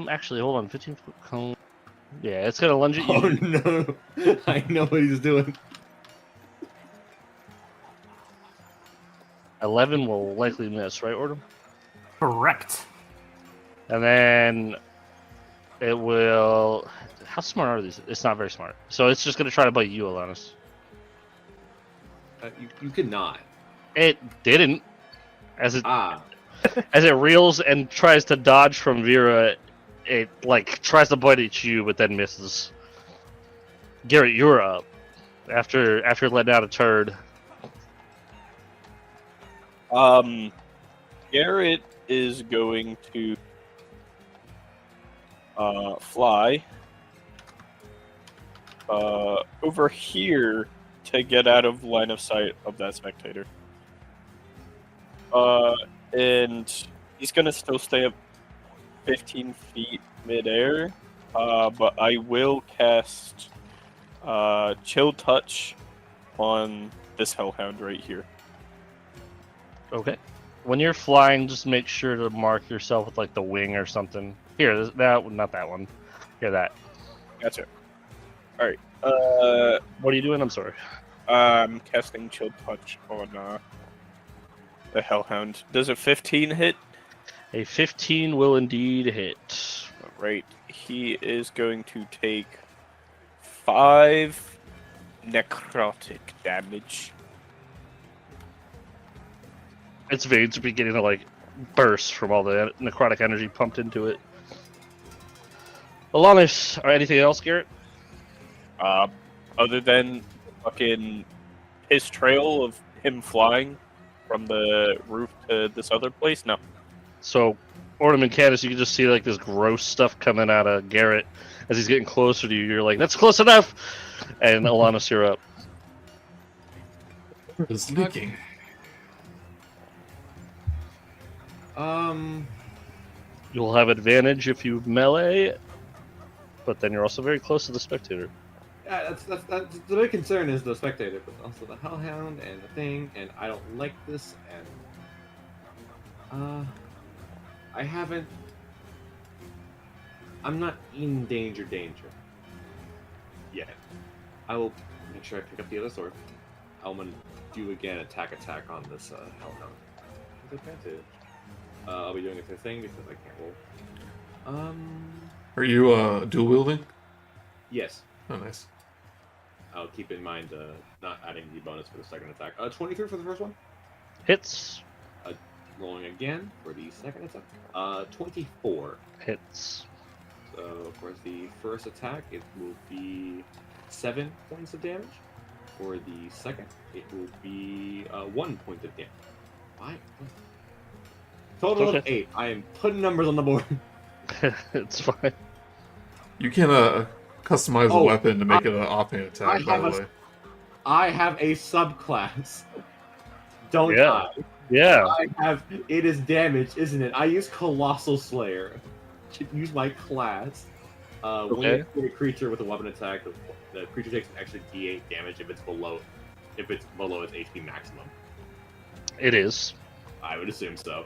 Speaker 2: Actually, hold on. 15-foot cone. Yeah, it's gonna lunge at you.
Speaker 7: Oh no! I know what he's doing.
Speaker 2: 11 will likely miss, right, Oordem?
Speaker 4: Correct.
Speaker 2: And then it will. How smart are these? It's not very smart. So it's just gonna try to bite you, Ellanis.
Speaker 7: You could not.
Speaker 2: It didn't. As it
Speaker 7: Ah,
Speaker 2: as it reels and tries to dodge from Vera, it like tries to bite at you, but then misses. Garret, you're up. After letting out a turd.
Speaker 5: Garret is going to fly over here to get out of line of sight of that spectator. And he's gonna still stay up 15 feet midair, but I will cast Chill Touch on this Hellhound right here.
Speaker 2: Okay. When you're flying, just make sure to mark yourself with like the wing or something. Here, that not that one. Here, that.
Speaker 5: Gotcha. All right.
Speaker 2: What are you doing? I'm sorry.
Speaker 5: I'm casting Chill Touch on the Hellhound. Does a 15 hit?
Speaker 2: A 15 will indeed hit.
Speaker 5: Right. He is going to take 5 necrotic damage.
Speaker 2: Its veins are beginning to like burst from all the necrotic energy pumped into it. Ellanis, or anything else, Garret?
Speaker 5: Other than fucking his trail of him flying from the roof to this other place, no.
Speaker 2: So, Oordem and Canis, you can just see like this gross stuff coming out of Garret as he's getting closer to you. You're like, "That's close enough!" And Ellanis, you're up.
Speaker 1: It's leaking.
Speaker 2: You'll have advantage if you melee, but then you're also very close to the spectator.
Speaker 7: yeah, that's the big concern is the spectator, but also the Hellhound and the thing, and I don't like this, and I'm not in danger yet. I will make sure I pick up the other sword. I'm gonna do again attack on this Hellhound with advantage. I'll be doing it to thing because I can't roll.
Speaker 1: Are you dual wielding?
Speaker 7: Yes.
Speaker 1: Oh, nice.
Speaker 7: I'll keep in mind not adding the bonus for the second attack. 23 for the first one.
Speaker 2: Hits.
Speaker 7: Rolling again for the second attack. 24.
Speaker 2: Hits.
Speaker 7: So for the first attack, it will be 7 points of damage. For the second, it will be 1 point of damage. 5. Total of 8. I am putting numbers on the board.
Speaker 2: It's fine.
Speaker 1: You can customize a weapon to make it an offhand attack, by the way.
Speaker 7: I have a subclass. Don't
Speaker 2: Yeah.
Speaker 7: I?
Speaker 2: Yeah.
Speaker 7: It is damage, isn't it? I use Colossal Slayer to use my class. When you hit a creature with a weapon attack, the creature takes an extra D8 damage if it's below its HP maximum.
Speaker 2: It is.
Speaker 7: I would assume so.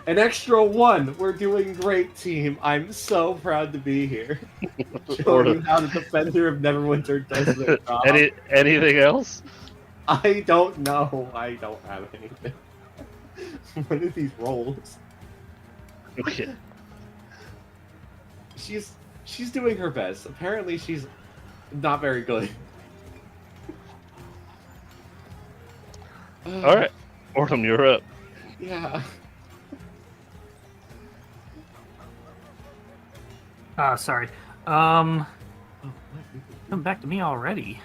Speaker 7: An extra 1. We're doing great, team. I'm so proud to be here. Showing you how the Defender of Neverwinter does their job.
Speaker 2: Anything else?
Speaker 7: I don't know. I don't have anything. What are these rolls?
Speaker 2: Okay.
Speaker 7: She's doing her best. Apparently, she's not very good.
Speaker 2: All right, Oordem, you're up.
Speaker 7: Yeah.
Speaker 4: Sorry. Come back to me already.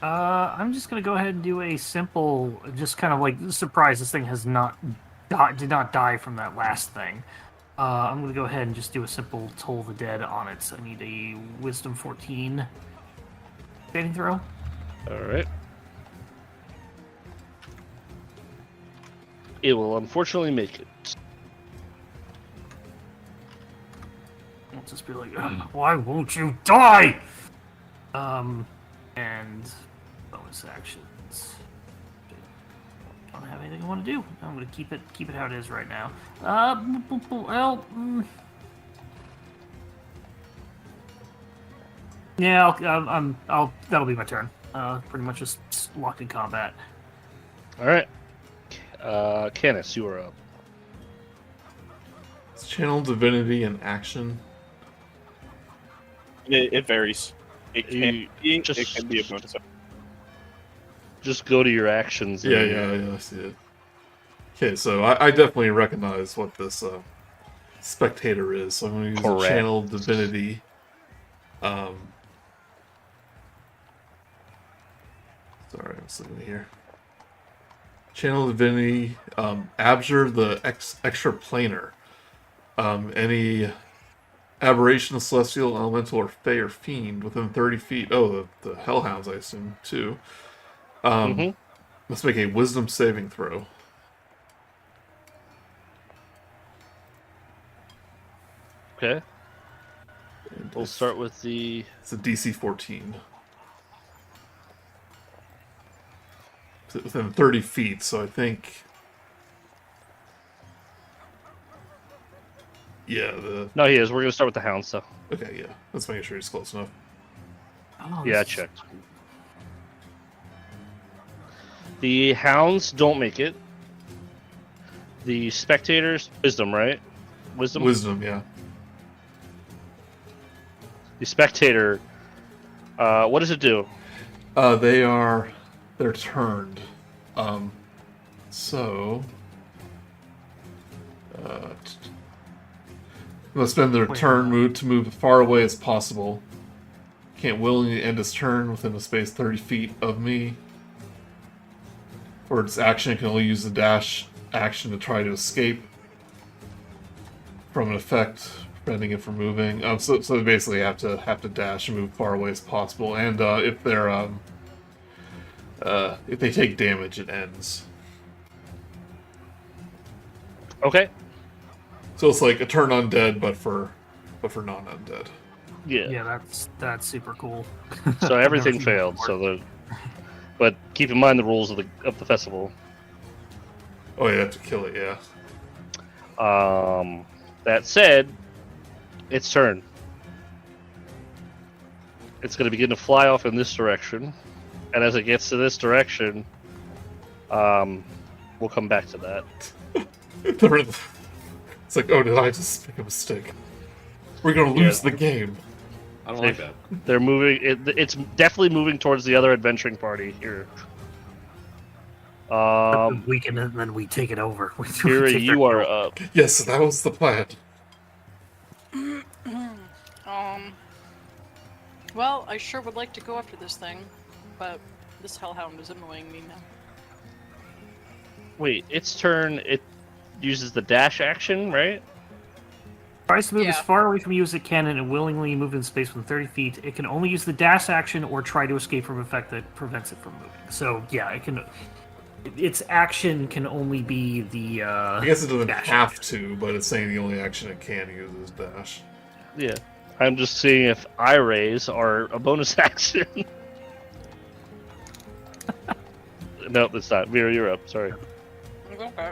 Speaker 4: I'm just gonna go ahead and do a simple, just kind of like surprise. This thing did not die from that last thing. I'm gonna go ahead and just do a simple Toll the Dead on it. So I need a Wisdom 14 saving throw.
Speaker 2: All right. It will unfortunately make it.
Speaker 4: I'll just be like, why won't you die? And bonus actions. Don't have anything I want to do. I'm going to keep it how it is right now. Well, yeah, I'll that'll be my turn. Pretty much just locked in combat.
Speaker 2: All right. Canis, you are up.
Speaker 1: It's Channel Divinity and action.
Speaker 5: It varies. It can be a bonus.
Speaker 2: Just go to your actions.
Speaker 1: Yeah, I see it. Okay, so I definitely recognize what this spectator is, so I'm going to use Channel Divinity. Sorry, I'm sitting here. Channel Divinity, Abjure the extra planar. Any aberration, celestial, elemental, or fey or fiend within 30 feet. Oh, the hellhounds, I assume, too. Must make a wisdom saving throw.
Speaker 2: Okay. We'll start with the...
Speaker 1: It's a DC 14. It's within 30 feet, so I think... Yeah,
Speaker 2: No, he is. We're going to start with the hound stuff.
Speaker 1: Okay, yeah. Let's make sure he's close enough.
Speaker 4: Oh,
Speaker 2: Yeah, I checked. The hounds don't make it. The spectators... Wisdom, right? Wisdom?
Speaker 1: Wisdom, yeah.
Speaker 2: The spectator... what does it do?
Speaker 1: They're turned. So... must spend their turn move to move as far away as possible. Can't willingly end its turn within a space 30 feet of me. For its action, it can only use the dash action to try to escape from an effect, preventing it from moving. So they basically have to dash and move far away as possible. And if they take damage, it ends.
Speaker 2: Okay.
Speaker 1: So it's like a turn undead, but for non-undead.
Speaker 2: Yeah.
Speaker 4: Yeah, that's super cool.
Speaker 2: So everything failed. But keep in mind the rules of the festival.
Speaker 1: Oh, you have to kill it, yeah.
Speaker 2: That said, its turn. It's going to begin to fly off in this direction, and as it gets to this direction, we'll come back to that.
Speaker 1: It's like, oh, did I just make a mistake? We're gonna lose the game.
Speaker 7: I don't like that.
Speaker 2: They're moving. It's definitely moving towards the other adventuring party here.
Speaker 4: We can, and then we take it over.
Speaker 2: Vera, you are up.
Speaker 1: Yes, that was the plan.
Speaker 6: Well, I sure would like to go after this thing, but this hellhound is annoying me now.
Speaker 2: Wait, its turn. It uses the dash action, right?
Speaker 4: Tries to move as far away from you as it can and willingly move in space within 30 feet. It can only use the dash action or try to escape from an effect that prevents it from moving. So, yeah, it can. Its action can only be the.
Speaker 1: I guess it doesn't have to, but it's saying the only action it can use is dash.
Speaker 2: Yeah. I'm just seeing if eye rays are a bonus action. Nope, it's not. Vera, you're up. Sorry.
Speaker 6: Okay.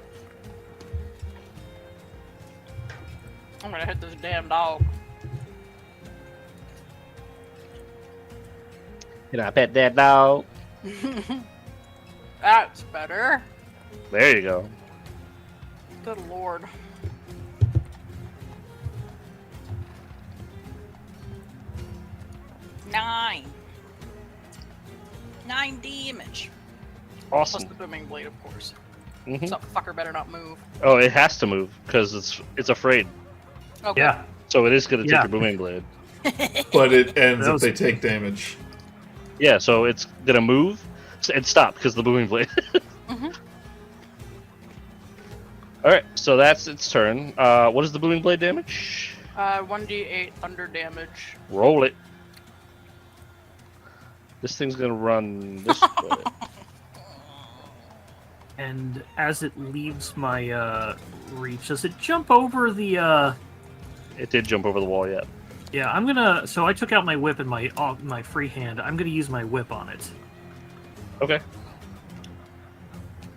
Speaker 6: I'm gonna hit this damn dog.
Speaker 2: Can I pet that dog?
Speaker 6: That's better.
Speaker 2: There you go.
Speaker 6: Good lord. Nine damage.
Speaker 2: Awesome.
Speaker 6: Plus the booming blade, of course.
Speaker 2: Mm-hmm.
Speaker 6: So fucker better not move.
Speaker 2: Oh, it has to move because it's afraid.
Speaker 6: Okay.
Speaker 4: Yeah.
Speaker 2: So it is going to take your booming blade.
Speaker 1: But it ends if they take damage.
Speaker 2: Yeah, so it's going to move and stop because of the booming blade.
Speaker 6: Mm-hmm.
Speaker 2: All right, so that's its turn. What is the booming blade damage?
Speaker 6: 1d8 thunder damage.
Speaker 2: Roll it. This thing's going to run this way.
Speaker 4: And as it leaves my reach, does it jump over the...
Speaker 2: It did jump over the wall, yeah.
Speaker 4: Yeah, I'm gonna. So I took out my whip and my free hand. I'm gonna use my whip on it.
Speaker 2: Okay.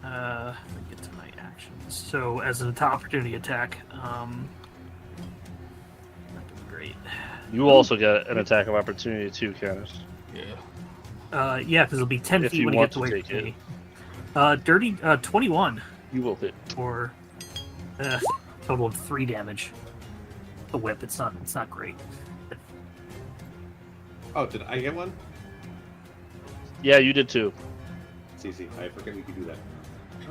Speaker 4: Let me get to my actions. So as an opportunity attack, not great.
Speaker 2: You also get an attack of opportunity too, Canis.
Speaker 1: Yeah.
Speaker 4: Yeah, because it'll be 10
Speaker 2: If
Speaker 4: feet
Speaker 2: you
Speaker 4: when he
Speaker 2: want
Speaker 4: gets
Speaker 2: to
Speaker 4: away
Speaker 2: take
Speaker 4: from
Speaker 2: it.
Speaker 4: me. Dirty 21
Speaker 2: You will hit.
Speaker 4: or total of 3 damage. The whip, it's not great.
Speaker 7: Oh, did I get one?
Speaker 2: Yeah, you did too.
Speaker 7: CC, I forget we could do that.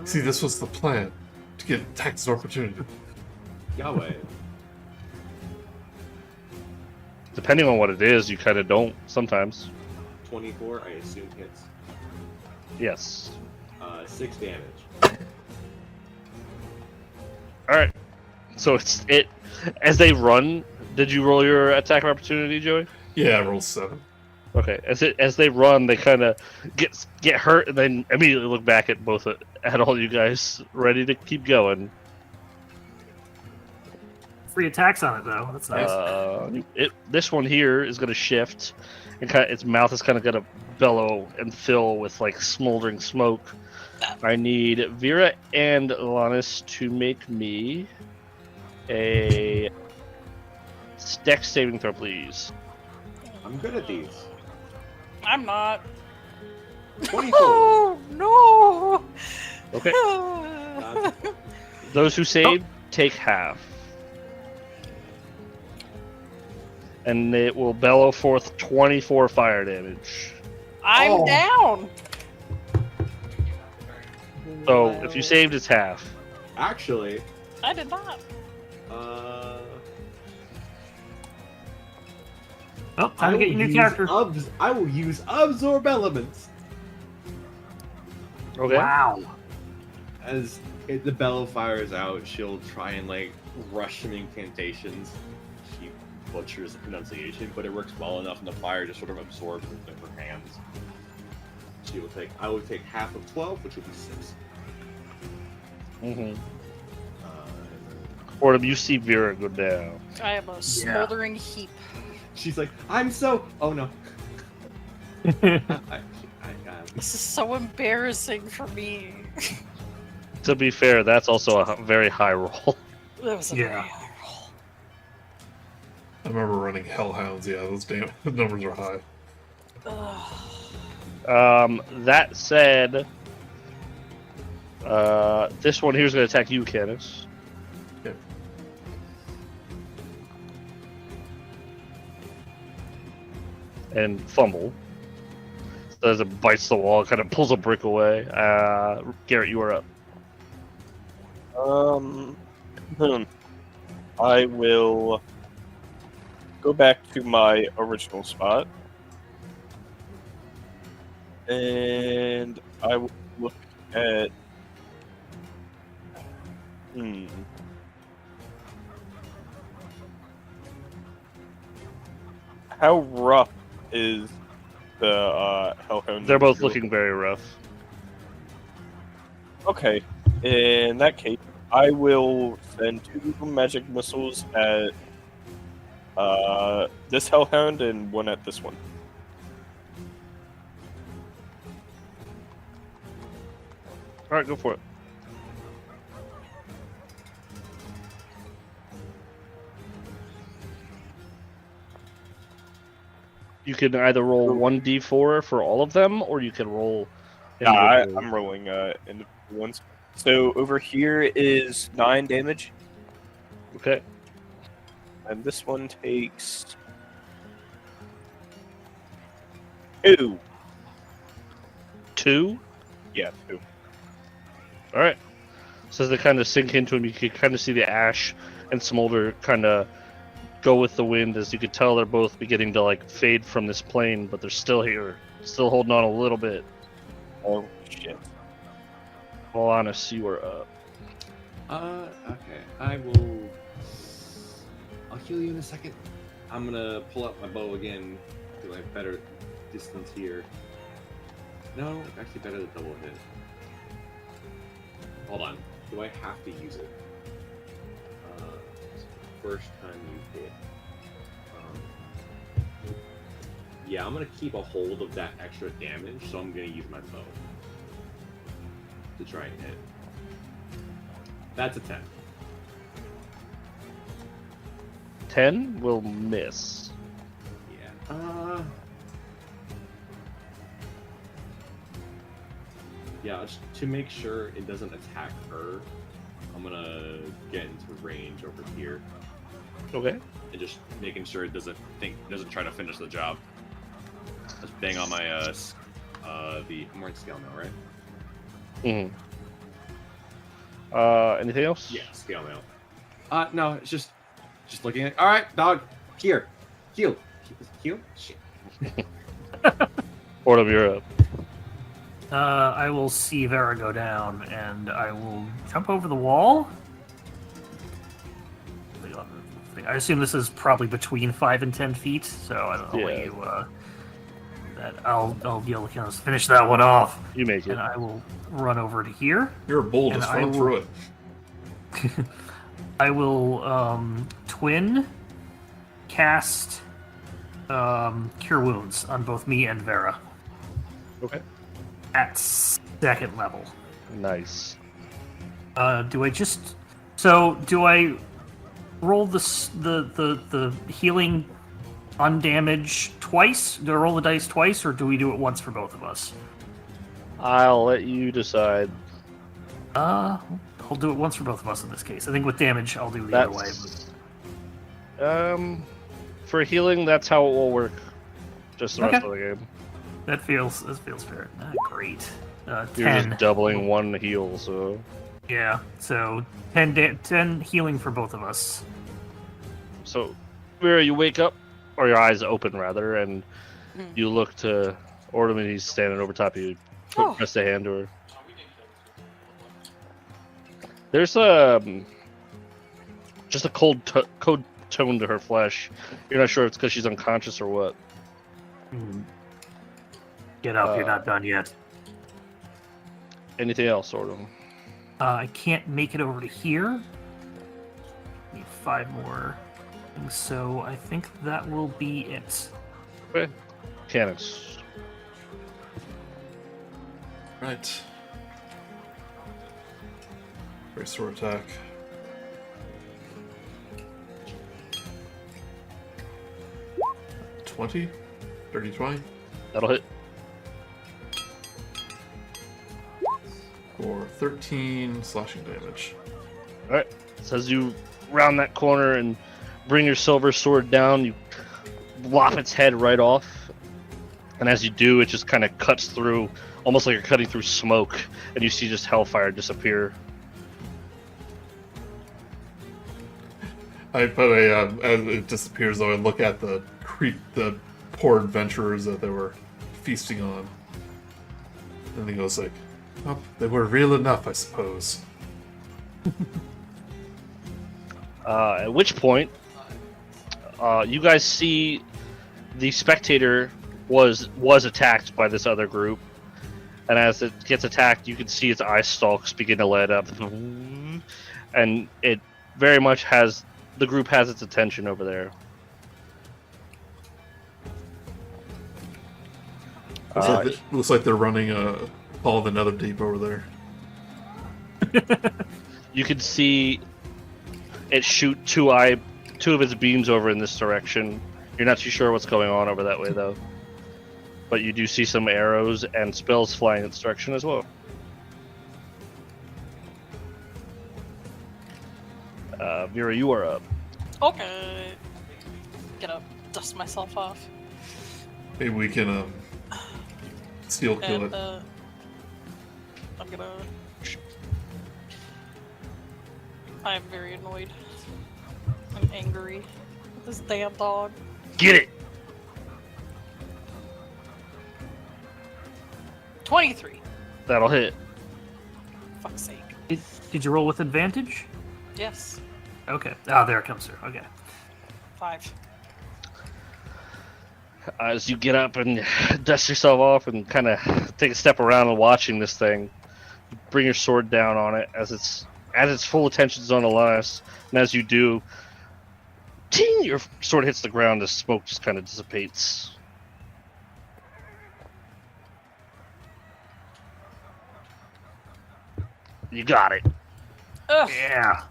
Speaker 1: See, this was the plan to get attacks of opportunity.
Speaker 7: Yahweh.
Speaker 2: Depending on what it is, you kind of don't sometimes.
Speaker 7: 24, I assume hits.
Speaker 2: Yes.
Speaker 7: 6 damage.
Speaker 2: All right. So it as they run. Did you roll your attack of opportunity, Joey?
Speaker 1: Yeah, I rolled 7.
Speaker 2: Okay. As they run, they kind of get hurt, and then immediately look back at at all you guys, ready to keep going.
Speaker 4: Free attacks on it though. That's nice.
Speaker 2: This one here is going to shift, and its mouth is kind of going to bellow and fill with like smoldering smoke. I need Vera and Ellanis to make me a Dex saving throw, please.
Speaker 7: I'm good at these.
Speaker 6: I'm not.
Speaker 7: 24.
Speaker 6: Oh no!
Speaker 2: Okay.
Speaker 7: Uh,
Speaker 2: Those who save take half. And it will bellow forth 24 fire damage.
Speaker 6: I'm down.
Speaker 2: So if you saved, it's half.
Speaker 7: Actually,
Speaker 6: I did not.
Speaker 4: Oh, time to get your new character.
Speaker 7: I will use absorb elements
Speaker 2: Okay.
Speaker 4: Wow.
Speaker 7: as the bellow fires out. She'll try and like rush some incantations. She butchers the pronunciation, but it works well enough, and the fire just sort of absorbs into her hands. I will take half of 12, which will be 6.
Speaker 2: Mm-hmm. Oordem, you see Vera go down.
Speaker 6: I am a smoldering heap.
Speaker 7: She's like, I'm so. Oh no.
Speaker 6: This is so embarrassing for me.
Speaker 2: To be fair, that's also a very high roll.
Speaker 6: That was a
Speaker 4: Yeah.
Speaker 6: very high roll.
Speaker 1: I remember running Hellhounds. Yeah, those numbers are high.
Speaker 6: Ugh.
Speaker 2: That said, this one here's going to attack you, Canis.
Speaker 1: Yep.
Speaker 2: And fumble. So as it bites the wall, it kind of pulls a brick away. Garret, you are up.
Speaker 5: I will go back to my original spot. And I will look at. How rough is the Hellhound?
Speaker 2: They're both looking very rough.
Speaker 5: Okay, in that case, I will send 2 magic missiles at this Hellhound and 1 at this one.
Speaker 2: All right, go for it. You can either roll 1d4 for all of them, or you can roll. individually.
Speaker 5: I'm rolling individual ones. So over here is 9 damage,
Speaker 2: Okay.
Speaker 5: and this one takes 2.
Speaker 2: 2.
Speaker 5: Yeah, 2.
Speaker 2: All right. So as they kind of sink into him, you can kind of see the ash and smolder kind of go with the wind. As you could tell, they're both beginning to like fade from this plane, but they're still here, still holding on a little bit.
Speaker 5: Oh shit!
Speaker 2: Ellanis, you are up.
Speaker 7: Okay. I'll heal you in a second. I'm gonna pull out my bow again to like better distance here. No, actually better the double hit. Hold on. Do I have to use it? First time you hit. Yeah, I'm gonna keep a hold of that extra damage, so I'm gonna use my bow to try and hit. That's a 10.
Speaker 2: 10 will miss.
Speaker 7: Yeah. Yeah, just to make sure it doesn't attack her, I'm gonna get into range over here
Speaker 2: Okay.
Speaker 3: and just making sure it doesn't try to finish the job. Just bang on my I'm wearing scale now, right?
Speaker 2: Mm-hmm. Anything else?
Speaker 3: Yeah, scale mail. No, it's just looking at. All right, dog, here, heal. Shit.
Speaker 2: Oordem, you're up.
Speaker 4: I will see Vera go down, and I will jump over the wall. I assume this is probably between 5 and 10 feet, so I'll let
Speaker 2: Yeah.
Speaker 4: you. I'll be able to finish that one off.
Speaker 2: You make it.
Speaker 4: And I will run over to here.
Speaker 1: You're a bull,
Speaker 4: And
Speaker 1: just
Speaker 4: I
Speaker 1: run
Speaker 4: will-
Speaker 1: through it.
Speaker 4: I will twin cast Cure Wounds on both me and Vera
Speaker 2: Okay.
Speaker 4: at 2nd level.
Speaker 2: Nice.
Speaker 4: Do I roll the healing undamage twice? Do I roll the dice twice, or do we do it once for both of us?
Speaker 2: I'll let you decide.
Speaker 4: I'll do it once for both of us in this case. I think with damage, I'll do the other way.
Speaker 2: For healing, that's how it will work. Just the rest
Speaker 4: Okay.
Speaker 2: of the game.
Speaker 4: That feels fair. Great.
Speaker 2: You're
Speaker 4: 10.
Speaker 2: just doubling one heal, so.
Speaker 4: Yeah, so 10 healing for both of us.
Speaker 2: So, Vera, you wake up, or your eyes open rather, and you look to Oordem, and he's standing over top of you.
Speaker 6: Oh.
Speaker 2: Press a hand to her. There's just a cold tone to her flesh. You're not sure if it's because she's unconscious or what.
Speaker 4: Get up, you're not done yet.
Speaker 2: Anything else, Oordem?
Speaker 4: I can't make it over to here. Need 5 more. So I think that will be it.
Speaker 2: Okay. Canis.
Speaker 1: Right. Great sword attack. Dirty 20
Speaker 2: That'll hit.
Speaker 1: for 13 slashing damage.
Speaker 2: Alright. So as you round that corner and bring your silver sword down, you lop its head right off. And as you do, it just kind of cuts through, almost like you're cutting through smoke, and you see just hellfire disappear.
Speaker 1: As it disappears, though, I look at the poor adventurers that they were feasting on. And he goes like, "Well, they were real enough, I suppose."
Speaker 2: At which point, you guys see the spectator was attacked by this other group, and as it gets attacked, you can see its eye stalks begin to light up, and it very much has the group has its attention over there.
Speaker 1: Looks like they're running all of the Nether Deep over there.
Speaker 2: You can see it shoot two of its beams over in this direction. You're not too sure what's going on over that way, though. But you do see some arrows and spells flying in its direction as well. Vera, you are up.
Speaker 6: Okay. Get up, dust myself off.
Speaker 1: Maybe we can steel kill
Speaker 6: And,
Speaker 1: it.
Speaker 6: I'm gonna... I'm very annoyed. I'm angry with this damn dog.
Speaker 2: Get it!
Speaker 6: 23.
Speaker 2: That'll hit.
Speaker 6: Fuck's sake.
Speaker 4: Did you roll with advantage?
Speaker 6: Yes.
Speaker 4: Okay. Ah, there it comes through. Okay.
Speaker 6: 5.
Speaker 2: As you get up and dust yourself off and kind of take a step around and watching this thing, you bring your sword down on it as its full attention is on Ellanis, and as you do, ting, your sword hits the ground as smoke just kind of dissipates. You got it.
Speaker 6: Ugh,
Speaker 4: Yeah.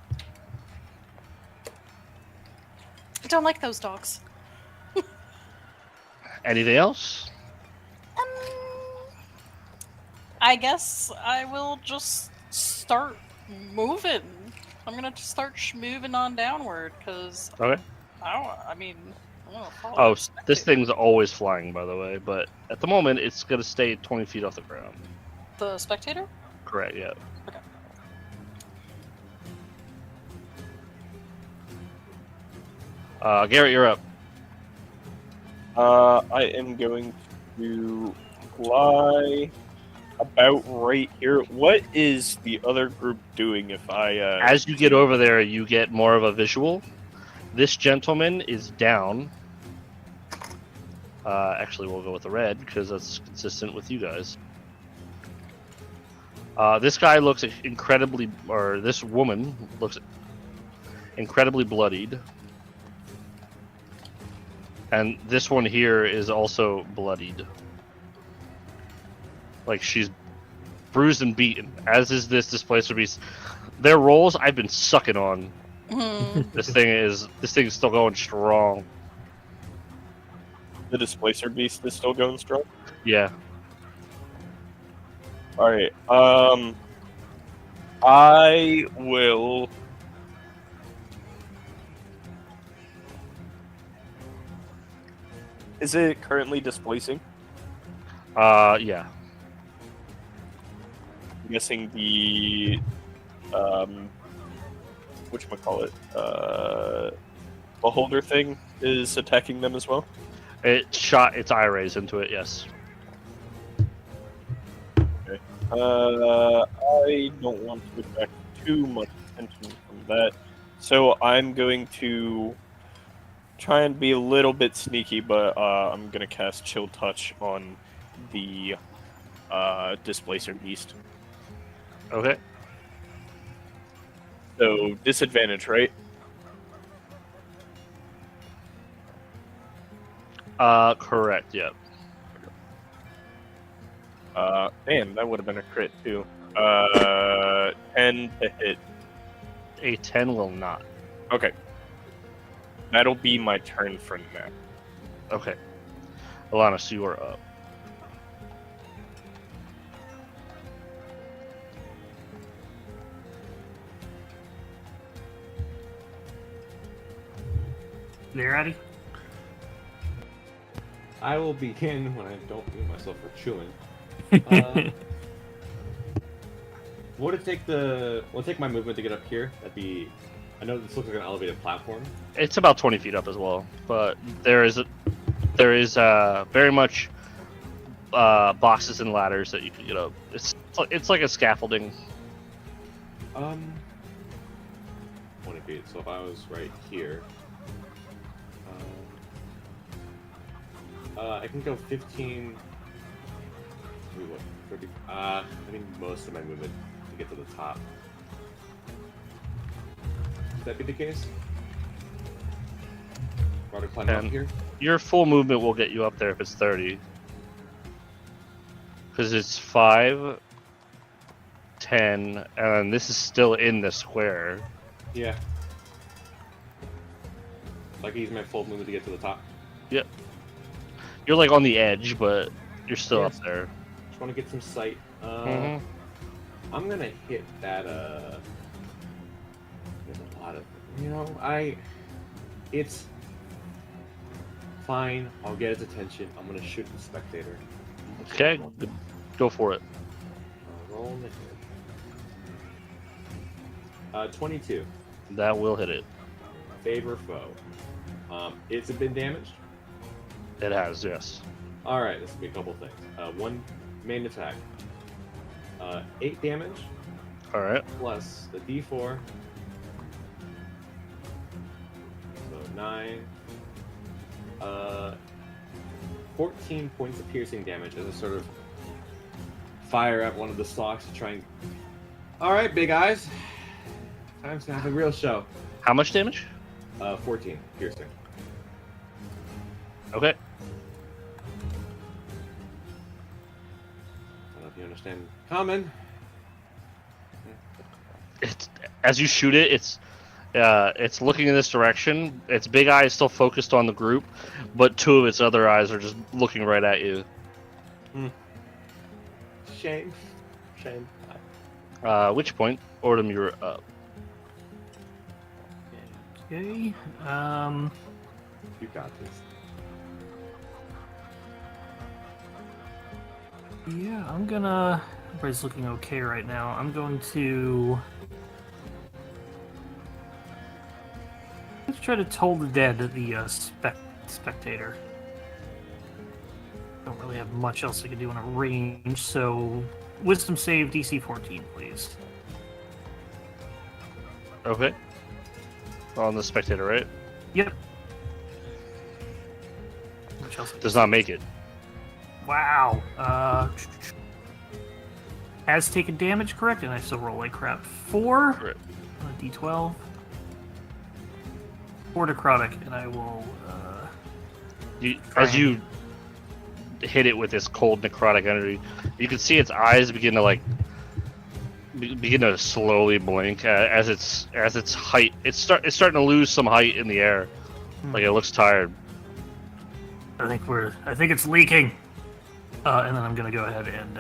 Speaker 6: I don't like those dogs.
Speaker 2: Anything else?
Speaker 6: I guess I will just start moving. I'm gonna just start moving on downward because
Speaker 2: Okay.
Speaker 6: I want to follow.
Speaker 2: Oh,
Speaker 6: the
Speaker 2: this
Speaker 6: spectator.
Speaker 2: thing's always flying, by the way, but at the moment it's gonna stay 20 feet off the ground.
Speaker 6: The spectator?
Speaker 2: Correct, yeah.
Speaker 6: Okay.
Speaker 2: Garret, you're up.
Speaker 5: I am going to fly about right here. What is the other group doing if I...
Speaker 2: As you get over there, you get more of a visual. This gentleman is down. Actually, we'll go with the red, because that's consistent with you guys. This guy looks incredibly... Or this woman looks incredibly bloodied. And this one here is also bloodied. Like, she's bruised and beaten, as is this Displacer Beast. Their rolls I've been sucking on. This thing is still going strong.
Speaker 5: The Displacer Beast is still going strong?
Speaker 2: Yeah.
Speaker 5: Alright, I will... Is it currently displacing?
Speaker 2: Yeah.
Speaker 5: I'm guessing the... whatchamacallit? Beholder thing is attacking them as well?
Speaker 2: It shot its eye rays into it, yes.
Speaker 5: Okay. I don't want to attract too much attention from that. So I'm going to try and be a little bit sneaky, but I'm going to cast Chill Touch on the Displacer Beast.
Speaker 2: Okay.
Speaker 5: So, disadvantage, right?
Speaker 2: Correct, yeah.
Speaker 5: Man, that would have been a crit, too. 10 to hit.
Speaker 2: A 10 will not.
Speaker 5: Okay. That'll be my turn for now.
Speaker 2: Okay. Ellanis, you are up.
Speaker 4: There, Addie?
Speaker 7: I will begin when I don't mute myself for chewing. Would it take my movement to get up here? That'd be. I know this looks like an elevated platform.
Speaker 2: It's about 20 feet up as well, but there is very much boxes and ladders that you can get up. It's like a scaffolding.
Speaker 7: 20 feet. So if I was right here, I can go 15. What? 30. I think most of my movement to get to the top. Would that be the case? Rather climb up here?
Speaker 2: Your full movement will get you up there if it's 30. Because it's 5, 10, and this is still in the square.
Speaker 7: Yeah. So I can use my full movement to get to the top.
Speaker 2: Yep. You're like on the edge, but you're still
Speaker 7: Yeah.
Speaker 2: up there.
Speaker 7: Just want to get some sight.
Speaker 2: Mhm.
Speaker 7: I'm gonna hit that. There's a lot of, it's fine. I'll get its attention. I'm gonna shoot the spectator.
Speaker 2: Okay, go for it.
Speaker 7: Roll in the hit. 22.
Speaker 2: That will hit it.
Speaker 7: Favor foe. It's been damaged.
Speaker 2: It has, yes.
Speaker 7: All right, this will be a couple things. One main attack. 8 damage
Speaker 2: All right.
Speaker 7: plus the D4. So 9. 14 points of piercing damage as I sort of fire at one of the stalks to try and. All right, big eyes. Time to have a real show.
Speaker 2: How much damage?
Speaker 7: 14 piercing.
Speaker 2: Okay.
Speaker 7: I don't know if you understand common.
Speaker 2: as you shoot it, it's looking in this direction. Its big eye is still focused on the group, but two of its other eyes are just looking right at you.
Speaker 3: Shame.
Speaker 2: Which point, Oordem, you're up.
Speaker 4: Okay.
Speaker 3: You got this.
Speaker 4: Yeah, I'm gonna. Everybody's looking okay right now. I'm going to. Let's try to toll the dead the spectator. Don't really have much else I can do in a range, so wisdom save DC 14, please.
Speaker 2: Okay. On the spectator, right?
Speaker 4: Yep. Much else?
Speaker 2: Does not make it.
Speaker 4: Wow. Has taken damage, correct? And I still roll like crap. 4
Speaker 2: Correct.
Speaker 4: on a D12. 4 necrotic, and I will.
Speaker 2: As you hit it with this cold necrotic energy, you can see its eyes begin to slowly blink as its height. It's starting to lose some height in the air, like it looks tired.
Speaker 4: I think it's leaking. And then I'm gonna go ahead and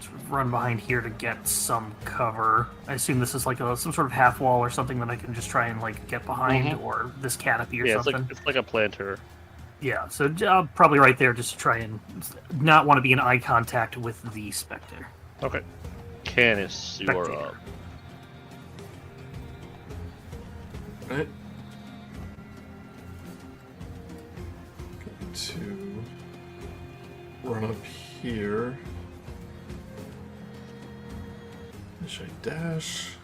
Speaker 4: sort of run behind here to get some cover. I assume this is like some sort of half wall or something that I can just try and like get behind, or this canopy or something.
Speaker 2: It's like a planter.
Speaker 4: Yeah, so probably right there, just to try and not want to be in eye contact with the specter.
Speaker 2: Okay. Canis, you are up.
Speaker 1: Right. Going to run up here. Should I dash?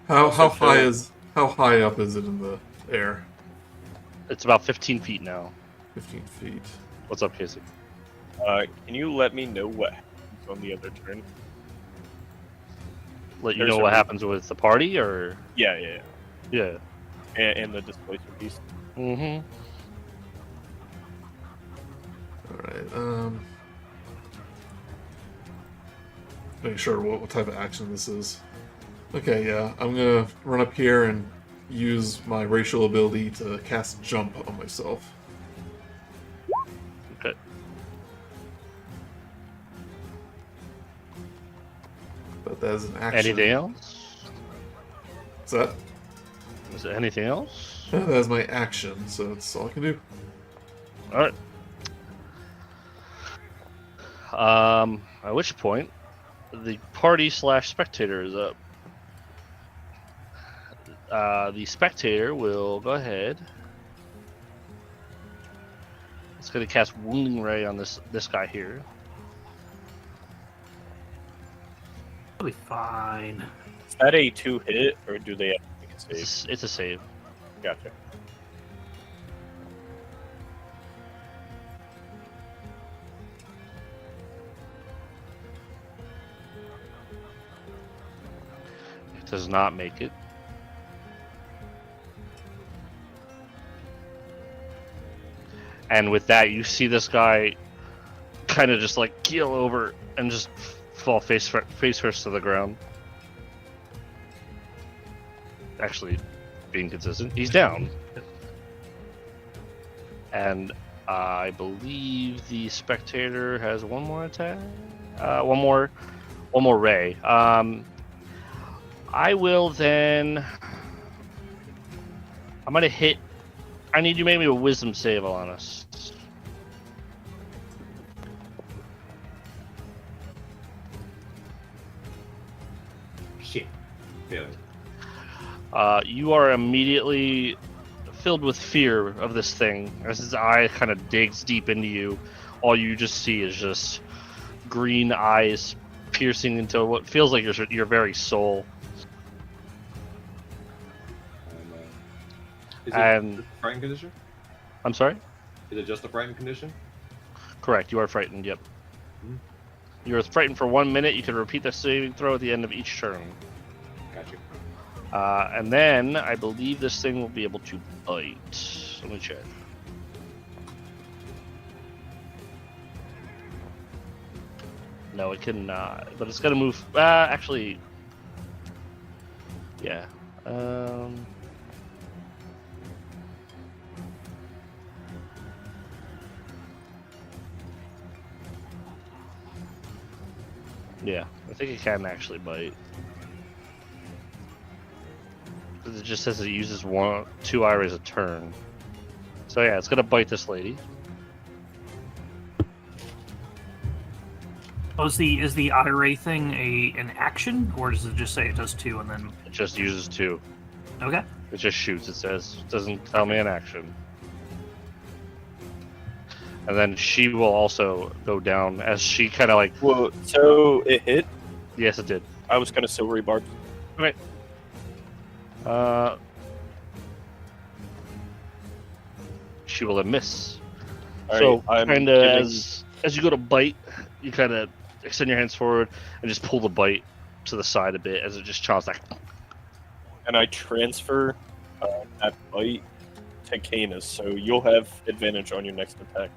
Speaker 1: How high up is it in the air?
Speaker 2: It's about 15 feet now.
Speaker 1: 15 feet.
Speaker 2: What's up, Kasey?
Speaker 5: Can you let me know what happens on the other turn?
Speaker 2: Let you know what happens with the party, or
Speaker 5: Yeah.
Speaker 2: yeah.
Speaker 5: And the displacer beast.
Speaker 2: Mm-hmm.
Speaker 1: Alright, make sure what type of action this is. Okay, yeah, I'm gonna run up here and use my racial ability to cast Jump on myself.
Speaker 2: Okay.
Speaker 1: But that is an action.
Speaker 2: Anything else?
Speaker 1: What's that?
Speaker 2: Is there anything else?
Speaker 1: That is my action, so that's all I can do.
Speaker 2: Alright. At which point, the party / spectator is up. The spectator will go ahead. It's going to cast Wounding Ray on this guy here.
Speaker 4: It'll be fine.
Speaker 5: Is that a 2-hit, or do they have to make a save?
Speaker 2: It's a save.
Speaker 5: Gotcha.
Speaker 2: It does not make it. And with that, you see this guy kind of just like keel over and just fall face first to the ground. Actually, being consistent, he's down. And I believe the spectator has one more attack, one more ray. I will then. I'm gonna hit. I need you to make me a wisdom save, Ellanis.
Speaker 7: Shit. Failing.
Speaker 2: You are immediately filled with fear of this thing. As his eye kind of digs deep into you, all you just see is just green eyes piercing into what feels like your very soul.
Speaker 7: Is
Speaker 2: And-
Speaker 7: it a frightened condition?
Speaker 2: I'm sorry?
Speaker 7: Is it just a frightened condition?
Speaker 2: Correct, you are frightened, yep.
Speaker 7: Mhm.
Speaker 2: You are frightened for 1 minute. You can repeat the saving throw at the end of each turn.
Speaker 7: Gotcha.
Speaker 2: And then I believe this thing will be able to bite. Let me check. No, it cannot. But it's going to move. Actually, Yeah. Yeah, I think it can actually bite. It just says it uses 2 eye rays a turn. So yeah, it's gonna bite this lady.
Speaker 4: Oh, is the eye ray thing an action, or does it just say it does 2 and then?
Speaker 2: It just uses 2.
Speaker 4: Okay.
Speaker 2: It just shoots. It says it doesn't tell me an action. And then she will also go down as she kind of like.
Speaker 5: Well, so it hit.
Speaker 2: Yes, it did.
Speaker 5: I was gonna silvery barb.
Speaker 2: Okay. She will miss.
Speaker 5: All
Speaker 2: So
Speaker 5: right, I'm
Speaker 2: kind of
Speaker 5: giving-
Speaker 2: as you go to bite, you kind of extend your hands forward and just pull the bite to the side a bit as it just chomps like.
Speaker 5: and I transfer that bite to Canis, so you'll have advantage on your next attack.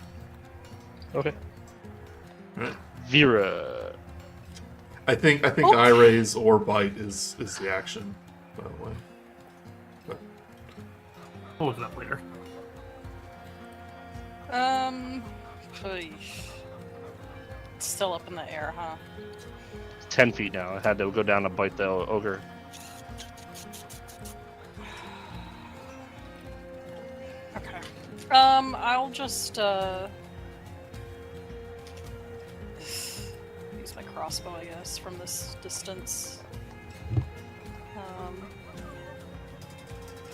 Speaker 2: Okay.
Speaker 1: Right.
Speaker 2: Vera.
Speaker 1: I think eye raise or bite is the action, by the way. But
Speaker 4: We'll look it up later.
Speaker 6: It's still up in the air, huh?
Speaker 2: 10 feet now. It had to go down to bite the ogre.
Speaker 6: Okay. I'll just use my crossbow, I guess, from this distance.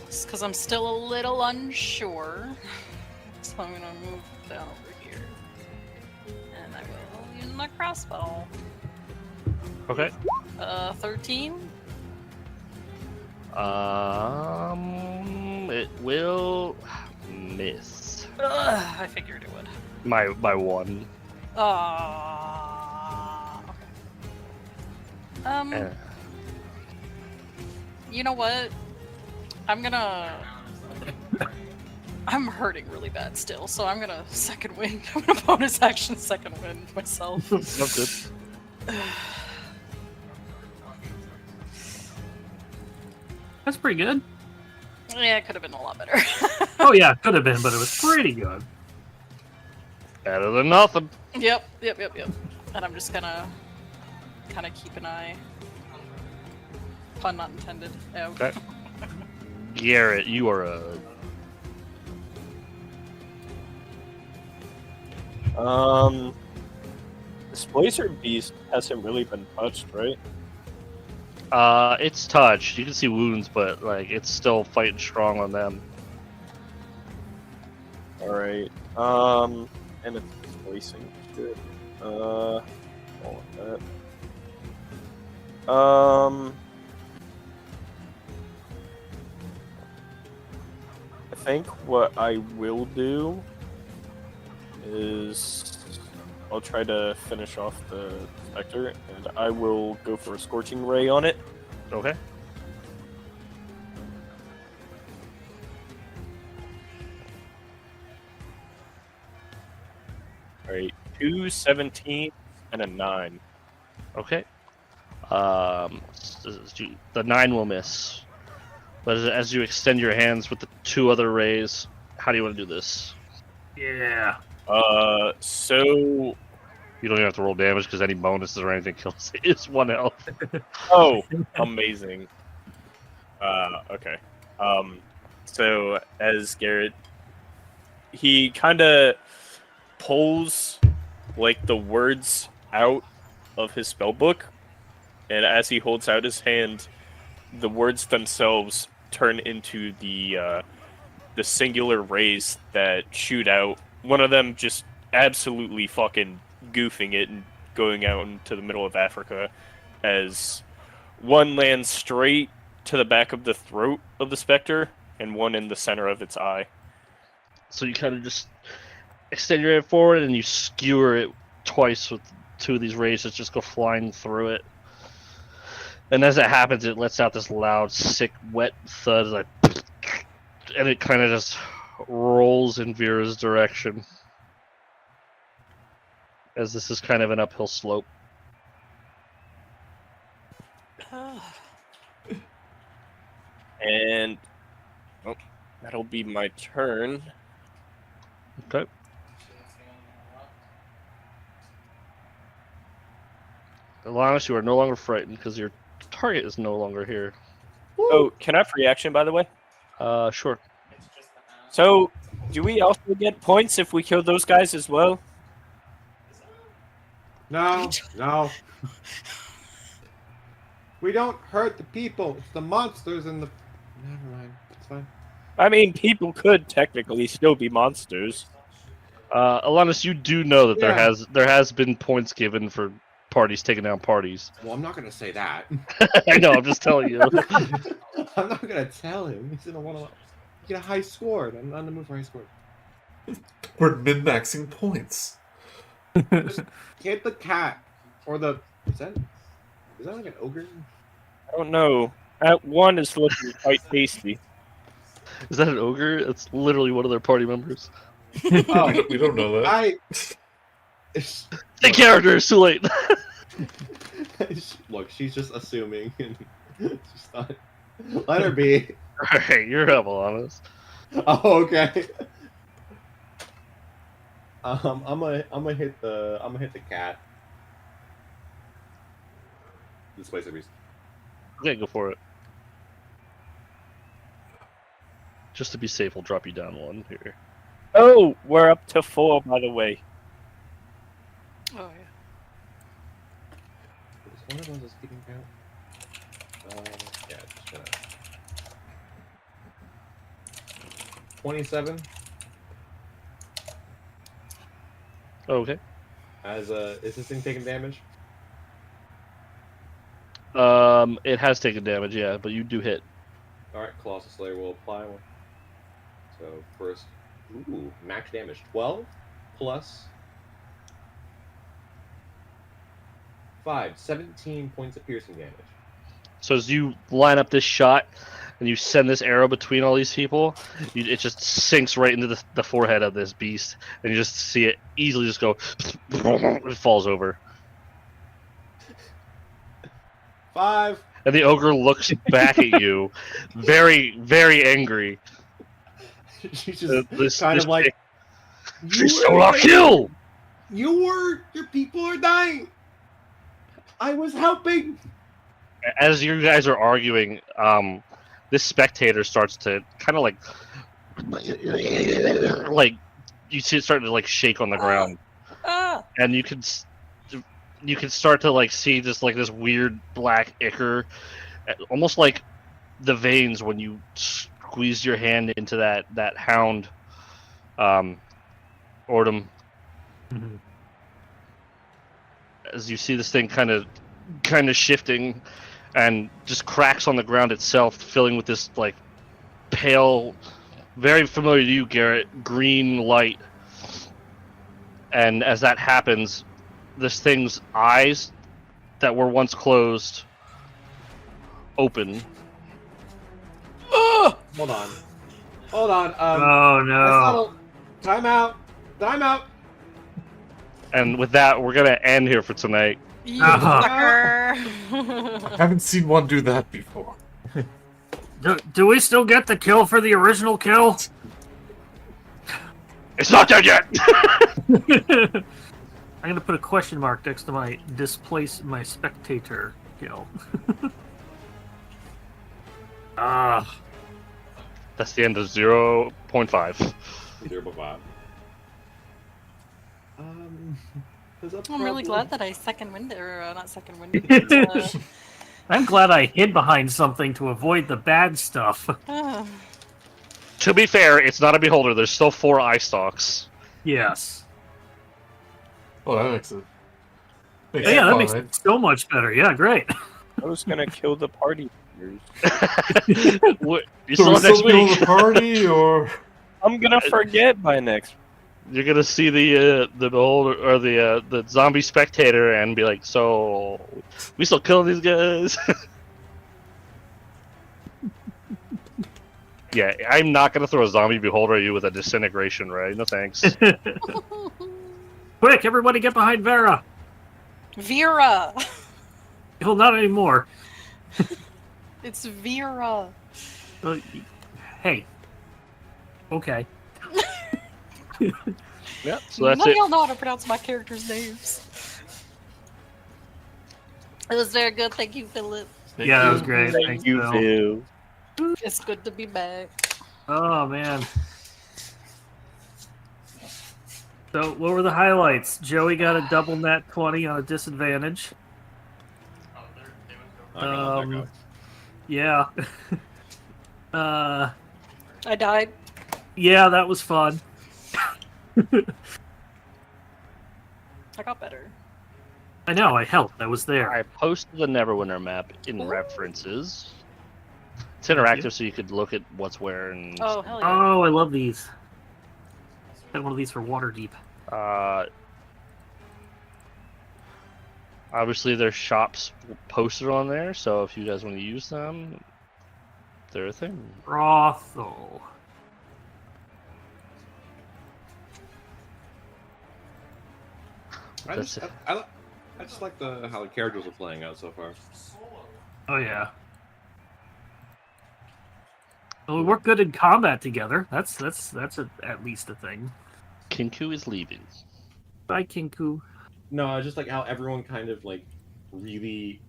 Speaker 6: Just because I'm still a little unsure. So I'm gonna move down over here. And I will use my crossbow.
Speaker 2: Okay.
Speaker 6: 13?
Speaker 2: It will miss.
Speaker 6: I figured it would.
Speaker 2: My 1.
Speaker 6: Okay.
Speaker 2: Eh.
Speaker 6: You know what? I'm hurting really bad still, so I'm gonna second wind. I'm gonna bonus action second wind myself.
Speaker 2: Sounds good.
Speaker 4: That's pretty good.
Speaker 6: Yeah, it could have been a lot better.
Speaker 4: Oh yeah, could have been, but it was pretty good.
Speaker 2: Better than nothing.
Speaker 6: Yep. And I'm just gonna kind of keep an eye. Pun not intended. Out.
Speaker 2: Okay. Garret, you are a.
Speaker 5: This Blazer Beast hasn't really been touched, right?
Speaker 2: It's touched. You can see wounds, but like it's still fighting strong on them.
Speaker 5: Alright. And it's displacing. Good. All of that. I think what I will do is I'll try to finish off the Spectre, and I will go for a Scorching Ray on it.
Speaker 2: Okay.
Speaker 5: Alright, 2 17 and a 9.
Speaker 2: Okay. The 9 will miss. But as you extend your hands with the 2 other rays, how do you want to do this?
Speaker 4: Yeah.
Speaker 5: So
Speaker 2: You don't even have to roll damage because any bonuses or anything kills it. It's 1 health.
Speaker 5: oh, amazing. Okay. So as Garret, he kind of pulls like the words out of his spellbook, and as he holds out his hand, the words themselves turn into the singular rays that shoot out. One of them just absolutely fucking goofing it and going out into the middle of Africa, as one lands straight to the back of the throat of the Spectre, and one in the center of its eye.
Speaker 2: So you kind of just extend your hand forward and you skewer it twice with 2 of these rays that just go flying through it. And as it happens, it lets out this loud, sick, wet thud, like, and it kind of just rolls in Vera's direction. As this is kind of an uphill slope.
Speaker 5: And that'll be my turn.
Speaker 2: Okay. Ellanis, you are no longer frightened because your target is no longer here.
Speaker 5: Oh, can I have reaction, by the way?
Speaker 2: Sure.
Speaker 5: So, do we also get points if we kill those guys as well?
Speaker 7: No. We don't hurt the people. It's the monsters and the. Never mind. It's fine.
Speaker 5: I mean, people could technically still be monsters.
Speaker 2: Ellanis, you do know that
Speaker 7: Yeah.
Speaker 2: there has been points given for parties taking down parties.
Speaker 7: Well, I'm not gonna say that.
Speaker 2: I know, I'm just telling you.
Speaker 7: I'm not gonna tell him. He's gonna want to get a high score. I'm not in the mood for a high score.
Speaker 1: We're min-maxing points.
Speaker 7: Just hit the cat or the. Is that like an ogre?
Speaker 5: I don't know. That one is looking quite tasty.
Speaker 2: Is that an ogre? It's literally one of their party members.
Speaker 7: Oh,
Speaker 1: We don't know that.
Speaker 2: The character is too late.
Speaker 7: Look, she's just assuming. And she's not. Let her be.
Speaker 2: Alright, you're up, Ellanis.
Speaker 7: Oh, okay. I'm gonna hit the cat. This way, Reese.
Speaker 2: Okay, go for it. Just to be safe, we'll drop you down one here.
Speaker 5: Oh, we're up to 4, by the way.
Speaker 6: Oh, yeah.
Speaker 7: Is one of those a speaking count? Yeah, just gonna. 27.
Speaker 2: Okay.
Speaker 7: Is this thing taking damage?
Speaker 2: It has taken damage, yeah, but you do hit.
Speaker 7: Alright, Colossal Slayer will apply one. So first, max damage 12 plus 5, 17 points of piercing damage.
Speaker 2: So as you line up this shot and you send this arrow between all these people, it just sinks right into the forehead of this beast, and you just see it easily just go. It falls over.
Speaker 7: 5.
Speaker 2: And the ogre looks back at you, very, very angry.
Speaker 7: She's just
Speaker 2: This
Speaker 7: kind of like,
Speaker 2: she stole our kill!
Speaker 7: your people are dying. I was helping.
Speaker 2: As you guys are arguing, this spectator starts to kind of like you see it starting to like shake on the ground, and you can start to like see just like this weird black ichor, almost like the veins when you squeeze your hand into that hound, Oordem.
Speaker 4: Mhm.
Speaker 2: As you see this thing kind of shifting and just cracks on the ground itself, filling with this like pale, very familiar to you, Garret, green light. And as that happens, this thing's eyes that were once closed open.
Speaker 7: Hold on.
Speaker 4: Oh no!
Speaker 7: Time out.
Speaker 2: And with that, we're gonna end here for tonight.
Speaker 6: You
Speaker 4: Uh-huh.
Speaker 6: fucker.
Speaker 1: I haven't seen one do that before.
Speaker 4: Do we still get the kill for the original kill?
Speaker 2: It's not dead yet.
Speaker 4: I'm gonna put a question mark next to my displace my spectator kill.
Speaker 2: That's the end of 0.5.
Speaker 7: 0.5.
Speaker 6: I'm really glad that I second winded, or not second winded.
Speaker 4: I'm glad I hid behind something to avoid the bad stuff.
Speaker 2: To be fair, it's not a beholder. There's still 4 eye stalks.
Speaker 4: Yes.
Speaker 1: Oh, that makes it.
Speaker 4: Yeah, that makes it so much better. Yeah, great.
Speaker 5: I was gonna kill the party members.
Speaker 2: You
Speaker 1: So
Speaker 2: saw
Speaker 1: we
Speaker 2: it next
Speaker 1: still go
Speaker 2: week.
Speaker 1: to the party, or
Speaker 5: I'm gonna forget by next.
Speaker 2: You're gonna see the beholder or the zombie spectator and be like, "So, we still killing these guys?" Yeah, I'm not gonna throw a zombie beholder at you with a disintegration ray. No thanks.
Speaker 4: Quick, everybody get behind Vera.
Speaker 6: Vera.
Speaker 4: Well, not anymore.
Speaker 6: It's Vera.
Speaker 4: Hey. Okay.
Speaker 2: Yeah, so that's
Speaker 6: None of
Speaker 2: it.
Speaker 6: y'all know how to pronounce my characters' names. It was very good. Thank you, Philip.
Speaker 1: Thank
Speaker 4: Yeah, that
Speaker 1: you.
Speaker 4: was great.
Speaker 2: Thank
Speaker 4: Thanks,
Speaker 2: you,
Speaker 4: Phil.
Speaker 2: Phil.
Speaker 6: It's good to be back.
Speaker 4: Oh, man. So, what were the highlights? Joey got a double nat 20 on a disadvantage.
Speaker 3: I'm gonna let that go.
Speaker 4: Yeah.
Speaker 6: I died.
Speaker 4: Yeah, that was fun.
Speaker 6: I got better.
Speaker 4: I know, I helped. I was there.
Speaker 2: I posted the Neverwinter map in
Speaker 6: Ooh.
Speaker 2: references. It's interactive, so you could look at what's where and.
Speaker 6: Oh, hell yeah.
Speaker 4: Oh, I love these. Got one of these for Waterdeep.
Speaker 2: Obviously, there's shops posted on there, so if you guys want to use them, they're a thing.
Speaker 4: Brothel.
Speaker 3: I just like how the characters are playing out so far.
Speaker 4: Oh, yeah. Well, we work good in combat together. That's at least a thing.
Speaker 2: Kinku is leaving.
Speaker 4: Bye, Kinku.
Speaker 3: No, I just like how everyone kind of like really.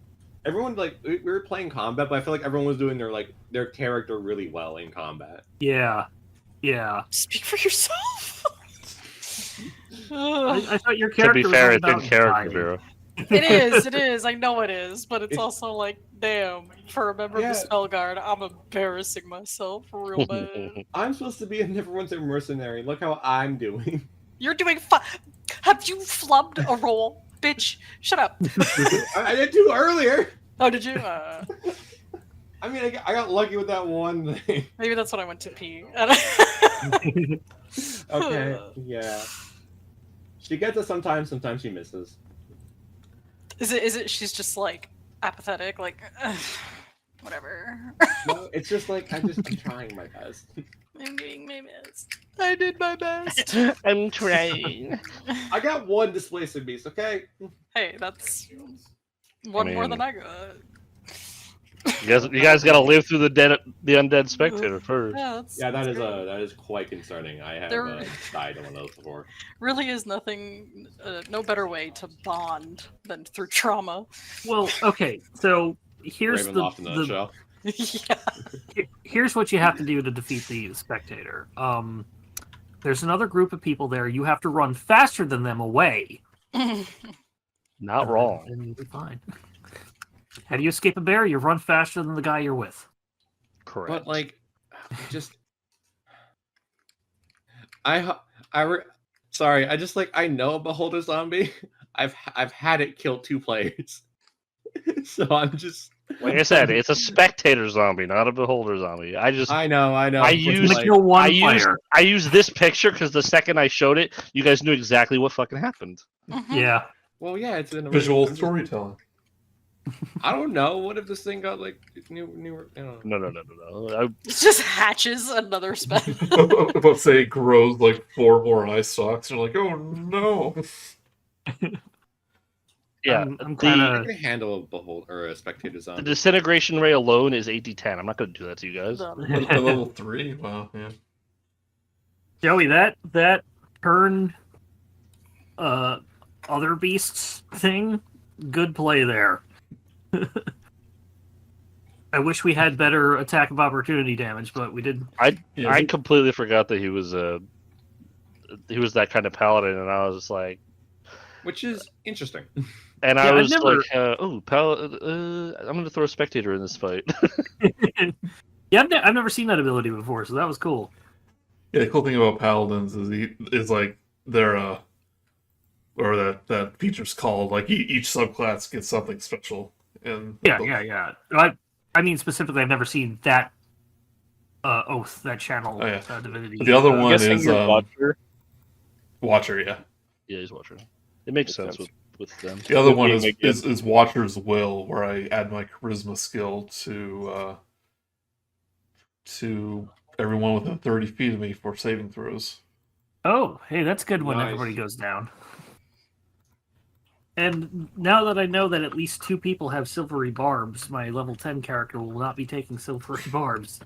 Speaker 3: Everyone like we were playing combat, but I feel like everyone was doing their character really well in combat.
Speaker 4: Yeah. Yeah.
Speaker 6: Speak for yourself.
Speaker 4: I thought your
Speaker 2: To
Speaker 4: character
Speaker 2: be fair,
Speaker 4: was
Speaker 2: it's
Speaker 4: all
Speaker 2: in
Speaker 4: about
Speaker 2: character,
Speaker 4: dying.
Speaker 2: Vera.
Speaker 6: It is. I know it is, but it's
Speaker 3: It's-
Speaker 6: also like, damn, for a member
Speaker 3: Yeah.
Speaker 6: of the Spellguard, I'm embarrassing myself real bad.
Speaker 3: I'm supposed to be a Neverwinter mercenary. Look how I'm doing.
Speaker 6: You're doing fine. Have you flubbed a roll? Bitch, shut up.
Speaker 3: I did too earlier.
Speaker 6: Oh, did you?
Speaker 3: I mean, I got lucky with that one thing.
Speaker 6: Maybe that's when I went to pee.
Speaker 3: Okay, yeah. She gets it sometimes. Sometimes she misses.
Speaker 6: Is it she's just like apathetic, like whatever.
Speaker 3: No, it's just like I'm trying my best.
Speaker 6: I'm doing my best. I did my best.
Speaker 2: I'm trying.
Speaker 3: I got one displacing beast. Okay.
Speaker 6: Hey, that's one more
Speaker 2: mean-
Speaker 6: than I got.
Speaker 2: You guys got to live through the undead spectator first.
Speaker 6: Yeah, that's,
Speaker 3: Yeah,
Speaker 6: that's great.
Speaker 3: that is quite concerning. I have
Speaker 6: There-
Speaker 3: died in one of those before.
Speaker 6: Really is nothing, no better way to bond than through trauma.
Speaker 4: Well, okay, so here's
Speaker 3: Ravenloft in a
Speaker 4: the
Speaker 3: nutshell.
Speaker 6: Yeah.
Speaker 4: here's what you have to do to defeat the spectator. There's another group of people there. You have to run faster than them away.
Speaker 2: Not wrong.
Speaker 4: And you'll be fine. How do you escape a bear? You run faster than the guy you're with.
Speaker 2: Correct.
Speaker 3: But like, just sorry. I know a beholder zombie. I've had it kill 2 players, so I'm just.
Speaker 2: Like I said, it's a spectator zombie, not a beholder zombie.
Speaker 3: I know.
Speaker 2: I
Speaker 3: It's
Speaker 2: use-
Speaker 3: like-
Speaker 4: Kill one player.
Speaker 2: I used this picture because the second I showed it, you guys knew exactly what fucking happened.
Speaker 6: Mhm.
Speaker 4: Yeah.
Speaker 3: Well, yeah, it's in a
Speaker 1: Visual
Speaker 3: I'm just-
Speaker 1: storytelling.
Speaker 3: I don't know. What if this thing got like newer? I don't know.
Speaker 2: No.
Speaker 6: It just hatches another spec.
Speaker 1: About say it grows like 4 more eye stalks. You're like, oh no.
Speaker 2: Yeah,
Speaker 4: I'm
Speaker 3: I
Speaker 4: kind
Speaker 3: can handle a beholder or a spectator
Speaker 2: the
Speaker 3: zombie.
Speaker 2: disintegration ray alone is 8d10. I'm not going to do that to you guys.
Speaker 4: of
Speaker 1: At level 3? Wow, yeah.
Speaker 4: Joey. That turn, other beasts thing. Good play there. I wish we had better attack of opportunity damage, but we didn't.
Speaker 1: Yeah,
Speaker 2: I completely forgot that he was that kind of paladin, and I was like,
Speaker 3: Which is interesting.
Speaker 2: and
Speaker 4: Yeah,
Speaker 2: I
Speaker 4: I've
Speaker 2: was
Speaker 4: never-
Speaker 2: like, I'm going to throw a spectator in this fight.
Speaker 4: Yeah, I've never seen that ability before, so that was cool.
Speaker 1: Yeah, the cool thing about paladins is like they're or that feature's called like each subclass gets something special. And
Speaker 4: Yeah. I mean, specifically, I've never seen that oath, that channel
Speaker 1: Oh, yeah.
Speaker 4: divinity.
Speaker 1: The other one
Speaker 5: guessing
Speaker 1: is
Speaker 5: you're Watcher.
Speaker 1: Watcher. Yeah,
Speaker 2: Yeah, he's watching. It makes
Speaker 5: Makes
Speaker 2: sense
Speaker 5: sense.
Speaker 2: with them.
Speaker 1: the other
Speaker 5: Good
Speaker 1: one
Speaker 5: game again.
Speaker 1: is Watcher's Will, where I add my charisma skill to everyone within 30 feet of me for saving throws.
Speaker 4: Oh, hey, that's good when
Speaker 3: Nice.
Speaker 4: everybody goes down. And now that I know that at least 2 people have silvery barbs, my level 10 character will not be taking silvery barbs.